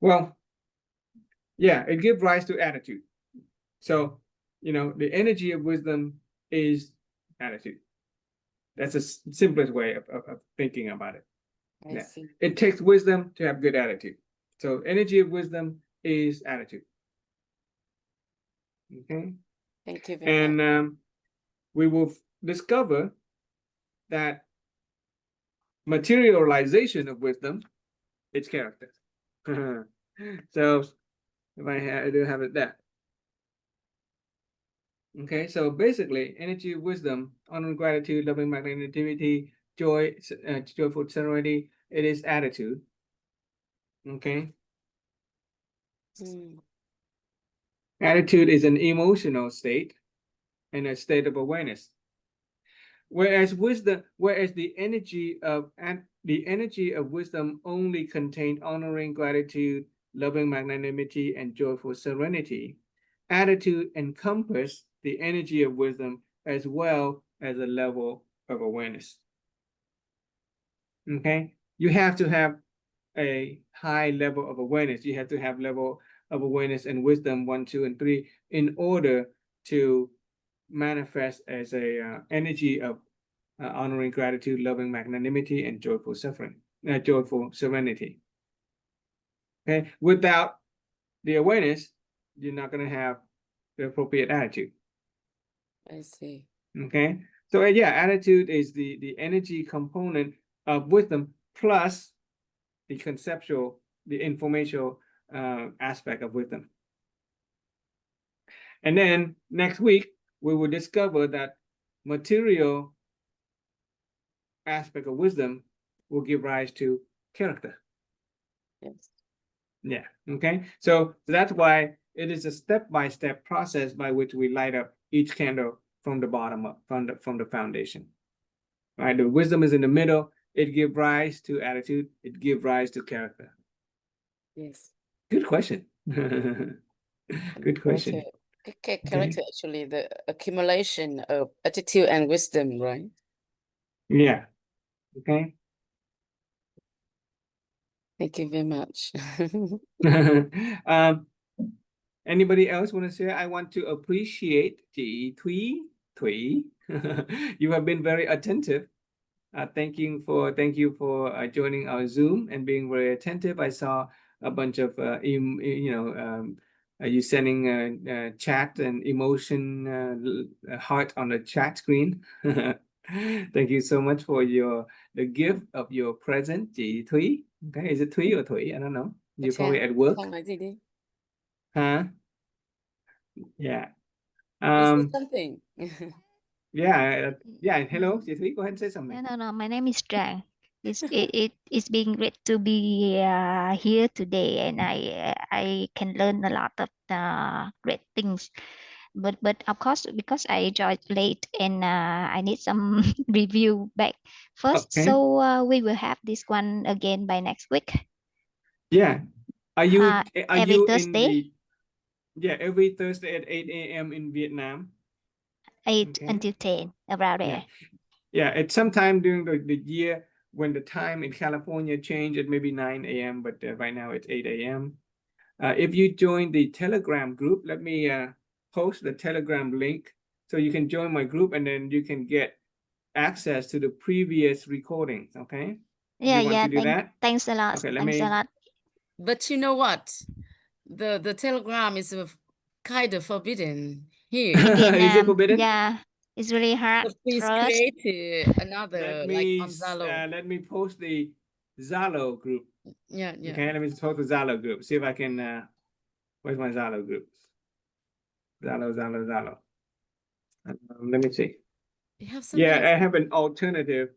Well, yeah, it gives rise to attitude. So, you know, the energy of wisdom is attitude. That's the simplest way of thinking about it. I Yeah. see. It takes wisdom to have good attitude. So energy of wisdom is attitude. Okay. Thank you very much. And we will discover that materialization of wisdom is character. So if I do have it there. Okay, so basically, energy of wisdom, honor, gratitude, loving magnanimity, joy, joyful serenity, it is attitude. Okay. Mm. Attitude is an emotional state and a state of awareness. Whereas the energy of wisdom only contains honoring, gratitude, loving magnanimity, and joyful serenity. Attitude encompasses the energy of wisdom as well as a level of awareness. Okay, you have to have a high level of awareness. You have to have level of awareness and wisdom 1, 2, and 3 in order to manifest as a energy of honoring gratitude, loving magnanimity, and joyful joyful serenity. Okay, without the awareness, you're not going to have the appropriate attitude. I see. Okay, so yeah, attitude is the energy component of wisdom plus the conceptual, the informational aspect of wisdom. And then next week, we will discover that material aspect of wisdom will give rise to character. Yes. Yeah. Okay. So that's why it is a step-by-step process by which we light up each candle from the bottom up, from the foundation. Right. The wisdom is in the middle. It gives rise to attitude. It gives rise to character. Yes. Good question. Good question. Character, actually, the accumulation of attitude and wisdom, right? Yeah. Okay. Thank you very much. Anybody else want to say? I want to appreciate chị Thúy. You have been very attentive. Thank you for joining our Zoom and being very attentive. I saw a bunch of you sending chat and emotion heart on the chat screen. Thank you so much for the gift of your present, chị Thúy. Okay, is it Thúy or Thúy? I don't know. You're probably at work. Huh? Yeah. Say something. Yeah. Hello, chị Thúy. Go ahead and say something. No. My name is Trang. It's being great to be here today, and I can learn a lot of great things. But of course, because I joined late and I need some review back first. Okay. So we will have this one again by next week. Yeah. Are you every in Thursday? Every Thursday at 8 a.m. in Vietnam. 8 until 10, around there. Yeah, at some time during the year when the time in California changed, it may be 9 a.m., but right now it's 8 a.m. If you join the Telegram group, let me post the Telegram link so you can join my group and then you can get access to the previous recordings, okay? Yeah, you want to do that? Thanks a lot. Okay, Thanks a lot. But you know what? The Telegram is kind of forbidden here. In Vietnam, is it forbidden? Yeah, it's really hard. But please for us. create another like on Zalo. Let me post the Zalo group. Yeah. Okay, let me post the Zalo group. See if I can. Where's my Zalo group? Zalo. Let me see. I have an alternative.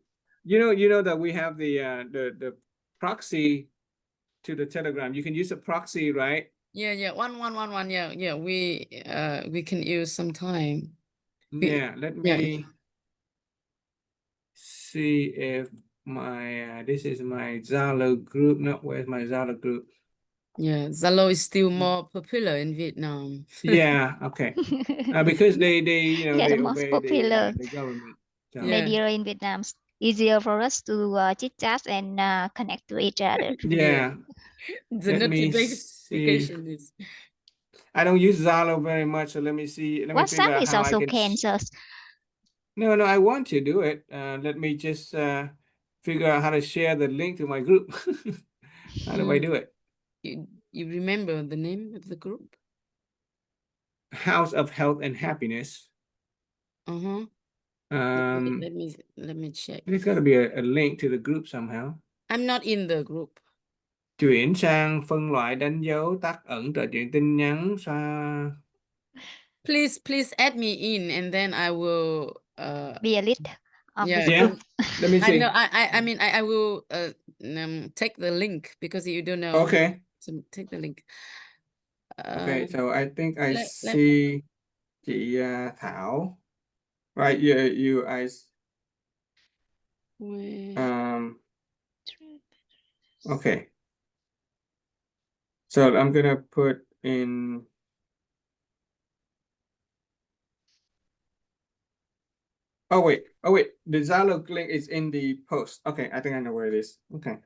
You know that we have the proxy to the Telegram. You can use a proxy, right? Yeah. One. Yeah. We can use sometime. Let me see if my this is my Zalo group. No, where's my Zalo group? Yeah, Zalo is still more popular in Vietnam. Yeah, okay. Because they Yeah, the they most obey popular. the government. So, Yeah. Maybe in Vietnam, it's easier for us to chit chat and connect to each other. yeah. The Let me see. notification is I don't use Zalo very much, so let me see. Let me figure WhatsApp out is how I also can. Kansas. No, I want to do it. Let me just figure out how to share the link to my group. How do I do it? you remember the name of the group? House of Health and Happiness. Uh-huh. Um, let me check. there's got to be a link to the group somehow. I'm not in the group. Chuyển sang phân loại đánh dấu tắt ẩn trò chuyện tin nhắn xa. Please add me in and then I will Be a lead of yeah, this Yeah, group. let me I see. know I mean I will take the link because you don't know. Okay. So take the link. Okay, so I think I let- see chị Thảo. Right, you guys. Okay. So I'm gonna put in. Oh wait. The Zalo link is in the post. Okay, I think I know where it is. Okay.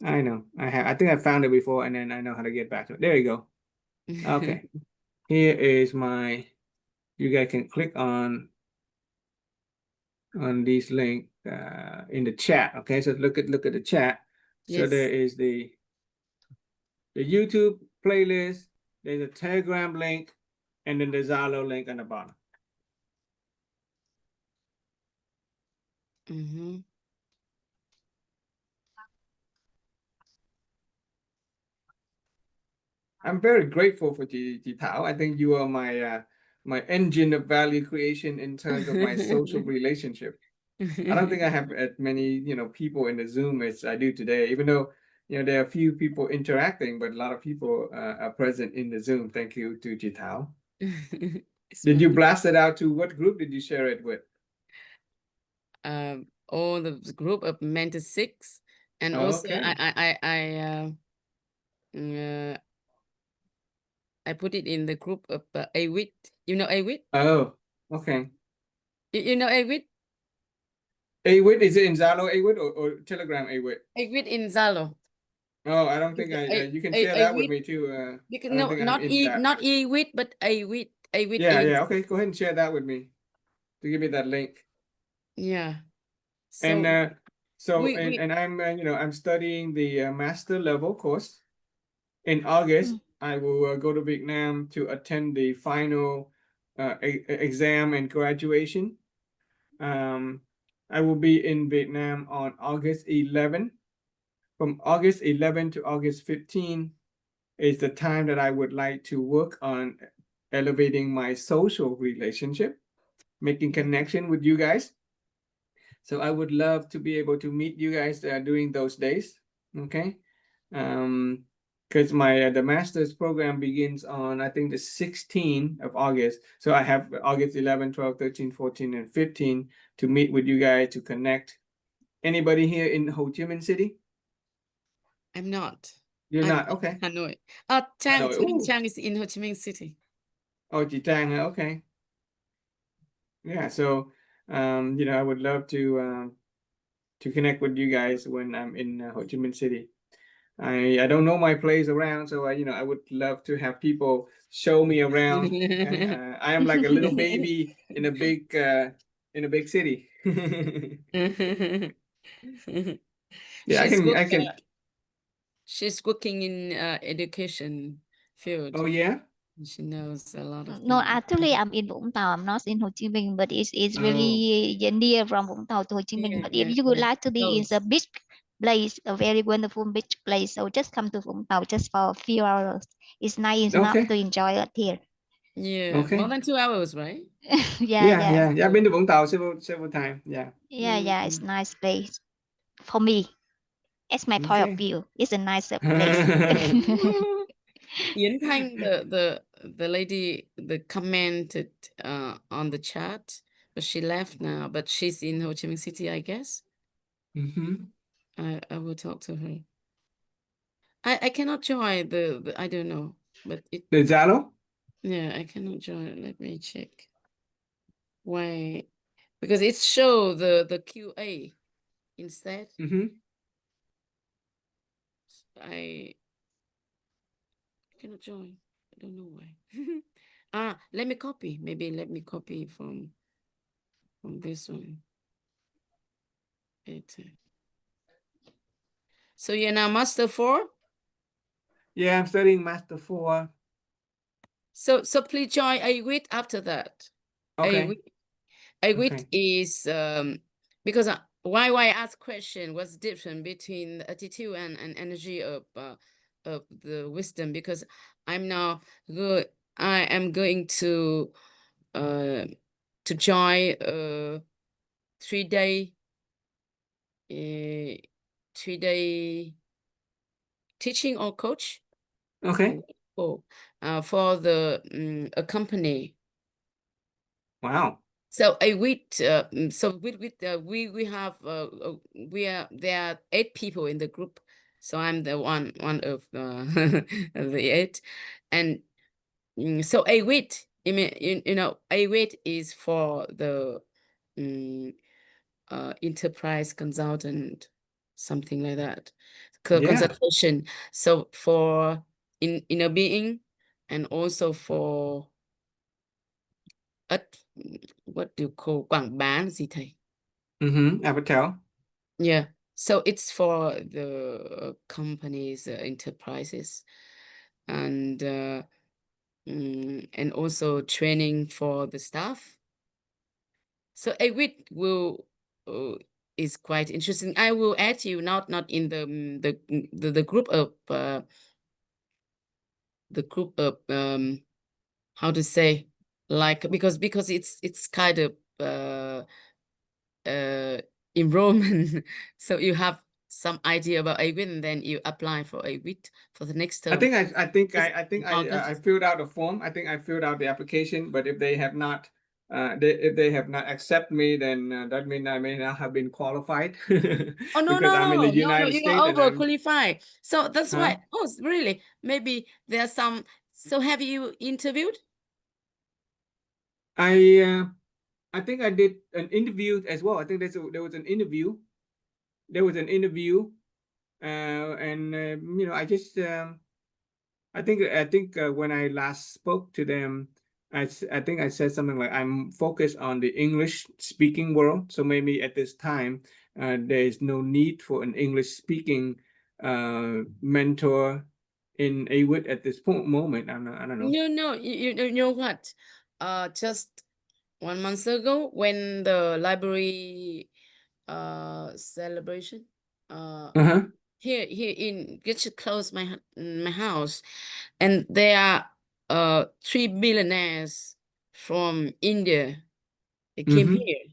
I know. I think I found it before and then I know how to get back to it. There you go. Okay. Here is my, you guys can click on this link in the chat. Okay, so look at the chat. So Yes. there is the YouTube playlist, there's a Telegram link, and then the Zalo link on the bottom. I'm very grateful for Ji Tao. I think you are my engine of value creation in terms of my social relationship. I don't think I have as many, people in the Zoom as I do today, even though, there are a few people interacting, but a lot of people are present in the Zoom. Thank you to Ji Tao. Did you blast it out to what group did you share it with? All the group of Mentor 6 and also I put it in the group of AWIT. You know AWIT? Oh, okay. You know AWIT? AWIT, is it in Zalo AWIT or Telegram AWIT? AWIT in Zalo. Oh, I don't think you can share that with me too. Because I don't think I'm in that. not AWIT, but AWIT. AWIT. Yeah. Okay, go ahead and share that with me to give me that link. Yeah. So And we I'm I'm studying the master level course. In August, I will go to Vietnam to attend the final exam and graduation. I will be in Vietnam on August 11. From August 11 to August 15 is the time that I would like to work on elevating my social relationship, making connection with you guys. So I would love to be able to meet you guys during those days. Okay. Because my the master's program begins on I think the 16th of August. So I have August 11, 12, 13, 14, and 15 to meet with you guys to connect. Anybody here in Ho Chi Minh City? I'm not. You're I'm not? Okay. Hanoi. Hanoi. Chang is in Ho Chi Minh City. Oh, Chị Trang, okay. Yeah, so I would love to connect with you guys when I'm in Ho Chi Minh City. I don't know my place around, so I would love to have people show me around. Okay? I am like a little baby in a big city. Yeah, I can. She's working in education field. Oh yeah. She knows a lot of No, things. actually, I'm in Vũng Tàu. I'm not in Ho Chi Minh, but it's really near from Vũng Tàu to Ho Chi Minh. But if you would like to be in the beach place, a very wonderful beach place, so just come to Vũng Tàu just for a few hours. It's nice enough to enjoy it here. Yeah, more than 2 hours, right? Yeah. I've been to Vũng Tàu several times. Yeah. Yeah, it's a nice place for me. It's my point of Okay. view. It's a nice place. Yến Thanh, the lady that commented on the chat, but she left now. But she's in Ho Chi Minh City, I guess. I will talk to her. I cannot join the I don't know, but it The Zalo? yeah, I cannot join. Let me check. Why? Because it show the QA instead. I cannot join. I don't know why. Let me copy. Maybe let me copy from this one. So you're now Master 4? Yeah, I'm studying Master 4. So please join a week after that. Okay. A week Okay. is because why I ask question what's different between the attitude and energy of the wisdom, because I'm now I am going to join a 3-day 3-day teaching or coach. Okay. for the a company. Wow. So a week. So we have there are 8 people in the group. So I'm the one of of the 8, and so a week. I mean, you know, a week is for the enterprise consultant, something like that. Yeah. Consultation. So for inner being, and also for what do you call quảng bá gì thầy? Avatar. Yeah. So it's for the companies, enterprises, and also training for the staff. So a week will is quite interesting. I will add you not in the group of how to say, like, because it's kind of enrollment. So you have some idea about a week, and then you apply for a week for the next term. I filled out a form. I think I filled out the application, but if they have not accept me, then that means I may not have been qualified. Oh no, because I'm in the United you States are and I'm overqualified. So that's Huh? why. Oh, really? Maybe there are some. So have you interviewed? I think I did an interview as well. I think there was an interview. There was an interview, and you know, I just I think when I last spoke to them, I think I said something like I'm focused on the English speaking world. So maybe at this time, there is no need for an English speaking mentor in AWIT at this moment. I don't know. No, you know what? Just 1 month ago, when the library celebration, here in just close my house, and there are 3 billionaires from India. They came here,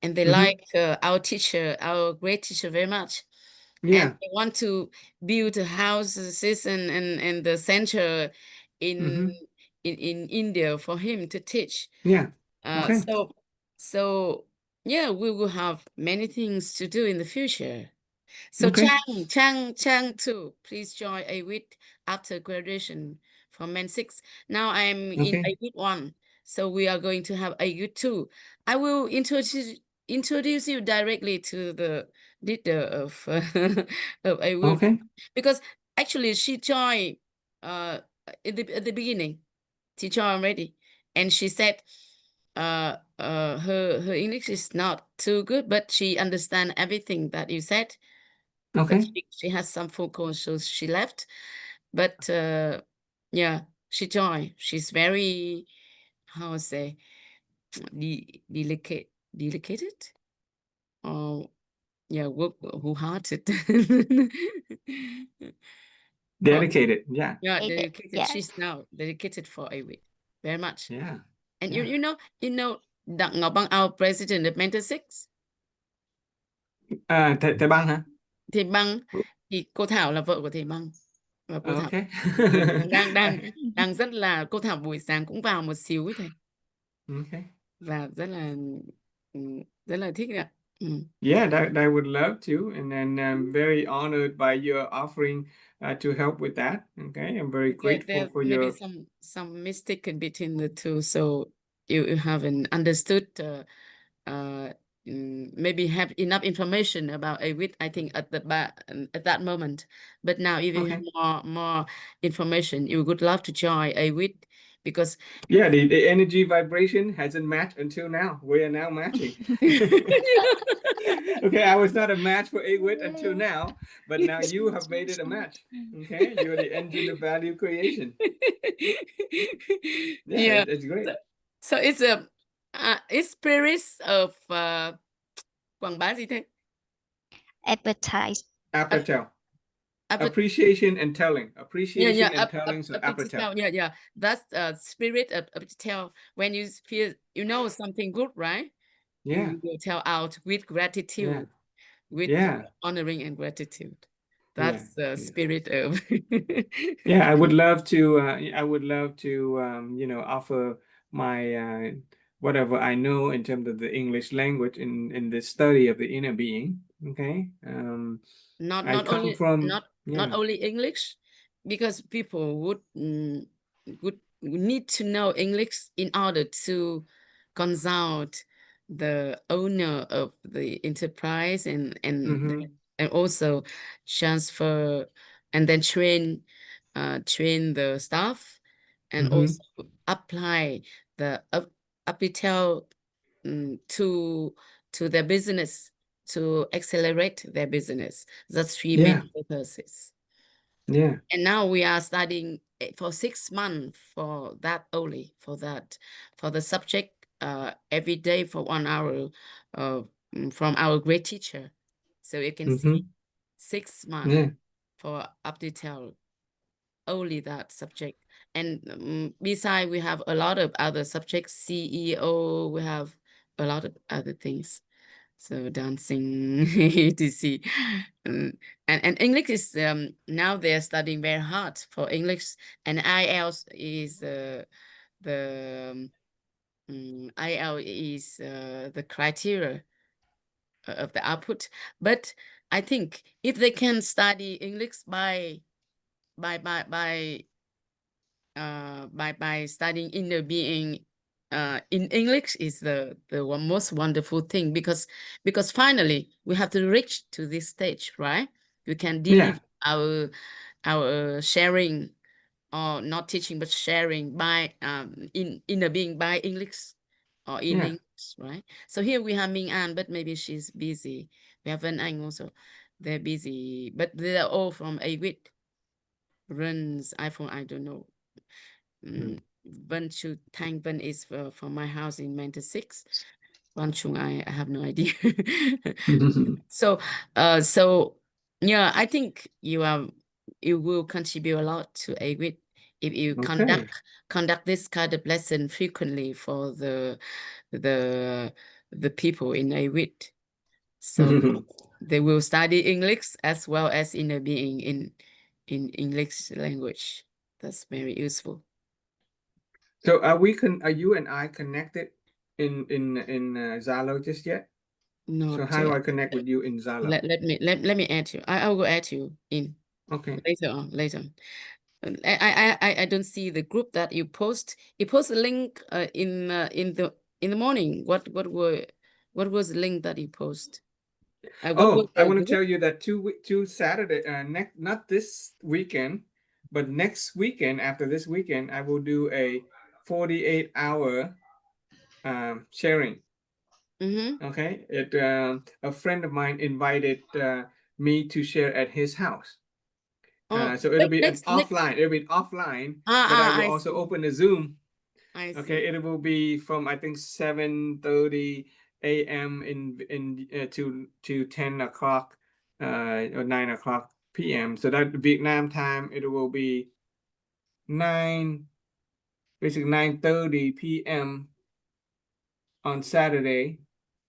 and they like our teacher, our great teacher, very much. Yeah. And they want to build houses and the center in India for him to teach. Yeah. Okay. So yeah, we will have many things to do in the future. So Okay. Chang too, please join a week after graduation from Men 6. Now I'm in Okay. a week 1, so we are going to have a week 2. I will introduce you directly to the leader of of a week, Okay. because actually she joined at the beginning. She joined already, and she said her English is not too good, but she understand everything that you said. Okay. But she has some phone calls, so she left. But yeah, she joined. She's very, how to say, delicated, or yeah, wholehearted. Dedicated. Yeah. Yeah, It- dedicated. yeah. She's now dedicated for a week, very much. Yeah. And Yeah. you know Đặng Ngọc Bang, our president of Mentor 6. Thầy Băng hả? Thì Băng, thì cô Thảo là vợ của thầy Băng, và cô Thảo Okay. đang rất là, cô Thảo buổi sáng cũng vào một xíu ấy thầy, Okay. và rất là thích ạ. Yeah, that I would love to, and then I'm very honored by your offering to help with that. Okay, I'm very grateful There for maybe your. some mistake in between the two, so you haven't understood. Maybe have enough information about AWIT, I think at at that moment. But now, if you have Okay. more information, you would love to join AWIT because Yeah, the energy vibration hasn't matched until now. We are now matching. Okay, I was not a match for AWIT until now, but now you have made it a match. Okay, you're the engine of value creation. Yeah, yeah. it's great. So it's a it's spirits of quảng bá gì thế? Advertise. Appatel. Appet- Appreciation and telling. Appreciation and up, telling. So appetite. appatel. Yeah. That's spirit of appetite. When you feel something good, right? Yeah, You will tell out with gratitude, with yeah, honoring and gratitude. yeah, That's the yeah. spirit of. Yeah, I would love to. I would love to. Offer my whatever I know in terms of the English language in the study of the inner being. Okay. not I not come only from. not Yeah. only English, because people would need to know English in order to consult the owner of the enterprise Mm-hmm. and also transfer and then train the staff and Mm-hmm. also apply the uptell to their business to accelerate their business. That's three Yeah. main purposes. Yeah. And now we are studying for 6 months for that only, for the subject every day for 1 hour from our great teacher. So you can see Mm-hmm. 6 months Yeah. for up detail only that subject. And besides, we have a lot of other subjects, CEO, we have a lot of other things. So dancing, etc. And English is now they're studying very hard for English, and IELTS is the IELTS is the criteria of the output. But I think if they can study English by studying inner being in English is the most wonderful thing, because finally we have to reach to this stage, right? We can deliver our sharing, or not teaching but sharing by in inner being by English or in English, right? So here we have Ming An, but maybe she's busy. We have Vân Anh also, they're busy, but they're all from AWIT. Runs iPhone, I don't know. Vân Chu Thanh Vân is from my house in 96. Van Chung, I have no idea. So yeah, I think you will contribute a lot to AWIT if you Okay. conduct this kind of lesson frequently for the people in AWIT. So they will study English as well as inner being in English language. That's very useful. So are you and I connected in Zalo just yet? Not So how do I connect with you in Zalo? let me add you. I will add you in Okay. later on. I don't see the group that you post. You post a link in the morning. What was the link that you post? What was I the want to group? tell you that two Saturday not this weekend, but next weekend, after this weekend, I will do a 48-hour sharing. Okay, a friend of mine invited me to share at his house. So it'll be offline. It'll be offline, but I will also open a Zoom. I see. Okay, it will be from I think 7:30 a.m. in to 10 o'clock or 9 o'clock p.m. So that Vietnam time it will be 9:30 p.m. on Saturday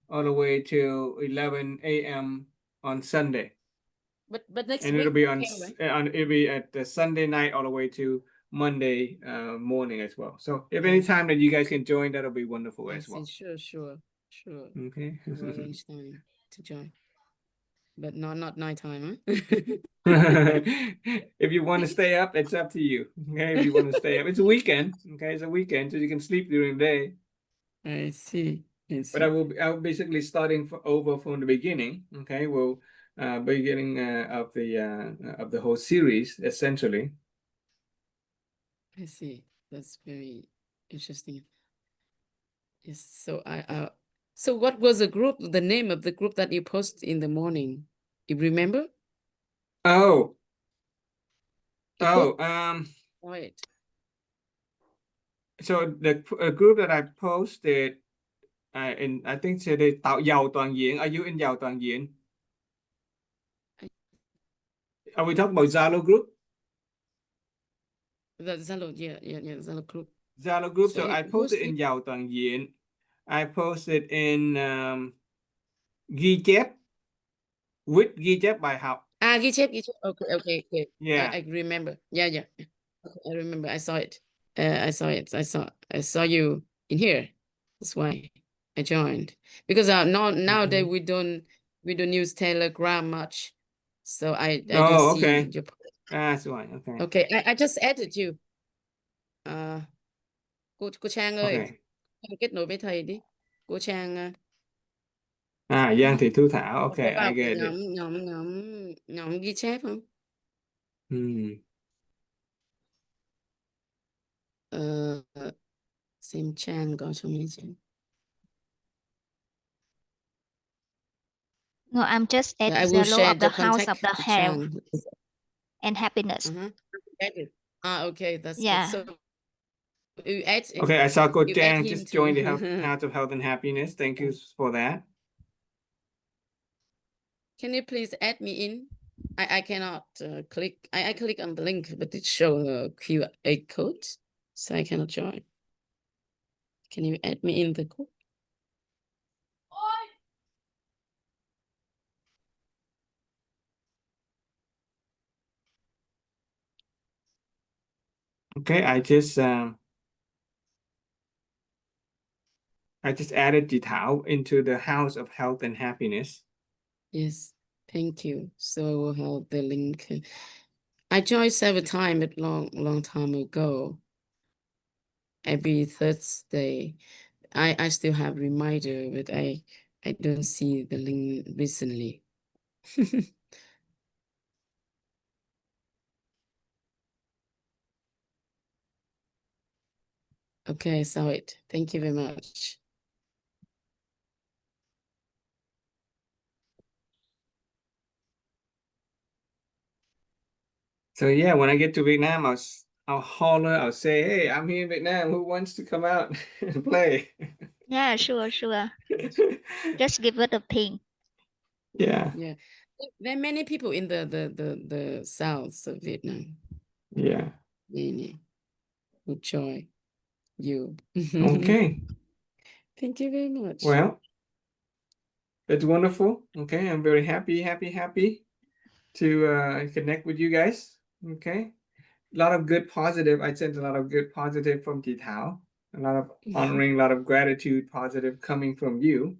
all the way till 11 a.m. on Sunday. But next And week, it'll be right? it'll be at the Sunday night all the way to Monday morning as well. So if any time that you guys can join, that'll be wonderful as well. Sure. Okay. We'll arrange time. to join, but not nighttime, huh? If you want to stay up, it's up to you. Okay, if you want to stay up, it's a weekend. Okay, it's a weekend, so you can sleep during the day. I see. But I'll basically starting over from the beginning. Okay, we'll beginning of the whole series essentially. I see. That's very interesting. Yes. So so what was the name of the group that you post in the morning? You remember? Oh, You oh, Wait. so the group that I posted in I think today tạo giàu toàn diện. Are you in giàu toàn diện? Are we talking about Zalo group? The Zalo, yeah, Zalo group. Zalo group. So I who's posted in giàu toàn diện. I posted in ghi chép with ghi chép bài học. ghi chép. Okay. Yeah. I remember. Yeah. Okay, I remember. I saw it. I saw you in here. That's why I joined. Because nowadays we don't use Telegram much. So I just see Okay. your. That's why. Okay. Okay, I just added you. Cô Trang ơi, Okay. em kết nối với thầy đi. Cô Trang. Giang Thị Thu Thảo. Có Okay, vào I cái get it. nhóm ghi chép không? Xem Trang có trong mấy trang. No, I'm just at I will Zalo share of the the House of contact the to Health Trang. and Happiness. Okay, that's Yeah. good. So you add. Okay, I saw Cô you add Trang him just to- joined the House of Health and Happiness. Thank you for that. Can you please add me in? I cannot click. I click on the link, but it shows a QR code, so I cannot join. Can you add me in the group? Okay, I just added Chị Thảo into the House of Health and Happiness. Yes, thank you. So I will have the link. I joined several times, but long time ago. Every Thursday, I still have reminder, but I don't see the link recently. Okay, I saw it. Thank you very much. So yeah, when I get to Vietnam, I'll holler, I'll say, hey, I'm here in Vietnam. Who wants to come out and play? Yeah, sure. Just give it a ping. Yeah. Yeah, there are many people in the south of Vietnam. Yeah. Many who join you. Okay. Thank you very much. Well, it's wonderful. Okay, I'm very happy to connect with you guys. Okay, a lot of good positive. I sent a lot of good positive from Chị Thảo. A lot of honoring, a lot of gratitude, positive coming from you.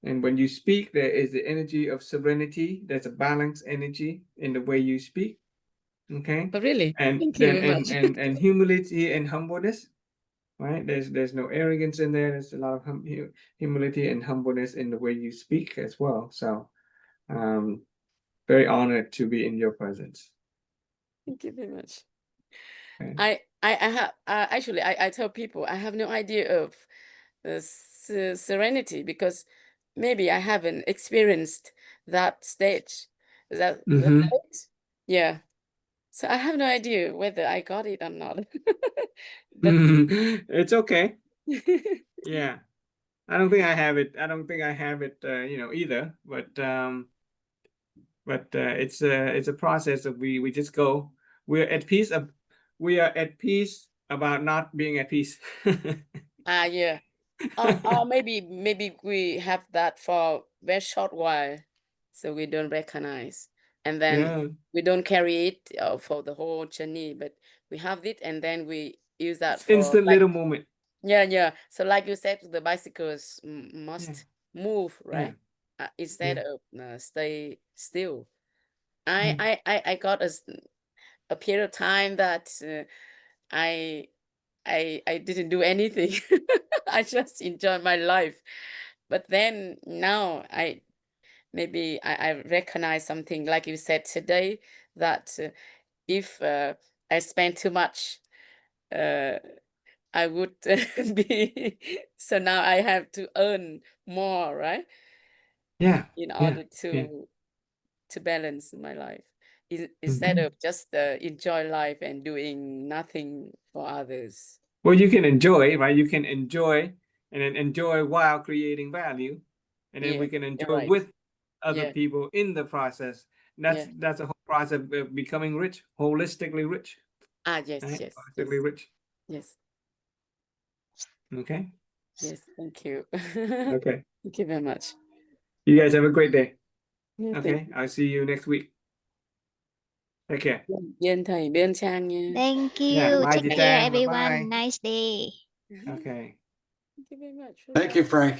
And when you speak, there is the energy of serenity. There's a balanced energy in the way you speak. Okay. But really, And thank then you very much. and humility and humbleness. Right. There's no arrogance in there. There's a lot of humility and humbleness in the way you speak as well. So, very honored to be in your presence. Thank you very much. Okay. I have actually I tell people I have no idea of serenity because maybe I haven't experienced that stage. That state? Yeah. So I have no idea whether I got it or not. But It's okay. Yeah. I don't think I have it. I don't think I have it, either. But it's a process that we just go. We are at peace about not being at peace. yeah. Or maybe we have that for very short while, so we don't recognize, and then Yeah. we don't carry it for the whole journey, but we have it, and then we use that It's for instant like, little moment. yeah. So like you said, the bicycles must Yeah. move, right? instead of stay still. Mm. I got a period of time that I didn't do anything. I just enjoyed my life. But then now I recognize something like you said today, that if I spend too much, I would be so now I have to earn more, right? Yeah. In Yeah. order Yeah. to balance my life. Instead Mhm. of just enjoy life and doing nothing for others. Well, you can enjoy, right? You can enjoy and then enjoy while creating value. And then Yeah, we can you're enjoy right. with other Yeah, people in the process. yeah. That's a whole process of becoming rich, holistically rich, Yes, right? yes, Holistically yes, rich. yes, Okay. yes. Thank you. Okay. Thank you very much. You guys have a great day. Yeah, Okay. I'll see you next week. Take care. Bên thầy, bên Trang nha. Thank you. Yeah. Bye, Take chị care, Trang. everyone. Bye-bye. Nice day. Okay. Thank you very much. Thank you, Frank.